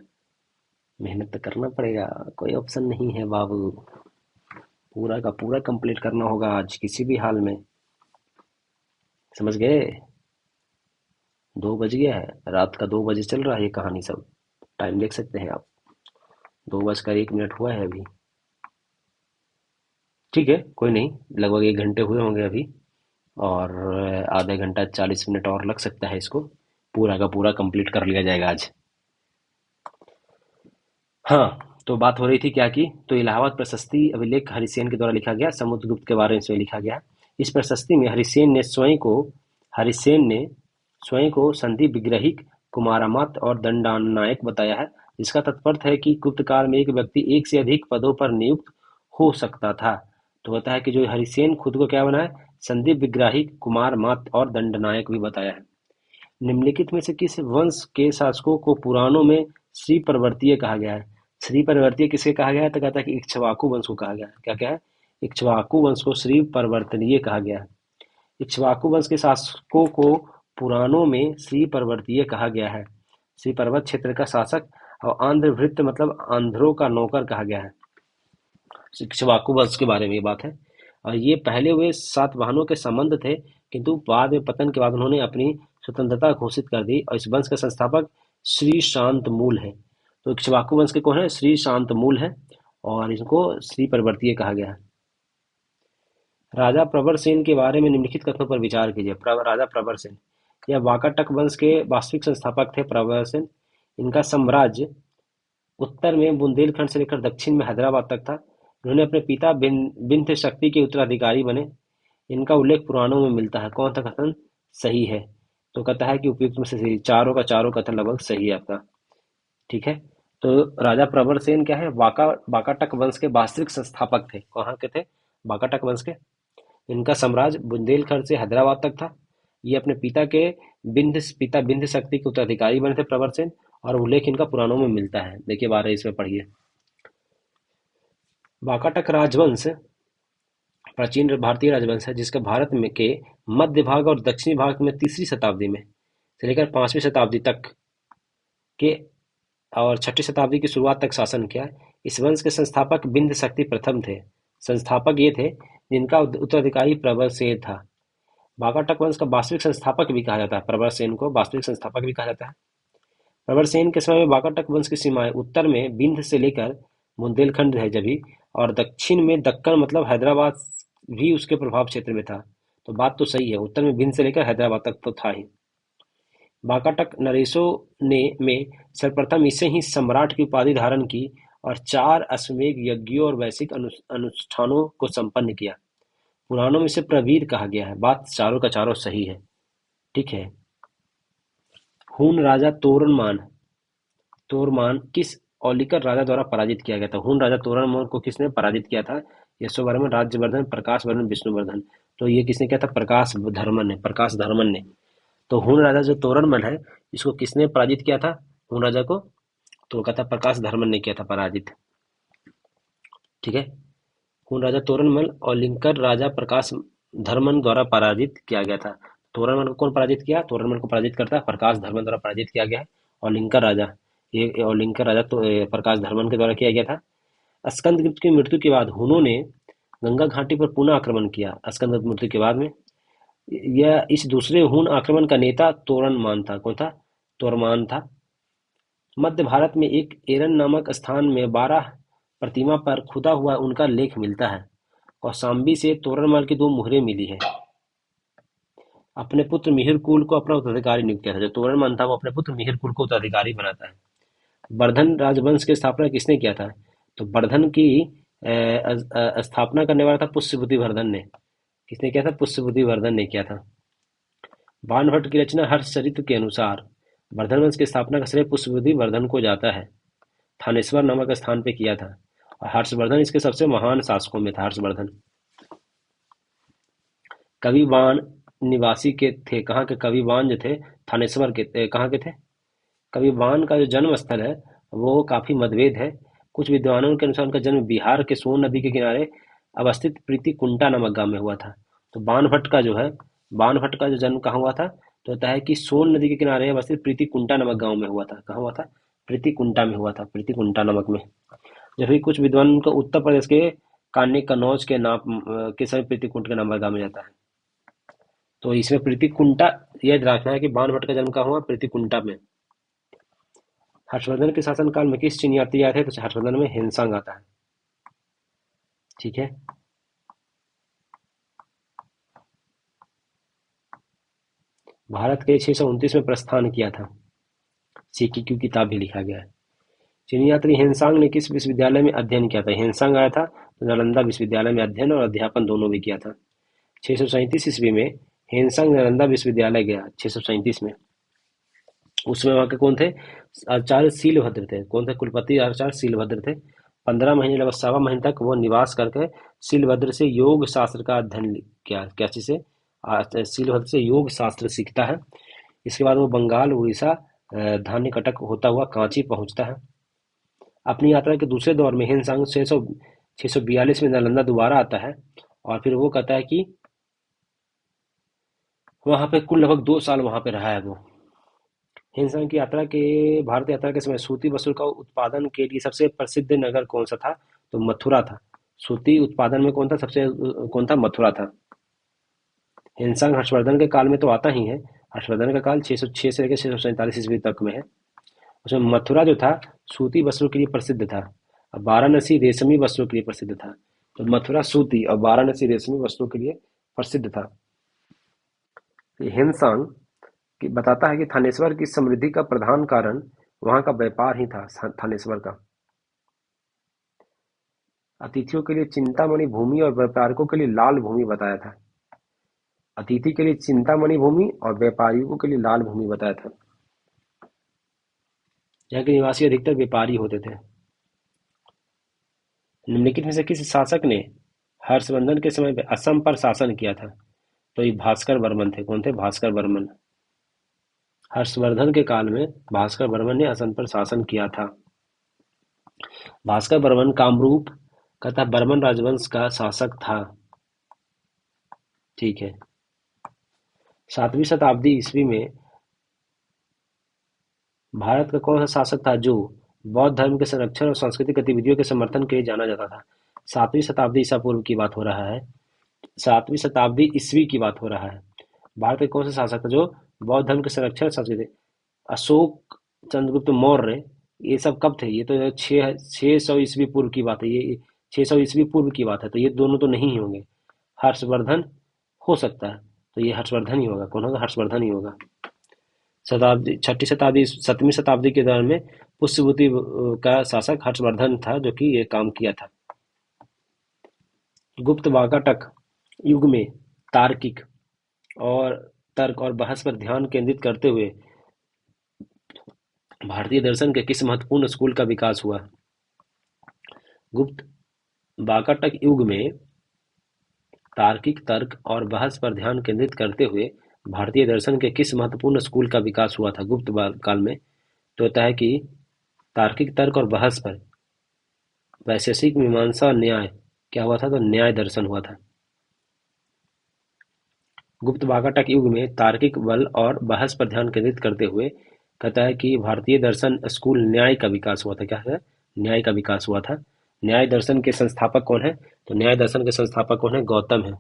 मेहनत तो करना पड़ेगा, कोई ऑप्शन नहीं है बाबू। पूरा का पूरा कंप्लीट करना होगा आज किसी भी हाल में। समझ गए? 2 बज गया है, रात का 2 बजे चल रहा है ये कहानी सब। टाइम देख सकते हैं आप, 2 बजकर 1 मिनट हुआ है अभी। ठीक है, कोई नहीं, लगभग 1 घंटे हुए होंगे अभी। और आधे घंटा 40 मिनट और लग सकता है इसको। पूरा का पूरा कंप्लीट कर लिया जाएगा आज। हाँ, तो बात हो रही थी क्या की, तो इलाहाबाद प्रशस्ति अभिलेख हरिसेन के द्वारा लिखा गया, समुद्रगुप्त के बारे में इसमें लिखा गया। इस प्रशस्ति में हरिसेन ने स्वयं को संधि विग्रहिक, कुमारामात्य और दंडानायक बताया है, जिसका तात्पर्य है कि गुप्त काल में एक व्यक्ति एक से अधिक पदों पर नियुक्त हो सकता था। तो होता है कि जो हरिसेन खुद को क्या बनाया, संधि विग्राहिक, कुमारमात्य और दंडनायक भी बताया है। निम्नलिखित में से किस वंश के शासकों को पुराणों में श्री पर्वतीय कहा गया है? श्री पर्वतीय किसे कहा गया है? तो कहता है कि इक्ष्वाकु वंश को कहा गया है। क्या क्या है? इक्ष्वाकु वंश को श्री पर्वतनीय कहा गया है। इक्ष्वाकु वंश के शासकों को पुराणों में श्री पर्वतीय कहा गया है। श्री पर्वत क्षेत्र का शासक और आंध्रभृत्य मतलब आंध्रों का नौकर कहा गया है। इक्ष्वाकु वंश के बारे में ये बात है। और ये पहले वे सातवाहनों के संबंध थे, किंतु बाद में पतन के बाद उन्होंने अपनी स्वतंत्रता घोषित कर दी और इस वंश का संस्थापक श्री शांतमूल है। तो इक्ष्वाकु वंश के कौन है? श्री शांतमूल है और इनको श्री परिवर्तीय कहा गया है। राजा प्रवरसेन के बारे में निम्नलिखित कथनों पर विचार कीजिए। राजा प्रवरसेन, यह वाकाटक वंश के वास्तविक संस्थापक थे। प्रवरसेन, इनका साम्राज्य उत्तर में बुंदेलखंड से लेकर दक्षिण में हैदराबाद तक था। इन्होंने अपने पिता बिंध्य शक्ति के उत्तराधिकारी बने। इनका उल्लेख पुराणों में मिलता है। कौन सा कथन सही है? तो कहता है कि उपयुक्त में से सही, चारों का चारों कथन लगभग सही है आपका। ठीक है, तो राजा प्रवरसेन क्या है? वाकाटक वंश के वास्तविक संस्थापक थे। कहाँ के थे? वाकाटक वंश के। इनका साम्राज्य बुंदेलखंड से हैदराबाद तक था। ये अपने पिता बिंध्य शक्ति के उत्तराधिकारी बने थे प्रवरसेन, और उल्लेख इनका पुराणों में मिलता है। देखिए 12 इसमें पढ़िए। वाकाटक राजवंश प्राचीन भारतीय राजवंश है, जिसका भारत में के मध्य भाग और दक्षिणी भाग में 3री शताब्दी में से लेकर 5वीं शताब्दी तक के और 6ठी शताब्दी की शुरुआत तक शासन किया। इस वंश के संस्थापक बिंध्य शक्ति प्रथम थे। संस्थापक ये थे जिनका उत्तराधिकारी प्रबलसेन था। वाकाटक वंश का वास्तविक संस्थापक भी कहा जाता है। प्रबलसेन को वास्तविक संस्थापक भी कहा जाता है। प्रवरसेन के समय में वाकाटक वंश की सीमाएं उत्तर में विंध्य से लेकर बुंदेलखंड है जभी, और दक्षिण में दक्कन मतलब हैदराबाद भी उसके प्रभाव क्षेत्र में था। तो बात तो सही है, उत्तर में विंध्य से लेकर हैदराबाद तक तो था ही। वाकाटक नरेशों ने में सर्वप्रथम इसे ही सम्राट की उपाधि धारण की और 4 अश्वमेध यज्ञों और वैश्विक अनुष्ठानों को संपन्न किया। पुराणों में इसे प्रवीर कहा गया है। बात चारों का चारों सही है। ठीक है। हून राजा तोरमान किस औलिकर राजा द्वारा पराजित किया गया था? हून राजा तोरमान को किसने पराजित किया था? यशोवर्मन, राज्यवर्धन, प्रकाशवर्धन, विष्णुवर्धन। तो ये किसने किया था? प्रकाश धर्मन ने। तो हून राजा जो तोरणमल है, इसको किसने पराजित किया था? हून राजा को तो कहता प्रकाश धर्मन ने किया था पराजित। ठीक है, हून राजा तोरणमल और लिंकर राजा प्रकाश धर्मन द्वारा पराजित किया गया था। तोरणमल को कौन पराजित किया? तोरणमल को पराजित करता है प्रकाश धर्मन द्वारा पराजित किया गया है। और लिंकर राजा, ये और लिंकर राजा तो प्रकाश धर्मन के द्वारा किया गया था। स्कंदगुप्त की मृत्यु के बाद हुनों ने गंगा घाटी पर पुनः आक्रमण किया। स्कंदगुप्त मृत्यु के बाद में यह इस दूसरे हून आक्रमण का नेता तोरणमान था। कौन था? तोरमान था। मध्य भारत में एक एरन नामक स्थान में 12 प्रतिमा पर खुदा हुआ उनका लेख मिलता है। कौशाम्बी से तोरणमाल की 2 मुहरें मिली है। अपने पुत्र मिहिरकुल को अपना उत्तराधिकारी नियुक्त किया था। जो तोरणमान था वो अपने पुत्र मिहिरकुल को उत्तराधिकारी बनाता है। वर्धन राजवंश की स्थापना किसने किया था? तो वर्धन की स्थापना करने वाला था पुष्यबुद्धि वर्धन ने। किसने किया था? पुष्यबुद्धि वर्धन ने किया था। बाणभट्ट की रचना हर्षचरित्र के अनुसार वर्धन वंश की स्थापना का श्रेय पुष्यबुद्धि वर्धन को जाता है। थानेश्वर नामक स्थान पे किया था और हर्षवर्धन इसके सबसे महान शासकों में था। हर्षवर्धन कविवान निवासी के थे। कहाँ के? कविवान जो थे थानेश्वर के कहाँ के थे? कवि बान का जो जन्म स्थल है वो काफी मतभेद है। कुछ विद्वानों के अनुसार उनका जन्म बिहार के सोन नदी के किनारे अवस्थित प्रीति कुंटा नामक गांव में हुआ था। तो बान भट्ट का जो जन्म कहाँ हुआ था? तो होता है कि सोन नदी के किनारे अवस्थित प्रीति कुंटा नामक गांव में हुआ था। कहाँ हुआ था? प्रीति कुंटा में हुआ था, प्रीति कुंटा नामक में। जबकि कुछ विद्वान को उत्तर प्रदेश के कान्य कनौज के नाम के समय प्रीति कुंट के नाम पर गाँव में जाता है। तो इसमें प्रीति कुंटा यह रखना है कि बाण भट्ट का जन्म कहाँ हुआ? प्रीति कुंटा में। हर्षवर्धन के शासनकाल में किस चीन यात्री आए थे? तो हर्षवर्धन में हिमसांग आता है। ठीक है। भारत के 629 में प्रस्थान किया था। सीक्यू किताब भी लिखा गया है। चीनी यात्री हिमसांग ने किस विश्वविद्यालय में अध्ययन किया था? हिमसांग आया था तो नालंदा विश्वविद्यालय में अध्ययन और अध्यापन दोनों भी किया था। 637 ईस्वी में हिमसांग नालंदा विश्वविद्यालय गया। 637 में। उसमें वहाँ के कौन थे? आचार्य शीलभद्र थे। कौन थे? कुलपति आचार्य शीलभद्र थे। 15 महीने लगभग 1.25 महीने तक वो निवास करके शीलभद्र से योग शास्त्र का अध्ययन किया। क्या चीज से? शीलभद्र से योग शास्त्र सीखता है। इसके बाद वो बंगाल, उड़ीसा, धान्य कटक होता हुआ कांची पहुंचता है। अपनी यात्रा के दूसरे दौर में हिमसांग 642 में नालंदा दोबारा आता है और फिर वो कहता है कि वहां पे कुल लगभग 2 साल वहां पे रहा है वो। हिमसांग की भारत यात्रा के समय सूती वस्त्र का उत्पादन के लिए सबसे प्रसिद्ध नगर कौन सा था? तो मथुरा था। सूती उत्पादन में कौन था? मथुरा था। हिमसांग हर्षवर्धन के काल में तो आता ही है। हर्षवर्धन का काल 606 से लेकर 647 ईस्वी तक में है। उसमें मथुरा जो था सूती वस्त्रों के लिए प्रसिद्ध था। और वाराणसी रेशमी वस्त्रों के लिए प्रसिद्ध था। तो मथुरा सूती और वाराणसी रेशमी वस्त्रों के लिए प्रसिद्ध था। हिमसांग बताता है कि थानेश्वर की समृद्धि का प्रधान कारण वहां का व्यापार ही था। थानेश्वर का अतिथियों के लिए चिंतामणि भूमि और व्यापारिकों के लिए लाल भूमि बताया था। अतिथि के लिए चिंतामणि भूमि और व्यापारियों के लिए लाल भूमि बताया था। यहाँ के निवासी अधिकतर व्यापारी होते थे। निम्नलिखित में से किस शासक ने हर्षवर्धन के समय असम पर शासन किया था? तो ये भास्कर बर्मन थे। कौन थे? भास्कर बर्मन। हर्षवर्धन के काल में भास्कर बर्मन ने असम पर शासन किया था। भास्कर बर्मन कामरूप तथा बर्मन राजवंश का शासक था। ठीक है। 7वीं शताब्दी ईस्वी में भारत का कौन सा शासक था जो बौद्ध धर्म के संरक्षण और सांस्कृतिक गतिविधियों के समर्थन के लिए जाना जाता था? 7वीं शताब्दी ईसा पूर्व की बात हो रहा है। 7वीं शताब्दी ईस्वी की बात हो रहा है। भारत के कौन सा शासक था जो बौद्ध धर्म के संरक्षण और संस्कृति? अशोक चंद्रगुप्त मौर्य। ये सब कब थे? ये तो 600 ईस्वी पूर्व की बात है। ये 600 ईस्वी पूर्व की बात है। तो ये दोनों तो नहीं होंगे। हर्षवर्धन हो सकता है। तो ये हर्षवर्धन ही होगा। कौन होगा? हर्षवर्धन ही होगा। छठी शताब्दी 7वीं शताब्दी के दौरान में पुष्यभूति का शासक हर्षवर्धन था जो कि ये काम किया था। गुप्त वाकाटक युग में तार्किक और तर्क और बहस पर ध्यान केंद्रित करते हुए भारतीय दर्शन के किस महत्वपूर्ण स्कूल का विकास हुआ? गुप्त वाकाटक युग में तार्किक तर्क और बहस पर ध्यान केंद्रित करते हुए भारतीय दर्शन के किस महत्वपूर्ण स्कूल का विकास हुआ था गुप्त काल में? तो होता है कि तार्किक तर्क और बहस पर वैशेषिक मीमांसा न्याय क्या हुआ था? तो न्याय दर्शन हुआ था। गुप्त वाकाटक युग में तार्किक बल और बहस पर ध्यान केंद्रित करते हुए कहता है कि भारतीय दर्शन स्कूल न्याय का विकास हुआ था। क्या है? न्याय का विकास हुआ था। न्याय दर्शन के संस्थापक कौन है? तो न्याय दर्शन के संस्थापक कौन है? गौतम है।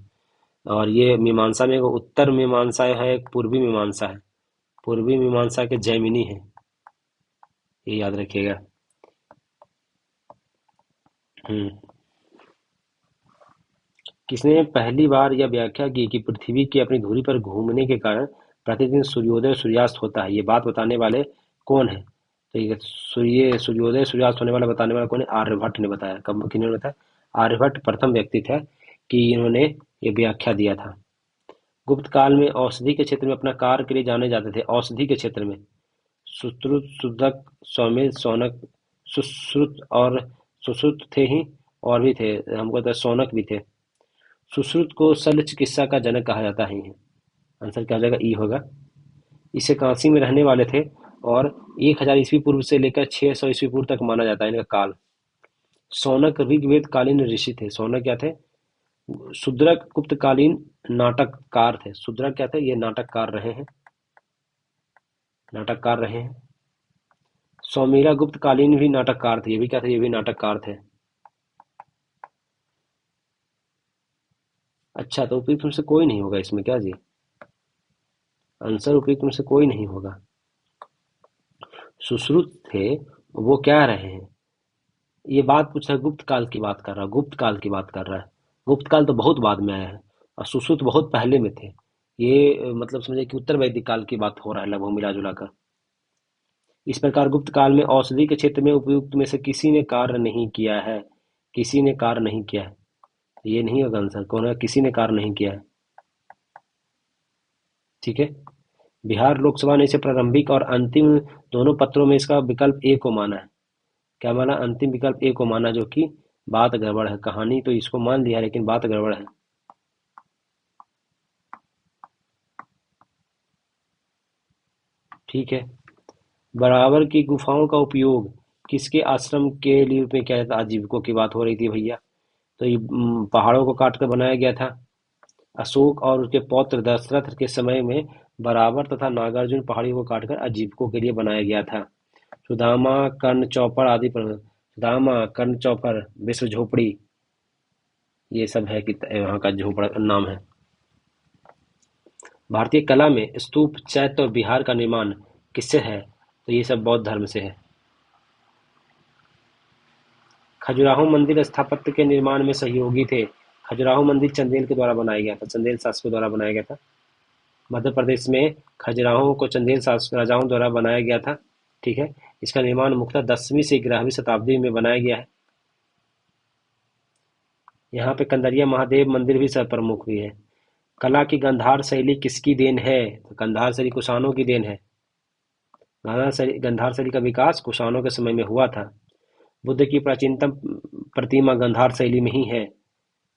और ये मीमांसा में उत्तर मीमांसा है, एक पूर्वी मीमांसा है। पूर्वी मीमांसा के जैमिनी है। ये याद रखिएगा। हम्म किसने पहली बार यह व्याख्या की कि पृथ्वी की अपनी धुरी पर घूमने के कारण प्रतिदिन सूर्योदय और सूर्यास्त होता है? ये बात बताने वाले कौन है? तो ये सूर्योदय सूर्यास्त होने वाला बताने वाला कौन है? आर्यभट्ट ने बताया। कब किन्होंने बताया? आर्यभट्ट प्रथम व्यक्ति थे कि इन्होंने ये व्याख्या दिया था। गुप्त काल में औषधि के क्षेत्र में अपना कार्य के लिए जाने जाते थे। औषधि के क्षेत्र में सुश्रुत, शुद्धक, सौम्य, शौनक, सुश्रुत और सुश्रुत थे ही और भी थे। हमको तो शौनक भी थे। सुश्रुत को शल्य चिकित्सा का जनक कहा जाता है। आंसर क्या हो जाएगा? ई होगा। इसे काशी में रहने वाले थे और 1000 ईस्वी पूर्व से लेकर 600 ईस्वी पूर्व तक माना जाता है इनका काल। सौनक ऋग्वेद कालीन ऋषि थे। सौनक क्या थे? शूद्रक गुप्तकालीन नाटककार थे। शूद्रक क्या थे? ये नाटककार रहे हैं। सौमीरा गुप्तकालीन भी नाटककार थे। ये भी क्या थे? ये भी नाटककार थे। अच्छा, तो उपयुक्त में से कोई नहीं होगा इसमें क्या जी? आंसर उपयुक्त में से कोई नहीं होगा। सुश्रुत थे, वो क्या रहे हैं? ये बात पूछ रहा है, गुप्त काल की बात कर रहा है, गुप्त काल की बात कर रहा है। गुप्त काल तो बहुत बाद में आया है और सुश्रुत बहुत पहले में थे। ये मतलब समझे कि उत्तर वैदिक काल की बात हो रहा है लगभग मिला जुला कर। इस प्रकार गुप्त काल में औषधि के क्षेत्र में उपयुक्त में से किसी ने कार्य नहीं किया है। किसी ने कार्य नहीं किया है। ये नहीं होगा आंसर। कौन है? किसी ने कार्य नहीं किया है। ठीक है। बिहार लोकसभा ने इसे प्रारंभिक और अंतिम दोनों पत्रों में इसका विकल्प ए को माना है। क्या माना? अंतिम विकल्प ए को माना, जो कि बात गड़बड़ है। कहानी तो इसको मान लिया लेकिन बात गड़बड़ है। ठीक है। बराबर की गुफाओं का उपयोग किसके आश्रम के लिए रूप में किया जाता? आजीविकों की बात हो रही थी भैया। तो ये पहाड़ों को काट कर बनाया गया था। अशोक और उसके पौत्र दशरथ के समय में बराबर तथा नागार्जुन पहाड़ियों को काटकर आजीविकों के लिए बनाया गया था। सुदामा, कर्ण चौपड़ आदि पर सुदामा, कर्ण चौपड़, विश्व झोपड़ी, ये सब है कि वहाँ का झोपड़ा नाम है। भारतीय कला में स्तूप, चैत्य और विहार का निर्माण किससे है? तो ये सब बौद्ध धर्म से है। खजुराहो मंदिर स्थापत्य के निर्माण में सहयोगी थे। खजुराहो मंदिर चंदेल के द्वारा बनाया गया था। चंदेल शासकों द्वारा बनाया गया था। मध्य प्रदेश में खजुराहो को चंदेल शासक राजाओं द्वारा बनाया गया था। ठीक है। इसका निर्माण मुख्यतः 10वीं से 11वीं शताब्दी में बनाया गया है। यहाँ पे कंदरिया महादेव मंदिर भी सब प्रमुख भी है। कला की गंधार शैली किसकी देन है? तो गंधार शैली कुषाणों की देन है। गंधार शैली का विकास कुषाणों के समय में हुआ था। बुद्ध की प्राचीनतम प्रतिमा गंधार शैली में ही है।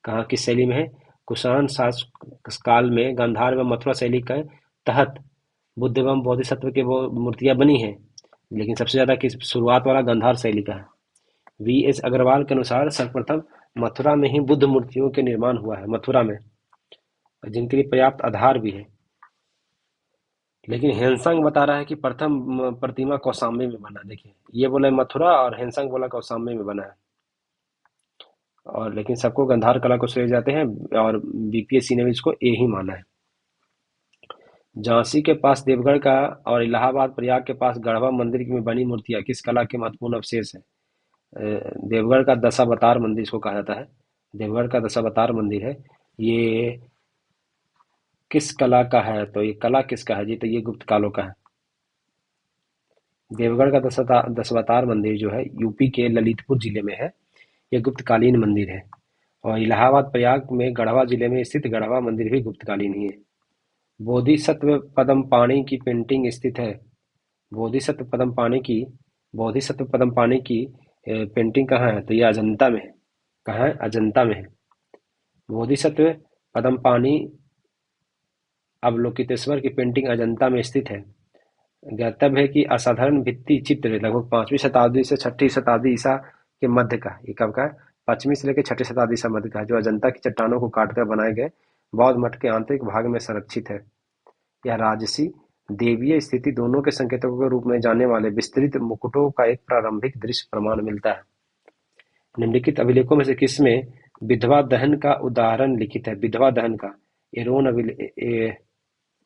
कहाँ किस शैली में है? कुषाण शासक काल में गांधार व मथुरा शैली के तहत बुद्ध एवं बोधिसत्व की वो मूर्तियां बनी हैं। लेकिन सबसे ज्यादा किस शुरुआत वाला गांधार शैली का है। वी एस अग्रवाल के अनुसार सर्वप्रथम मथुरा में ही बुद्ध मूर्तियों के निर्माण हुआ है। मथुरा में, जिनके लिए पर्याप्त आधार भी है। लेकिन हेनसंग बता रहा है कि प्रथम प्रतिमा कौशाम्बी में बना। देखिए, ये बोला मथुरा और हेनसंग बोला कौशाम्बी में बना है। और लेकिन सबको गंधार कला को श्रेय जाते हैं और बीपीएससी ने भी इसको ए ही माना है। झांसी के पास देवगढ़ का और इलाहाबाद प्रयाग के पास गढ़वा मंदिर में बनी मूर्तियां किस कला के महत्वपूर्ण अवशेष है? देवगढ़ का दशावतार मंदिर इसको कहा जाता है। देवगढ़ का दशावतार मंदिर है। ये किस कला का है? तो ये कला किसका है जी? तो ये गुप्त कालों का है। देवगढ़ का दशावतार मंदिर जो है यूपी के ललितपुर जिले में है। ये गुप्तकालीन मंदिर है। और इलाहाबाद प्रयाग में गढ़वा जिले में स्थित गढ़वा मंदिर भी गुप्तकालीन ही है। बोधिसत्व पदमपाणि की पेंटिंग स्थित है। बोधिसत्व पदमपाणि की बोधिसत्व पदमपाणि की पेंटिंग कहाँ है? तो ये अजंता में है। कहाँ है? अजंता में है। बोधिसत्व पदमपाणि अवलोकितेश्वर की पेंटिंग अजंता में स्थित है। ज्ञातव्य है कि असाधारण भित्ति चित्र लगभग 5वीं शताब्दी से 6ठी शताब्दी ईसा के मध्य का। ये कब का है? 5वीं से लेकर 6ठी शताब्दी ईसा मध्य का है, जो अजंता की चट्टानों को काटकर बनाए गए बौद्ध मठ के आंतरिक भाग में संरक्षित है। यह राजसी देवीय स्थिति दोनों के संकेतकों के रूप में जाने वाले विस्तृत मुकुटों का एक प्रारंभिक दृश्य प्रमाण मिलता है। निम्नलिखित अभिलेखों में से किसमें विधवा दहन का उदाहरण लिखित है? विधवा दहन का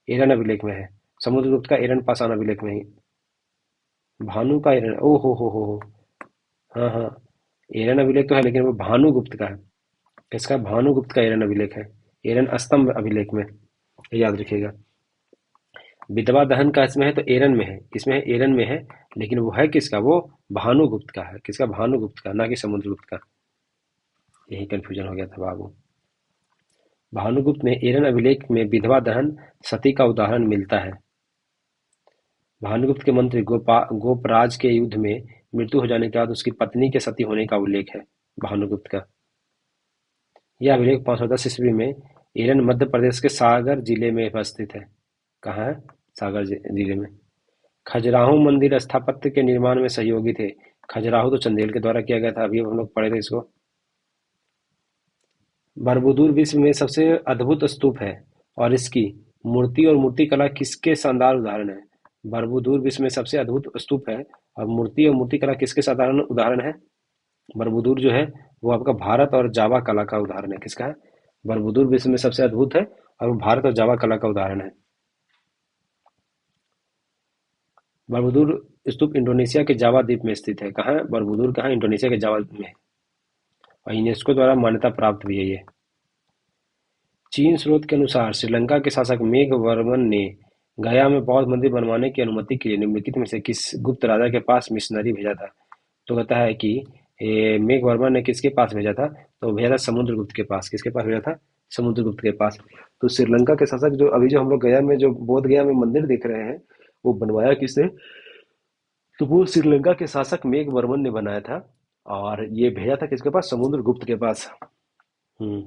एरन अभिलेख में है। समुद्रगुप्त का एरन पाषाण अभिलेख में ही। भानु का एरन, ओ हो। हाँ हाँ, एरन अभिलेख तो है लेकिन वो भानुगुप्त का है। इसका भानुगुप्त का एरन अभिलेख है। एरन स्तंभ अभिलेख में, याद रखिएगा। विधवा दहन का इसमें है तो एरन में है। किसमें है? एरन में है। लेकिन वो है किसका? वो भानुगुप्त का है। किसका? भानुगुप्त का, ना कि समुद्रगुप्त का। यही कंफ्यूजन हो गया था बाबू। भानुगुप्त में एरन अभिलेख में विधवा दहन सती का उदाहरण मिलता है। भानुगुप्त के मंत्री गोपराज के युद्ध में मृत्यु हो जाने के बाद उसकी पत्नी के सती होने का उल्लेख है भानुगुप्त का। यह अभिलेख 510 ईस्वी में एरन मध्य प्रदेश के सागर जिले में स्थित है। कहाँ है? जिले में। खजुराहो मंदिर स्थापत्य के निर्माण में सहयोगी थे। खजुराहो तो चंदेल के द्वारा किया गया था, अभी हम लोग पढ़े थे इसको। बरबुदुर विश्व में सबसे अद्भुत स्तूप है और इसकी मूर्ति और मूर्तिकला किसके शानदार उदाहरण है? बरबुदुर विश्व में सबसे अद्भुत स्तूप है और मूर्ति और मूर्तिकला किसके साधारण उदाहरण है? बरबुदुर जो है वो आपका भारत और जावा कला का उदाहरण है। किसका है? बरबुदुर विश्व में सबसे अद्भुत है और वो भारत और जावा कला का उदाहरण है। बरबुदुर स्तूप इंडोनेशिया के जावा द्वीप में स्थित है। कहाँ है बरबुदुर? कहाँ? इंडोनेशिया के जावा में है और यूनेस्को द्वारा मान्यता प्राप्त भी है ये। चीन स्रोत के अनुसार श्रीलंका के शासक मेघवर्मन ने गया में बौद्ध मंदिर बनवाने की अनुमति के लिए निम्नलिखित में से किस गुप्त राजा के पास मिशनरी भेजा था? तो कहता है कि मेघवर्मन ने किसके पास भेजा था? तो भेजा था समुद्रगुप्त के पास। किसके पास भेजा था? समुद्रगुप्त के पास। तो श्रीलंका के शासक जो अभी जो हम लोग गया में जो बोध गया में मंदिर देख रहे हैं वो बनवाया किसने? तो वो श्रीलंका के शासक मेघवर्मन ने बनाया था और ये भेजा था किसके पास? समुद्रगुप्त के पास। हम्म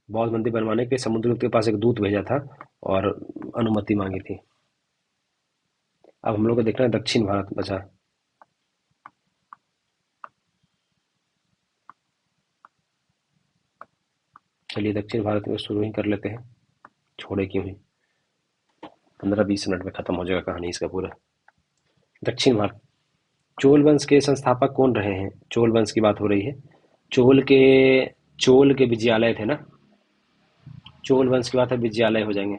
बौद्ध मंदिर बनवाने के लिए समुद्रगुप्त के पास एक दूत भेजा था और अनुमति मांगी थी। अब हम लोग को देखना है दक्षिण भारत बचा। चलिए दक्षिण भारत में शुरू ही कर लेते हैं, छोड़े क्यों ही। 15-20 मिनट में खत्म हो जाएगा कहानी इसका पूरा। दक्षिण भारत। चोल वंश के संस्थापक कौन रहे हैं? चोल वंश की बात हो रही है। चोल के चोल के विजयालय थे ना। चोल वंश की बात है, विजयालय हो जाएंगे।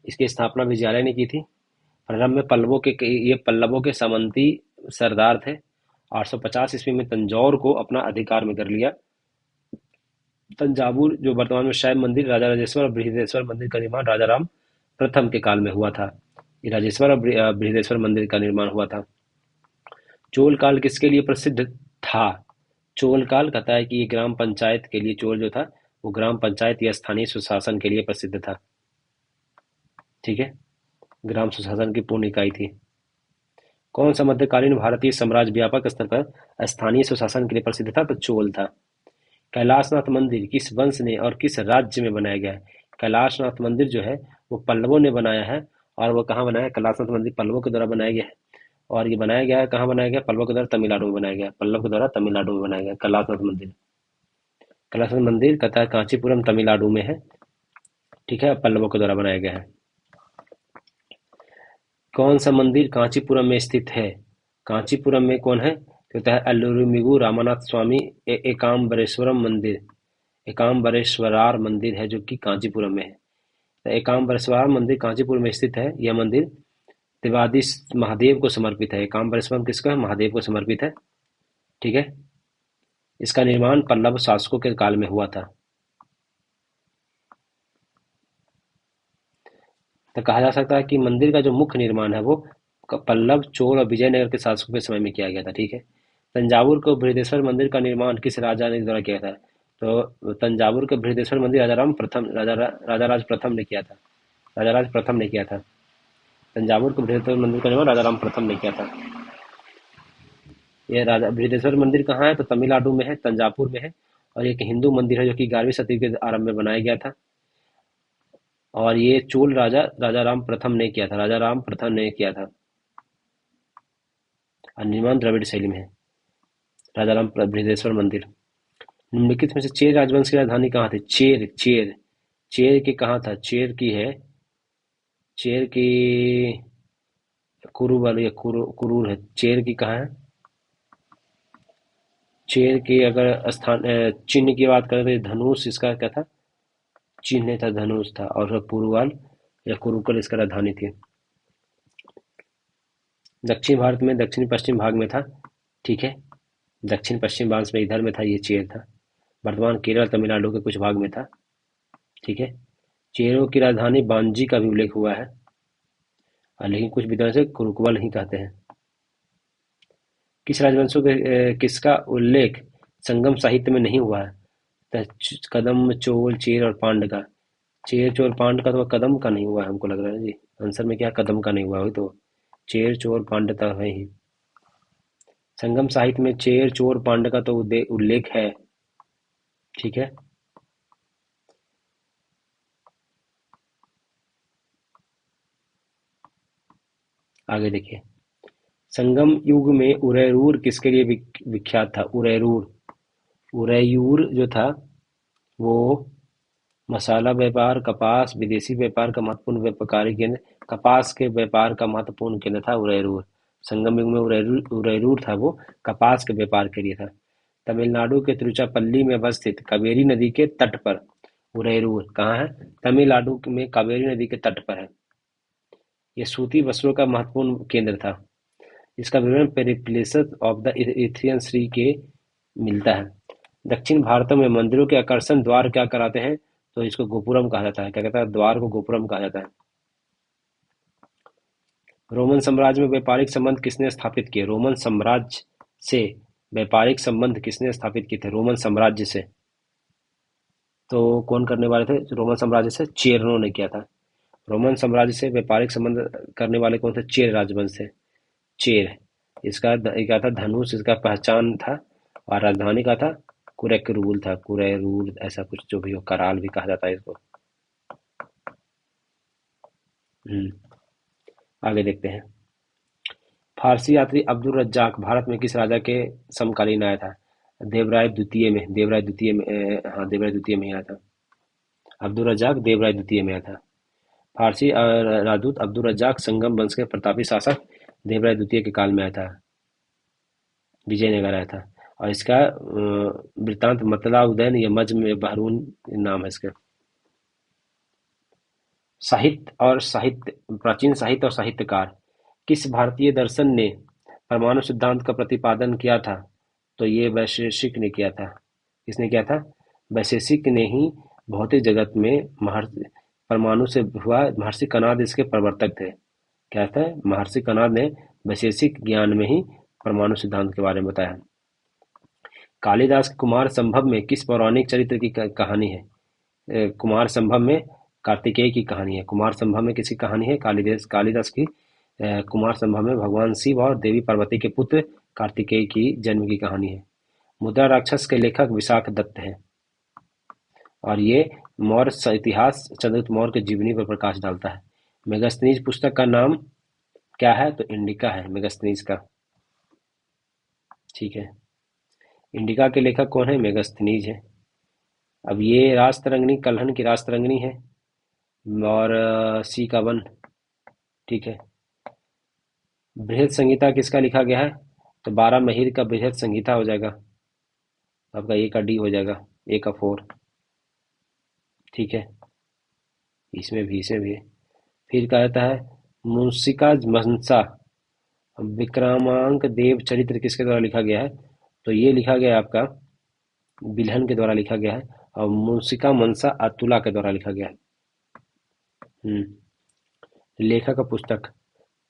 इसकी स्थापना विजयालय ने की थी। प्रारंभ में ये पल्लवों के सामंती सरदार थे। 850 ईस्वी में तंजौर को अपना अधिकार में कर लिया। तंजावुर जो वर्तमान में शैव मंदिर, राजा राजेश्वर और बृहदेश्वर मंदिर का निर्माण राजा राम प्रथम के काल में हुआ था। ये राजेश्वर और बृहदेश्वर मंदिर का निर्माण हुआ था। चोल काल किसके लिए प्रसिद्ध था? चोल काल कहता है कि ये ग्राम पंचायत के लिए, चोल जो था वो ग्राम पंचायत या स्थानीय सुशासन के लिए प्रसिद्ध था। ठीक है, ग्राम सुशासन की पूर्ण इकाई थी। कौन सा मध्यकालीन भारतीय साम्राज्य व्यापक स्तर पर स्थानीय सुशासन के लिए प्रसिद्ध था? तो चोल था। कैलाशनाथ मंदिर किस वंश ने और किस राज्य में बनाया गया है? कैलाशनाथ मंदिर जो है वो पल्लवों ने बनाया है। और वो कहाँ बनाया है? कैलाशनाथ मंदिर पल्लवों के द्वारा बनाया गया है। और ये बनाया गया है कहाँ? बनाया गया पल्लव के द्वारा तमिलनाडु में बनाया गया। पल्लव के द्वारा तमिलनाडु में बनाया गया कैलाशनाथ मंदिर। कैलाशनाथ मंदिर कहता है कांचीपुरम तमिलनाडु में है। ठीक है, पल्लवों के द्वारा बनाया गया है। कौन सा मंदिर कांचीपुरम में स्थित है? कांचीपुरम में कौन है? कहता है अल्लुरुमिगु रामानाथ स्वामी एकाम्बरेश्वरम मंदिर। एकाम्बरेश्वरार मंदिर है जो कि कांचीपुरम में है। तो एकाम्बरेश्वर मंदिर कांचीपुर में स्थित है। यह मंदिर देवाधीश महादेव को समर्पित है। एकाम्बरेश्वर किसका है? महादेव को समर्पित है। ठीक है, इसका निर्माण पल्लव शासकों के काल में हुआ था। तो कहा जा सकता है कि मंदिर का जो मुख्य निर्माण है वो पल्लव, चोल और विजयनगर के शासकों के समय में किया गया था। ठीक है, तंजावुर को बृहदेश्वर मंदिर का निर्माण किस राजा ने द्वारा किया था? तो तंजावुर के बृहदेश्वर मंदिर राजा राज प्रथम ने किया था। राजा राज प्रथम ने किया था। तंजावुर के बृहदेश्वर मंदिर का निर्माण राजा राम प्रथम ने किया था। ये राजा बृहदेश्वर मंदिर कहाँ है? तो तमिलनाडु में है, तंजावुर में है। और एक हिंदू मंदिर है जो कि 11वीं सदी के आरंभ में बनाया गया था। और ये चोल राजा राम प्रथम ने किया था। राजा राम प्रथम ने किया था और निर्माण द्रविड़ शैली में है। राजा राम बृहदेश्वर मंदिर। निम्नलिखित में से चेर राजवंश की राजधानी कहाँ थी? चेर चेर चेर की कहाँ था? चेर की है, चेर की कुरुबल या कुरूर है। चेर की कहाँ है? चेर की अगर स्थान चिन्ह की बात करें तो धनुष इसका क्या था? चिन्ह था, धनुष था। और पुरुवाल या कुरुकल इसका राजधानी थी। दक्षिण भारत में दक्षिण पश्चिम भाग में था। ठीक है, दक्षिण पश्चिम भाग में इधर में था, ये चेर था। वर्तमान केरल तमिलनाडु के कुछ भाग में था। ठीक है, चेरों की राजधानी बांजी का भी उल्लेख हुआ है लेकिन कुछ विद्वान से कुरुकुवल ही कहते हैं। किस राजवंशों के किसका उल्लेख संगम साहित्य में नहीं हुआ है? तो कदम, चोल, चेर और पांड का। चेर, चोल, पांड का तो कदम का नहीं हुआ है हमको लग रहा है जी। आंसर में क्या कदम का नहीं हुआ है? तो चेर, चोर, पांड तो है ही। संगम साहित्य में चेर, चोर, पांड का तो उल्लेख है। ठीक है, आगे देखिए, संगम युग में उरैरूर किसके लिए विख्यात था? उरैरूर, उरैयूर जो था वो मसाला व्यापार, कपास, विदेशी व्यापार का महत्वपूर्ण व्यापारिक केंद्र, कपास के व्यापार का महत्वपूर्ण केंद्र था उरैरूर। संगम युग में उरैरूर उरैरूर था वो कपास के व्यापार के लिए था। तमिलनाडु के तिरुचिरापल्ली में अवस्थित कावेरी नदी के तट पर उरैरूर कहाँ है? तमिलनाडु में कावेरी नदी के तट पर है। ये सूती वस्त्रों का महत्वपूर्ण केंद्र था। इसका विवरण पेरिप्लस ऑफ द इथ्रियन सी के मिलता है। दक्षिण भारत में मंदिरों के आकर्षण द्वार क्या कराते हैं? तो इसको गोपुरम कहा जाता है। क्या कहता है? द्वार को गोपुरम कहा जाता है। रोमन साम्राज्य में व्यापारिक संबंध किसने स्थापित किए? रोमन साम्राज्य से व्यापारिक संबंध किसने स्थापित किए थे? रोमन साम्राज्य से तो कौन करने वाले थे? रोमन साम्राज्य से चेरनों ने किया था। रोमन साम्राज्य से व्यापारिक संबंध करने वाले कौन थे? चेर राजवंश से। चेर, इसका क्या था? धनुष इसका पहचान था और राजधानी का था कुरैक्यूर था। कुरैरूर ऐसा कुछ जो भी हो, कराल भी कहा जाता है इसको। हम्म, आगे देखते हैं। फारसी यात्री अब्दुल रज्जाक भारत में किस राजा के समकालीन आया था? देवराय द्वितीय में, देवराय द्वितीय में, देवराय द्वितीय में आया था। अब्दुल रज्जाक देवराय द्वितीय में आया था। फारसी राजदूत अब्दुल रज्जाक संगम वंश के प्रतापी शासक देवराय द्वितीय के काल में आया था। विजयनगर आया था। और इसका वृत्तांत मतला उदयन या मज्म में बहरून नाम है इसका। प्राचीन साहित्य और साहित्यकार। किस भारतीय दर्शन ने परमाणु सिद्धांत का प्रतिपादन किया था? तो ये वैशेषिक ने किया था। किसने किया था? वैशेषिक ने ही भौतिक जगत में महर्षि परमाणु से हुआ। महर्षि कणाद इसके प्रवर्तक थे। क्या था? महर्षि कणाद ने वैशेषिक ज्ञान में ही परमाणु सिद्धांत के बारे में बताया। कालिदास के कुमार संभव में किस पौराणिक चरित्र की कहानी है? कुमार संभव में कार्तिकेय की कहानी है। कुमार संभव में किसकी कहानी है? कालिदास कालिदास की। कुमार संभव में भगवान शिव और देवी पार्वती के पुत्र कार्तिकेय की जन्म की कहानी है। मुद्रा राक्षस के लेखक विशाख दत्त हैं और ये मौर्य इतिहास चंद्रगुप्त मौर्य के जीवनी पर प्रकाश डालता है। मेगास्थनीज पुस्तक का नाम क्या है? तो इंडिका है मेगास्थनीज का। ठीक है, इंडिका के लेखक कौन है? मेगास्थनीज है। अब ये राजतरंगिणी कल्हण की राजतरंगिणी है और सी का वन। ठीक है, बृहद संहिता किसका लिखा गया है? तो 12 महिर का बृहद संहिता हो जाएगा। आपका ए का डी हो जाएगा, ए का 4। ठीक है, इसमें भी है। फिर कहता है मूषिका मंसा विक्रमांक देव चरित्र किसके द्वारा लिखा गया है? तो ये लिखा गया है आपका बिल्हन के द्वारा लिखा गया है और मूषिका मंसा अतुला के द्वारा लिखा गया है। लेखक का पुस्तक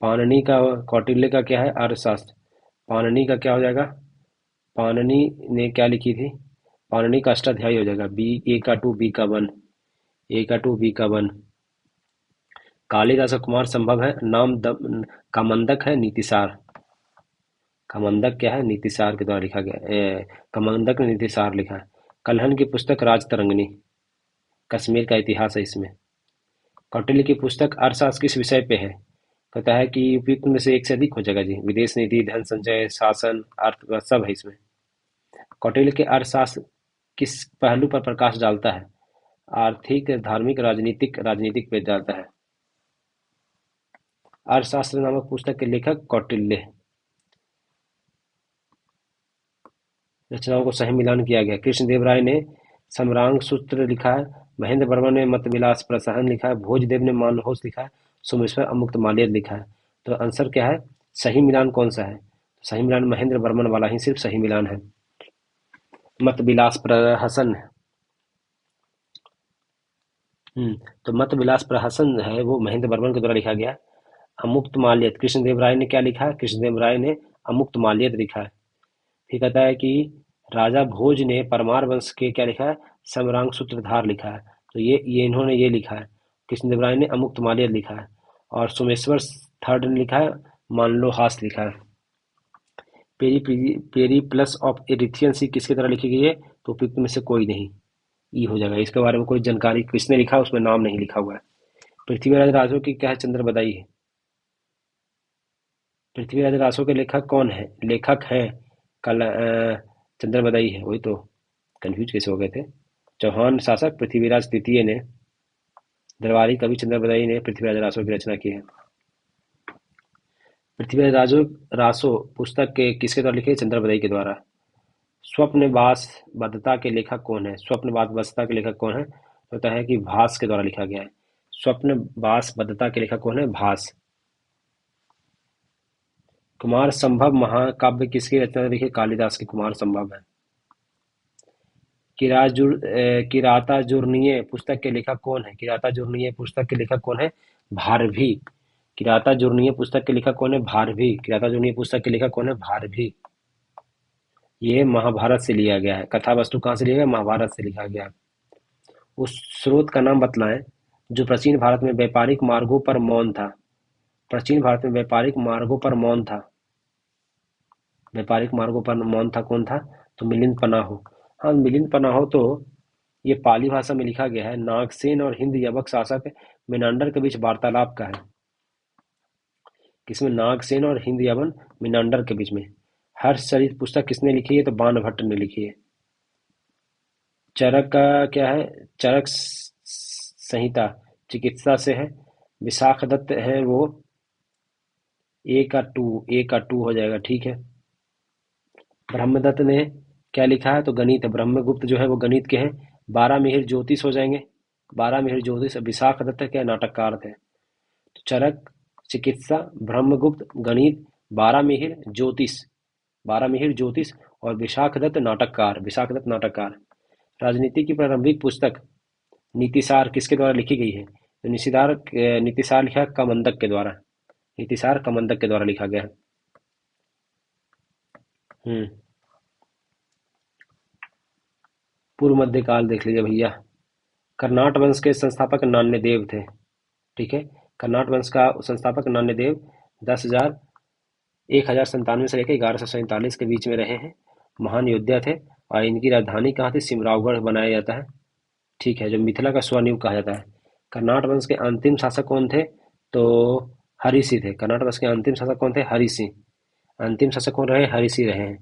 पाणिनि का। कौटिल्य का क्या है? अर्थशास्त्र। पाणिनि का क्या हो जाएगा? पाणिनि ने क्या लिखी थी? पाणिनि का अष्टाध्यायी हो जाएगा। बी ए का 2 बी का 1, ए का 2 बी का 1। कालिदास का कुमार संभव है नाम कामंदक है नीतिसार। कामंदक क्या है? नीतिसार के द्वारा लिखा गया। कामंदक ने नीतिसार लिखा है। कल्हण की पुस्तक राजतरंगिणी, कश्मीर का इतिहास है इसमें। कौटिल्य की पुस्तक अर्थशास्त्र किस विषय पे है? कहता है कि उपयुक्त में से एक से अधिक हो जाएगा जी। विदेश नीति, धन संचय, शासन, अर्थव्यवस्था सब है इसमें। कौटिल्य के अर्थशास्त्र किस पहलू पर प्रकाश डालता है? आर्थिक, धार्मिक, राजनीतिक राजनीतिक पे डालता है। अर्थशास्त्र नामक पुस्तक के लेखक कौटिल्य। रचनाओं को सही मिलान किया गया। कृष्णदेव राय ने समरांग सूत्र लिखा है। महेंद्र वर्मन ने मतविलास प्रसहन लिखा है। भोजदेव ने मानहोस लिखा है। सोमेश्वर अमुक्त माल्यद लिखा है। तो आंसर क्या है? सही मिलान कौन सा है? सही मिलान महेंद्र वर्मन वाला ही सिर्फ सही मिलान है। मतविलास प्रहसन। तो मतविलास प्रहसन है वो महेंद्र वर्मन के द्वारा लिखा गया। अमुक्त माल्यद कृष्णदेव राय ने क्या लिखा है? कृष्णदेव राय ने अमुक्त माल्यद लिखा है। फिर कहता है कि राजा भोज ने परमार वंश के क्या लिखा है? समरांग सूत्रधार लिखा है। तो ये इन्होंने ये लिखा है। कृष्णदेव राय ने अमुक्त माल्यद लिखा है और सोमेश्वर थर्ड ने लिखा है मानलोहास लिखा है। पेरीप्लस ऑफ एरिथ्रियन सी किसके द्वारा लिखी गई है? तो उपयुक्त में से कोई नहीं, ई हो जाएगा। इसके बारे में कोई जानकारी किसने लिखा, उसमें नाम नहीं लिखा हुआ है। पृथ्वीराज राजों की क्या है? चंद्र बदाई है। पृथ्वीराज रासो के लेखक कौन है? लेखक हैं कल चंद्र बदाई है, वही तो कंफ्यूज कैसे हो गए थे। चौहान शासक पृथ्वीराज तृतीय ने, दरबारी कवि चंद्र बदाई ने पृथ्वीराज रासो की रचना की है। पृथ्वीराज रासो पुस्तक के किसके द्वारा लिखी है? चंद्र बदाई के द्वारा। स्वप्नवास बद्धता के लेखक कौन है? स्वप्नवास बद्धता के लेखक कौन है? होता है कि भास के द्वारा लिखा गया है। स्वप्नवास बद्धता के लेखक कौन है? भास। कुमार संभव महाकाव्य किसकी रचना लिखी? कालिदास की कुमार संभव है। किरातार्जुनीय पुस्तक के लेखक कौन है? किरातार्जुनीय पुस्तक के लेखक कौन है? भारवी। किरातार्जुनीय पुस्तक के लेखक कौन है? भारवी। किरातार्जुनीय पुस्तक के लेखक कौन है? भारवी। ये महाभारत से लिया गया है। कथा वस्तु कहाँ से लिया गया? महाभारत से लिखा गया है। उस स्रोत का नाम बतलाएं जो प्राचीन भारत में व्यापारिक मार्गों पर मौन था। प्राचीन भारत में व्यापारिक मार्गों पर मौन था। व्यापारिक मार्गों पर मौन था कौन था? तो मिलिंद पनाहो। हाँ, मिलिंद पनाहो तो ये पाली भाषा में लिखा गया है। नागसेन और हिंद यवक शासक मेनांडर के बीच वार्तालाप का है। किसमें? नागसेन और हिंद यवन मेनांडर के बीच में। हर्षचरित पुस्तक किसने लिखी है? तो बाणभट्ट ने लिखी है। चरक का क्या है? चरक संहिता चिकित्सा से है। विशाखदत्त है वो ए का टू हो जाएगा, ठीक है। ब्रह्मदत्त ने क्या लिखा है? तो गणित है। ब्रह्मगुप्त जो है वो गणित के हैं। 12 मिहिर ज्योतिष हो जाएंगे। 12 मिहिर ज्योतिष। विशाखदत्त क्या है? नाटककार थे। तो चरक चिकित्सा, ब्रह्मगुप्त, गणित, 12 मिहिर ज्योतिष, 12 मिहिर ज्योतिष और विशाखदत्त नाटककार। विशाखदत्त नाटककार। राजनीति की प्रारंभिक पुस्तक नीतिसार किसके द्वारा लिखी गई है? तो नीतिसार लिखा कमंदक के द्वारा। नीतिसार कमंदक के द्वारा लिखा गया है। हम्म पूर्व मध्यकाल देख लीजिए भैया। कर्नाट वंश के संस्थापक नान्यदेव थे, ठीक है। कर्नाट वंश का संस्थापक नान्यदेव 10,097 से लेकर 1147 के बीच में रहे हैं। महान योद्धा थे और इनकी राजधानी कहाँ थी? सिमरावगढ़ बनाया जाता है, ठीक है, जो मिथिला का स्वनियुग कहा जाता है। कर्नाट वंश के अंतिम शासक कौन थे? तो हरिषि थे। कर्नाट वंश के अंतिम शासक कौन थे? हरिषि। अंतिम शासक कौन रहे? हरिषि रहे हैं।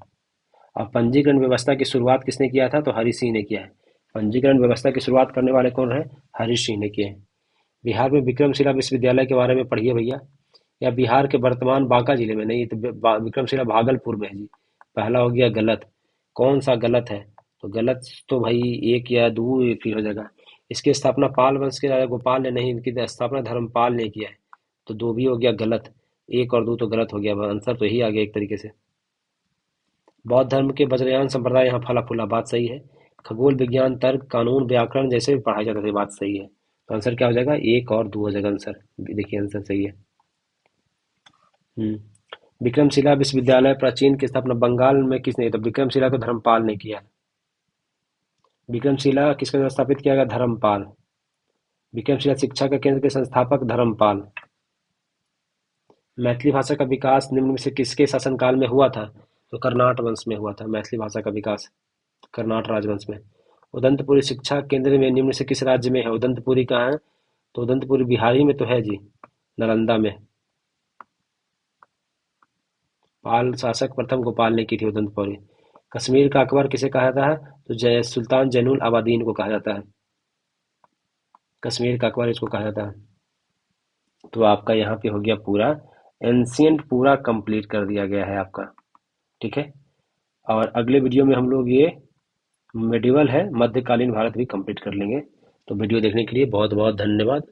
और पंजीकरण व्यवस्था की शुरुआत किसने किया था? तो हरि सिंह ने किया है। पंजीकरण व्यवस्था की शुरुआत करने वाले कौन है? हरि सिंह ने किए हैं। बिहार में विक्रमशिला विश्वविद्यालय के बारे में पढ़िए भैया। या बिहार के वर्तमान बांका जिले में? नहीं, तो विक्रमशिला भागलपुर में है जी। पहला हो गया गलत। कौन सा गलत है? तो गलत तो भाई एक या दो एक ही हो जाएगा। इसकी स्थापना पाल वंश के राजा गोपाल ने नहीं, इनकी स्थापना धर्मपाल ने किया है। तो दो भी हो गया गलत। एक और दो तो गलत हो गया। आंसर तो यही आ गया एक तरीके से। बौद्ध धर्म के वज्रयान संप्रदाय यहाँ फला फूला, बात सही है। खगोल विज्ञान, तर्क, कानून, व्याकरण जैसे भी पढ़ाए जाते थे, बात सही है। तो आंसर क्या हो जाएगा? एक और दो हो जाएगा आंसर। देखिए आंसर सही है। हम्म विक्रमशिला विश्वविद्यालय प्राचीन की स्थापना बंगाल में किसने? तो विक्रमशिला को धर्मपाल ने किया। विक्रमशिला किसके द्वारा स्थापित किया गया? धर्मपाल। विक्रमशिला शिक्षा का केंद्र के संस्थापक धर्मपाल। मैथिली भाषा का विकास निम्न में से किसके शासनकाल में हुआ था? तो कर्नाट वंश में हुआ था मैथिली भाषा का विकास। कर्नाट राजवंश में। उदंतपुरी शिक्षा केंद्र में निम्न से किस राज्य में है? उदंतपुरी कहाँ है? तो उदंतपुरी बिहार ही में तो है जी, नालंदा में। पाल शासक प्रथम गोपाल ने की थी उदंतपुरी। कश्मीर का अकबर किसे कहा जाता है? तो जय सुल्तान जैनुल आबादीन को कहा जाता है। कश्मीर का अकबर इसको कहा जाता है। तो आपका यहाँ पे हो गया पूरा एंशियंट पूरा कंप्लीट कर दिया गया है आपका, ठीक है। और अगले वीडियो में हम लोग ये मेडिवल है मध्यकालीन भारत भी कंप्लीट कर लेंगे। तो वीडियो देखने के लिए बहुत बहुत धन्यवाद।